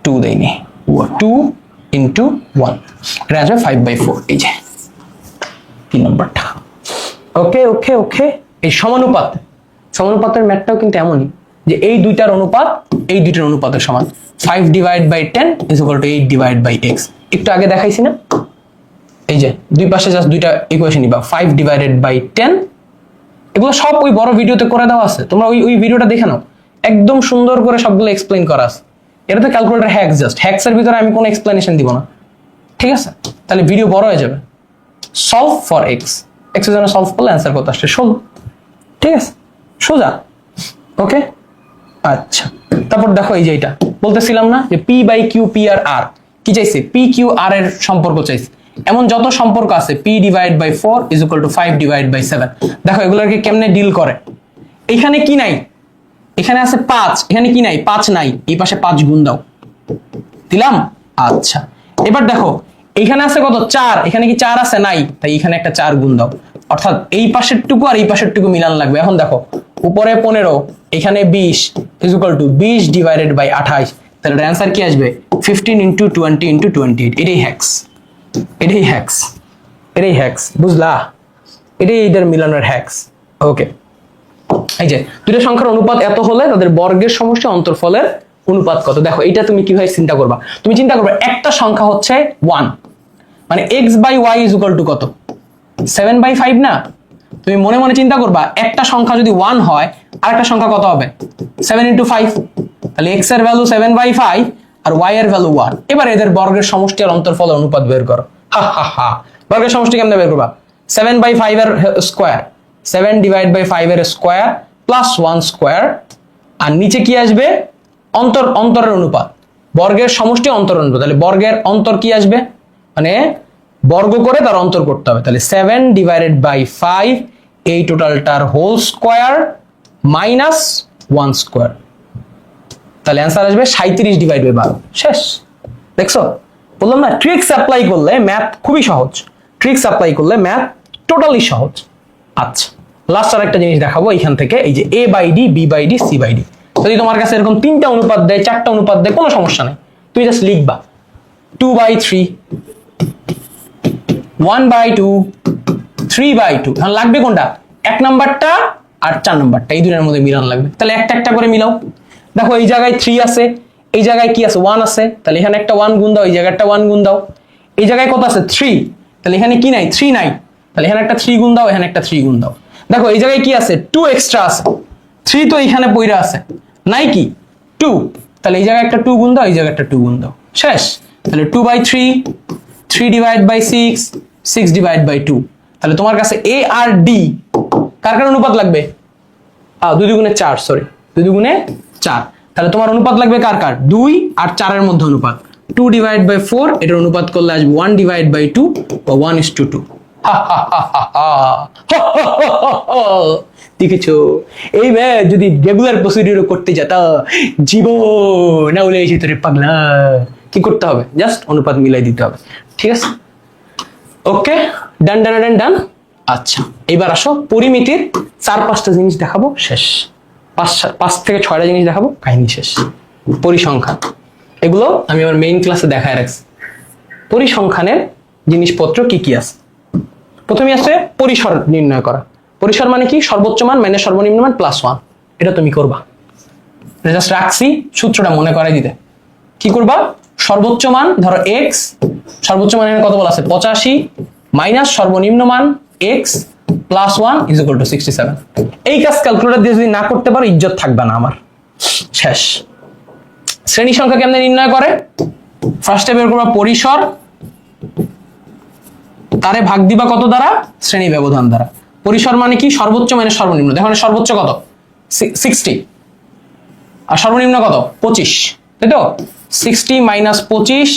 Speaker 1: 2 দেইনি, 2 ইন্টু 1, এটা আসবে 5 বাই 4। এই যে 3 নম্বরটা। ওকে ওকে ওকে। এই সমানুপাতের ম্যাথটাও কিন্তু এমনই যে এই দুইটার অনুপাত এই দুইটার অনুপাতের সমান। 5 divide by 10 is equal to 8 divide by x। একটু আগে দেখাইছি না? এই যে দুই পাশে জাস্ট দুইটা ইকুয়েশন নিবা, 5 ডিভাইডেড বাই 10। এগুলো সব ওই বড় ভিডিওতে করে দেওয়া আছে, তোমরা ওই ভিডিওটা দেখে নাও, একদম সুন্দর করে সবগুলো এক্সপ্লেইন করা আছে। এটা তো ক্যালকুলেটর হ্যাক্স, জাস্ট হ্যাক্সের ভিতরে আমি কোনো এক্সপ্লেনেশন দিব না, ঠিক আছে? তাহলে ভিডিও বড় হয়ে যাবে। সলভ ফর এক্স, এক্স এর জন্য সলভ করলে অ্যান্সার কত আসছে? 16। ঠিক আছে, সোজা। ওকে, আচ্ছা। তারপর দেখো, এই যে এটা বলতেছিলাম না যে P by Q, P R আর কি চাইছে? পি কিউ আর এর সম্পর্ক চাইছে। এমন যত সম্পর্ক আছে, P divide by 4 is equal to 5 divide by 7। দেখো এগুলোকে কেমনে ডিল করে। এখানে কি নাই? এখানে আছে 5, এখানে কি নাই? 5 নাই, এই পাশে 5 গুণ দাও, দিলাম। আচ্ছা, এবার দেখো এখানে আছে কত? 4, এখানে কি 4 আছে? নাই, তাই এখানে একটা 4 গুণ দাও। অর্থাৎ এই পাশের টুকু আর এই পাশের টুকু মিলান লাগবে। এখন দেখো, উপরে 15, এখানে 20 is equal to 20 divided by 28। তাহলে অ্যান্সার কি আসবে? 15 ইন্টু 20 ইন্টু 28। এটাই হ্যাক্স, বুঝলা? এটাই এটার মিলানোর হ্যাক্স। ওকে, এই যে দুটো সংখ্যার অনুপাত এত হলে তাদের বর্গের সমষ্টি অন্তরফলের অনুপাত কত? দেখো এটা তুমি কিভাবে চিন্তা করবা? তুমি চিন্তা করবে একটা সংখ্যা হচ্ছে 1, মানে x by y is equal to কত? 7 বাই 5 না? তুমি মনে মনে চিন্তা করবা, একটা সংখ্যা যদি 1 হয় আর একটা সংখ্যা কত হবে? 7 ইন্টু 5। তাহলে x এর ভ্যালু 7 বাই 5 আর y এর ভ্যালু 1। এবার এদের বর্গের সমষ্টি আর অন্তরফলের অনুপাত বের করো। বর্গের সমষ্টি কেমনে বের করবা? 7 বাই 5 এর স্কোয়ার, 7 ডিভাইড বাই 5 এর স্কোয়ার প্লাস 1 স্কোয়ার, আর নিচে কি আসবে? অন্তরের অনুপাত। বর্গের সমষ্টি অন্তরের অনুপাত, তাহলে বর্গের অন্তর কি আসবে? মানে বর্গ করে তার অন্তর করতে হবে। তাহলে 7 ডিভাইডেড বাই 5, এই টোটালটার হোল স্কোয়ার মাইনাস 1 স্কোয়ার। তাহলে অ্যান্সার আসবে 37 ডিভাইড বাই 12। শেষ। দেখছো, বললাম না, ট্রিক্স অ্যাপ্লাই করলে ম্যাথ খুবই সহজ, ট্রিক্স অ্যাপ্লাই করলে ম্যাথ টোটালি সহজ। আচ্ছা, লাস্ট আর একটা জিনিস দেখাবো এখান থেকে। এই যে a by D, b by D, c by D, যদি তোমার কাছে এরকম 3টা অনুপাত দেয়, 4টা অনুপাত দেয়, কোনো সমস্যা নেই, তুই জাস্ট লিখবা 2 বাই 3, 1 বাই 2, 3 বাই 2। এখন লাগবে কোনটা? 1 নাম্বারটা আর 4 নাম্বারটা, এই দুটোর মধ্যে মিলান লাগবে। তাহলে একটা একটা করে মিলাও। দেখো এই জায়গায় 3 আছে, এই জায়গায় কি আছে? 1 আছে, তাহলে এখানে একটা 1 গুণ দাও, এই জায়গায় একটা 1 গুণ দাও। এই জায়গায় কত আছে? 3, তাহলে এখানে কি নাই? 3 নাই, তাহলে এখানে একটা 3 গুণ দাও, এখানে একটা 3 গুণ দাও। দেখো এই জায়গায় কি আছে? 2 এক্সট্রা আছে, 3 তো এখানে পইরা আছে, নাই কি? 2, তাহলে এই জায়গায় একটা 2 গুণ দাও, এই জায়গায় একটা 2 গুণ দাও। শেষ। তাহলে 2 by 3, 3 divide by 6, 6 divide by 2। তাহলে তোমার কাছে a আর d কার কার অনুপাত লাগবে? 2 দুগুণে 4, সরি 2 দুগুণে 4। তাহলে তোমার অনুপাত লাগবে কার কার? 2 আর 4 এর মধ্যে অনুপাত। 2 ডিভাইড বাই 4, এটার অনুপাত করলে আসবে 1 ডিভাইড বাই 2 বা 1:2। দেখেছো, এই ম্যাথ যদি রেগুলার প্রসিডিউর করতে যেতা, জীবন না হলে এসে তোরে পাগলা। কি করতে হবে? জাস্ট অনুপাত মিলাই দিতে হবে। ঠিক আছে, ওকে, ডান ডান ডান ডান। আচ্ছা, এবার আসো পরিমিতির 4-5টা জিনিস দেখাবো, শেষ। 5 থেকে 6টা জিনিস দেখাবো, কাহিনী শেষ। পরিসংখ্যান, এগুলো আমি আমার মেইন ক্লাসে দেখায় রাখছি। পরিসংখ্যানের জিনিসপত্র কি কি আছে? প্রথমে আছে পরিসর নির্ণয় করা। পরিসর মানে কি? সর্বোচ্চ মান মাইনাস সর্বনিম্ন মান প্লাস 1। এটা তুমি করবা। জাস্ট রাখছি সূত্রটা মনে করাই দিতে। কি করবা, সর্বোচ্চ মান ধরো এক্স, সর্বোচ্চ মান এখানে কত বলা আছে 85 মাইনাস সর্বনিম্ন মান x plus 1 is equal two 67। এই কাজ ক্যালকুলেটর দিয়ে যদি না করতে পারো ইজ্জত থাকবে না আমার, শেষ। শ্রেণী সংখ্যা কেমনে নির্ণয় করে, ফার্স্টে বের করবা পরিসর, তারে ভাগ দিবা কত দ্বারা, শ্রেণী ব্যবধান দ্বারা। পরিসর মানে কি, সর্বোচ্চ মানে সর্বনিম্ন। দেখো সর্বোচ্চ কত 60 আর সর্বনিম্ন কত 25, তাই তো। 60 মাইনাস 25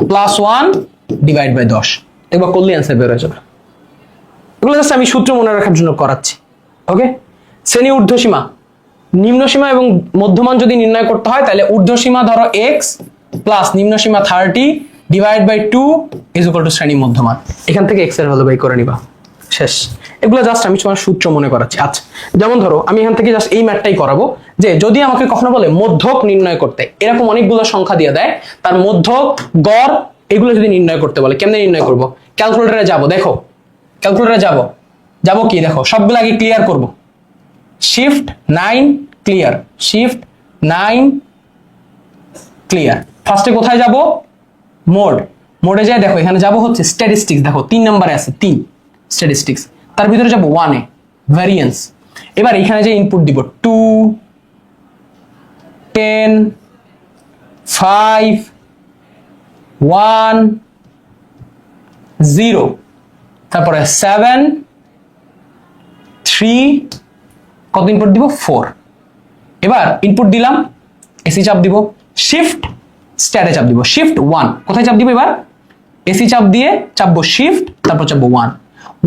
Speaker 1: প্লাস 1 ডিভাইড বাই 10, একবার করলে অ্যান্সার বের হয়ে যাবে। এগুলো জাস্ট আমি সূত্র মনে রাখার জন্য করাচ্ছি। ওকে, শ্রেণী ঊর্ধ্বসীমা, নিম্নসীমা এবং মধ্যমান যদি নির্ণয় করতে হয় তাহলে ঊর্ধ্বসীমা ধরো x প্লাস নিম্নসীমা 30 divide by 2 is equal to শ্রেণী মধ্যমান। এখান থেকে x এর ভ্যালু বাই করে নিবা, শেষ। এগুলো জাস্ট আমি তোমার সূত্র মনে করাচ্ছি। আচ্ছা, যেমন ধরো আমি এখান থেকে জাস্ট এই ম্যাথটাই করাবো, যে যদি আমাকে কখনো বলে মধ্যক নির্ণয় করতে, এরকম অনেকগুলো সংখ্যা দিয়ে দেয়, তার মধ্যক গড় এগুলো যদি নির্ণয় করতে বলে, কেমনে নির্ণয় করব, ক্যালকুলেটরে যাব। দেখো ক্যালকুলেটরে যাব কি, দেখো সবগুলো আগে ক্লিয়ার করব। Shift 9 clear, shift 9 clear. ফার্স্টে কোথায় যাব, মোডে যায়। দেখো এখানে যাব হচ্ছে স্ট্যাটিস্টিক্স, দেখো 3 নম্বরে আছে 3 স্ট্যাটিস্টিক্স, তার ভিতরে যাব 1 এ ভ্যারিয়েন্স। এবার এখানে যে ইনপুট দিব 2 10 5 1 0, তারপরে 7 3, কত ইনপুট দিব 4। এবার ইনপুট দিলাম, এসি চাপ দিব, শিফট স্ট্যাটে চাপ দিব, শিফট 1 কোথায় চাপ দিব, এবার এসি চাপ দিয়ে চাপবো শিফট, তারপর চাপবো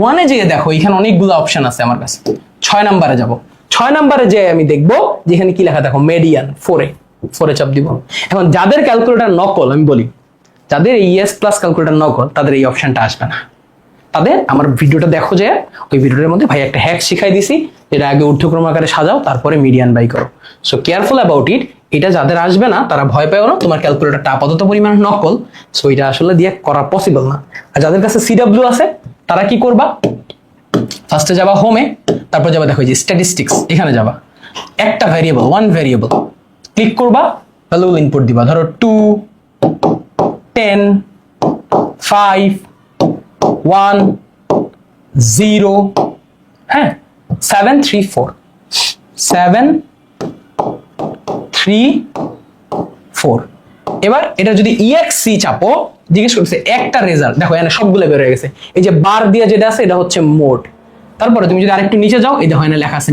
Speaker 1: 1 এ যেয়ে দেখো এখানে অনেকগুলো অপশন আছে আমার কাছে। 6 নম্বরে যাব, 6 নম্বরে যে আমি দেখবো যেখানে কি লেখা, দেখো মেডিয়ান 4 এ চাপ দিব। এখন যাদের ক্যালকুলেটর নকল, আমি বলি যাদের ES প্লাস ক্যালকুলেটর নকল, তাদের এই অপশনটা আসবে না। তাদের আমার ভিডিওটা দেখো, যে ওই ভিডিওটার মধ্যে ভাই একটা হ্যাক শিখাই দিছি, যেটা আগে ঊর্ধ্বক্রম আকারে সাজাও, তারপরে মিডিয়ান বাই করো। So careful about it. এটা যাদের আসবে না তারা ভয় পেও না, তোমার ক্যালকুলেটরটা আপাতত পরিমাণ নকল, সো এটা আসলে দিয়ে করা পসিবল না। আর যাদের কাছে CW আছে তারা কি করবা, ফার্স্টে যাবা হোমে, তারপর যাবা দেখো যে স্ট্যাটিস্টিক্স, এখানে যাবা একটা ভ্যারিয়েবল, 1 ভ্যারিয়েবল ক্লিক করবা, ভ্যালুগুলো ইনপুট দিবা। ধরো 2 10 5 1 0, হ্যাঁ 7 3 4 7 3 4। এবার এটা যদি EXC চাপো, জিজ্ঞেস করছে একটা রেজাল্ট, দেখো এখানে সবগুলো বের হয়ে গেছে। এই যে বার দিয়ে যেটা আছে এটা হচ্ছে মোড। তারপরে তুমি যদি আরেকটু নিচে যাও, এই দেখো এখানে লেখা আছে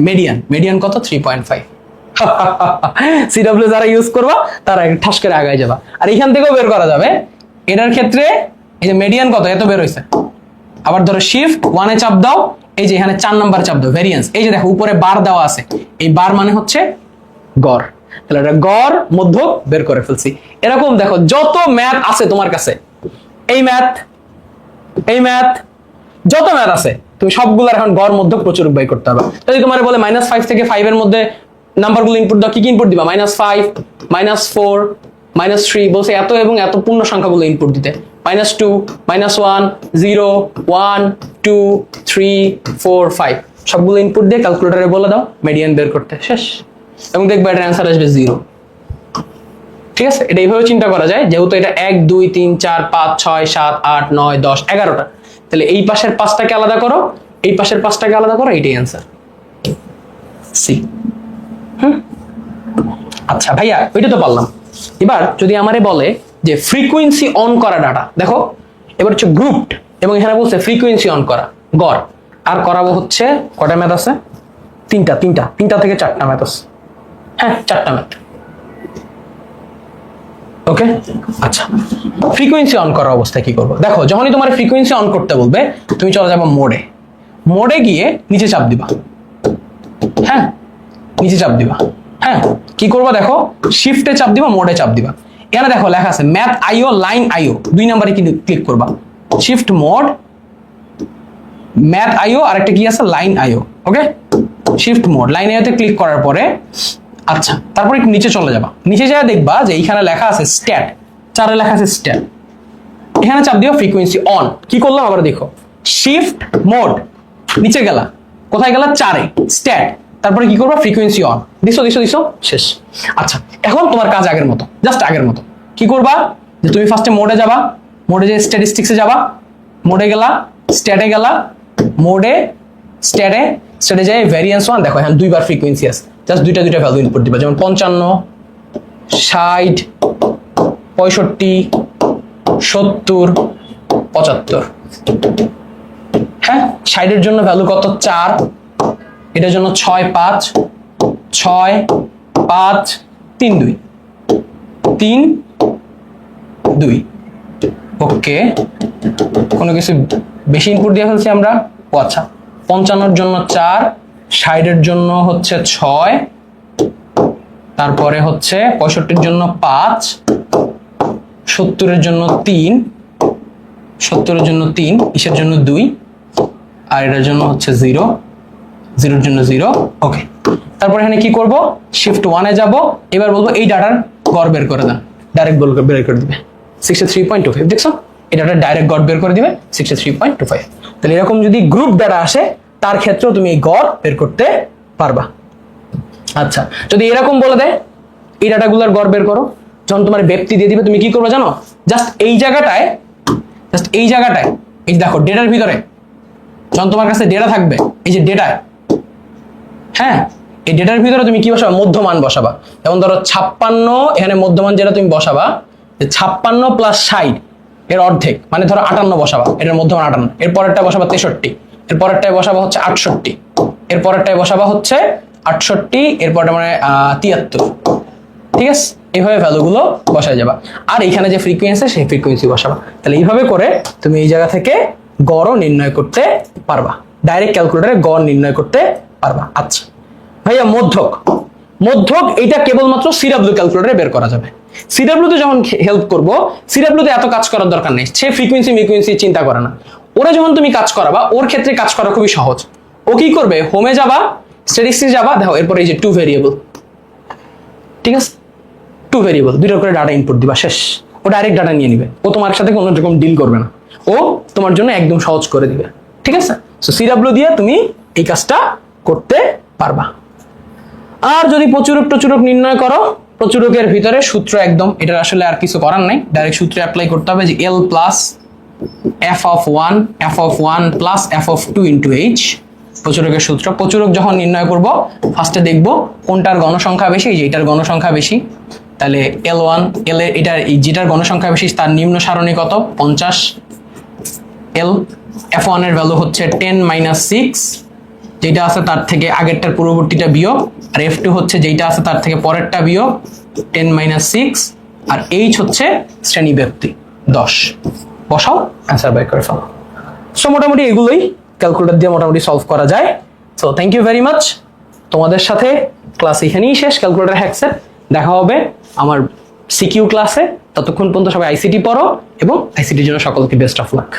Speaker 1: মেডিয়ান কত 3.5। CW যারা ইউজ করবা তারা ঠাস করে আগায় যাবা। আর এখান থেকেও বের করা যাবে, এটার ক্ষেত্রে এই যে মেডিয়ান কত এত বের হয়েছে। আবার ধরো শিফট 1 এ চাপ দাও, এই যে এখানে 4 নাম্বার চাপ দাও ভ্যারিয়েন্স, এই যে দেখো উপরে বার দেওয়া আছে, এই বার মানে হচ্ছে গড়। তাহলে এটা গড় মধ্যক বের করে ফেলছি। এরকম দেখো যত ম্যাথ আছে তোমার কাছে, এই ম্যাথ যত ম্যাথ আছে, তুমি সবগুলোর এখন গড় মধ্যক প্রচুর বাই করতে হবে। যদি তোমার বলে -5 থেকে 5 এর মধ্যে নাম্বারগুলো ইনপুট দাও, কি কি ইনপুট দিবা, -5 -4 -3, বলছে এত এবং এত পূর্ণ সংখ্যাগুলো ইনপুট দিতে, -2 -1 0 1 2 3 4 5, সবগুলো ইনপুট দিয়ে ক্যালকুলেটরে বলে দাও মিডিয়ান বের করতে, শেষ। এবং দেখবে এটার অ্যান্সার আসবে 0। ঠিক আছে, এটা এইভাবে চিন্তা করা যায়, যেহেতু এটা 1 2 3 4 5 6 7 8 9 10 11টা, তাহলে এই পাশের 5টাকে আলাদা করো, এই পাশের 5টাকে আলাদা করো, এইটাই অ্যান্সার সি। আচ্ছা ভাইয়া ওইটা তো পারলাম। এবার যদি আমারে বলে যে ফ্রিকোয়েন্সি অন করা ডাটা, দেখো এবার হচ্ছে গ্রুপড, এবং এখানে বলছে ফ্রিকোয়েন্সি অন করা গড়, আর করাবো হচ্ছে কটা ম্যাথ আছে, তিনটা থেকে 4টা ম্যাথ আছে, হ্যাঁ 4টা ম্যাথ। ওকে আচ্ছা, ফ্রিকোয়েন্সি অন করা অবস্থায় কি করবো, দেখো যখনই তোমার ফ্রিকোয়েন্সি অন করতে বলবে তুমি চলে যাবো মোডে গিয়ে নিচে চাপ দিবা, হ্যাঁ নিচে চাপ দিবা, হ্যাঁ কি করবা দেখো শিফটে চাপ দিবা, মোডে চাপ দিবা। এখানে দেখো লেখা আছে ম্যাথ আইও লাইন আইও, 2 নম্বরে কিন্তু ক্লিক করবা, শিফট মোড ম্যাথ আইও, আর একটা কি আছে লাইন আইও। ওকে শিফট মোড লাইন আইওতে ক্লিক করার পরে আচ্ছা তারপরে একটু নিচে চলে যাবা, নিচে যাওয়া দেখবা যে এইখানে লেখা আছে স্ট্যাট, 4 লেখা আছে স্ট্যাট, এখানে চাপ দিও ফ্রিকোয়েন্সি অন। কি করলাম আবার দেখো, শিফট মোড নিচে গেলা, কোথায় গেলা 4 এ স্ট্যাট, তারপরে কি করবা ফ্রিকোয়েন্সি অন, দিছো দিছো দিছো, শেষ। আচ্ছা, এখন তোমার কাজ আগের মতো, জাস্ট আগের মতো। কি করবা, যে তুমি ফার্স্টে মোডে যাবা, মোডে যে স্ট্যাটিস্টিক্সে যাবা, মোডে গেলা, স্ট্যাটে গেলা, মোডে স্ট্যাটে স্ট্যাটে যাই ভ্যারিয়েন্স 1 দেখো, হ্যাঁ দুইবার ফ্রিকোয়েন্সি আছে, জাস্ট দুইটা দুইটা ভ্যালু ইনপুট দিবা, যেমন 55, 60, 65, 70, 75। হ্যাঁ, 60 এর জন্য ভ্যালু কত, 4, এটার জন্য 6, 5, 6, 5, 3, 2, 3, 2। ওকে, কোনো কিছু বেশি ইনপুট দিয়ে ফেলছি আমরা। ও আচ্ছা, 55 জন্য 4, 60 এর জন্য হচ্ছে 6, তারপরে হচ্ছে 65 জন্য 5, 70 এর জন্য 3, 70 এর জন্য 3, ইসের জন্য 2, আর এটার জন্য হচ্ছে 0, 0 এর জন্য 0। ওকে, তারপর এখানে কি করব, শিফট 1 এ যাব, এবার বলবো এই ডাটার গড় বের করে দেন, ডাইরেক্ট বের করে দিবে 63.25। দেখছো, এই ডাটা ডাইরেক্ট গড় বের করে দিবে 63.25। তাহলে এরকম যদি গ্রুপ ডাটা আসে তার ক্ষেত্রেও তুমি এই গড় বের করতে পারবা। আচ্ছা, যদি এরকম বলে দেয় এই ডাটাগুলোর গড় বের করো, যখন তোমার ব্যক্তি দিয়ে দিবে তুমি কি করবে জানো, জাস্ট এই জায়গাটায় এই দেখো ডেটার ভিতরে যখন তোমার কাছে ডেটা থাকবে, এই যে ডেটায়, হ্যাঁ এই ডেটার ভিতরে তুমি কি বসাবা, মধ্যমান বসাবা। যেমন ধরো 56, এখানে মধ্যমান যেটা তুমি বসাবা 56 প্লাস 60 এর অর্ধেক, মানে ধরো 58 বসাবা, এটার মধ্যমান 58, এর পরেরটা বসাবা 63, এর পরেরটায় বসাবা হচ্ছে 68, এর পরেরটায় বসাবা হচ্ছে 68, এর পরেরটা মানে 73। ঠিক আছে, এইভাবে ভ্যালুগুলো বসায় যাবা, আর এইখানে যে ফ্রিকোয়েন্সি সেই ফ্রিকোয়েন্সি বসাবা। তাহলে এইভাবে করে তুমি এই জায়গা থেকে গড়ও নির্ণয় করতে পারবা, ডাইরেক্ট ক্যালকুলেটরে গড় নির্ণয় করতে পারবা। আচ্ছা ভাইয়া, মধ্যক এটা কেবলমাত্র সিডব্লিউ ক্যালকুলেটরে বের করা যাবে। সিডব্লিউ তে যখন হেল্প করব, সিডব্লিউ তে এত কাজ করার দরকার নেই, সে ফ্রিকোয়েন্সি চিন্তা করে না। ওরা যখন তুমি কাজ করাবা, ওর ক্ষেত্রে কাজ করা খুবই সহজ। ও কি করবে, হোমে যাবা, স্ট্যাটিস্টিক্স যাবা, দেখো এরপর এই যে 2 ভেরিয়েবল, ঠিক আছে, 2 ভেরিয়েবল, দুইটা করে ডাটা ইনপুট দিবা, শেষ। ও ডাইরেক্ট ডাটা নিয়ে নিবে, ও তোমার সাথে কোনো রকম ডিল করবে না, ও তোমার জন্য একদম সহজ করে দিবে। ঠিক আছে, সো সিডব্লিউ দিয়ে তুমি এই কাজটা করতে পারবা। আর যদি প্রচুরক নির্ণয় করো, প্রচুরকের ভিতরে সূত্র একদম, এটার আসলে আর কিছু করার নাই, ডাইরেক্ট সূত্র অ্যাপ্লাই করতে হবে, যে L plus f(1) plus f(2) into h, প্রচুরকের সূত্র। প্রচুরক যখন নির্ণয় করব, ফার্স্টে দেখব কোনটার গণসংখ্যা বেশি, যে এটার গণসংখ্যা বেশি, তাহলে L1, এটার যেটার গণসংখ্যা বেশি তার নিম্ন সারণী কত, 50। f1 এর ভ্যালু হচ্ছে 10 - 6, যেটা আছে তার থেকে আগেরটার পূর্ববর্তীটা বিয়োগ, আর f2 হচ্ছে যেটা আছে তার থেকে পরেরটা বিয়োগ 10 - 6, আর h হচ্ছে শ্রেণী ব্যক্তি 10। বসাও, অ্যান্সার বের করে ফেলো। সো মোটামুটি এগুলোই ক্যালকুলেটর দিয়ে মোটামুটি সলভ করা যায়। So thank you very much, তোমাদের সাথে ক্লাস এখানেই শেষ, ক্যালকুলেটর হ্যাকসের। দেখা হবে আমার সিকিউ ক্লাসে, ততক্ষণ পর্যন্ত সবাই আইসিটি পড়ো এবং আইসিটির জন্য সকলকে বেস্ট অফ লাক।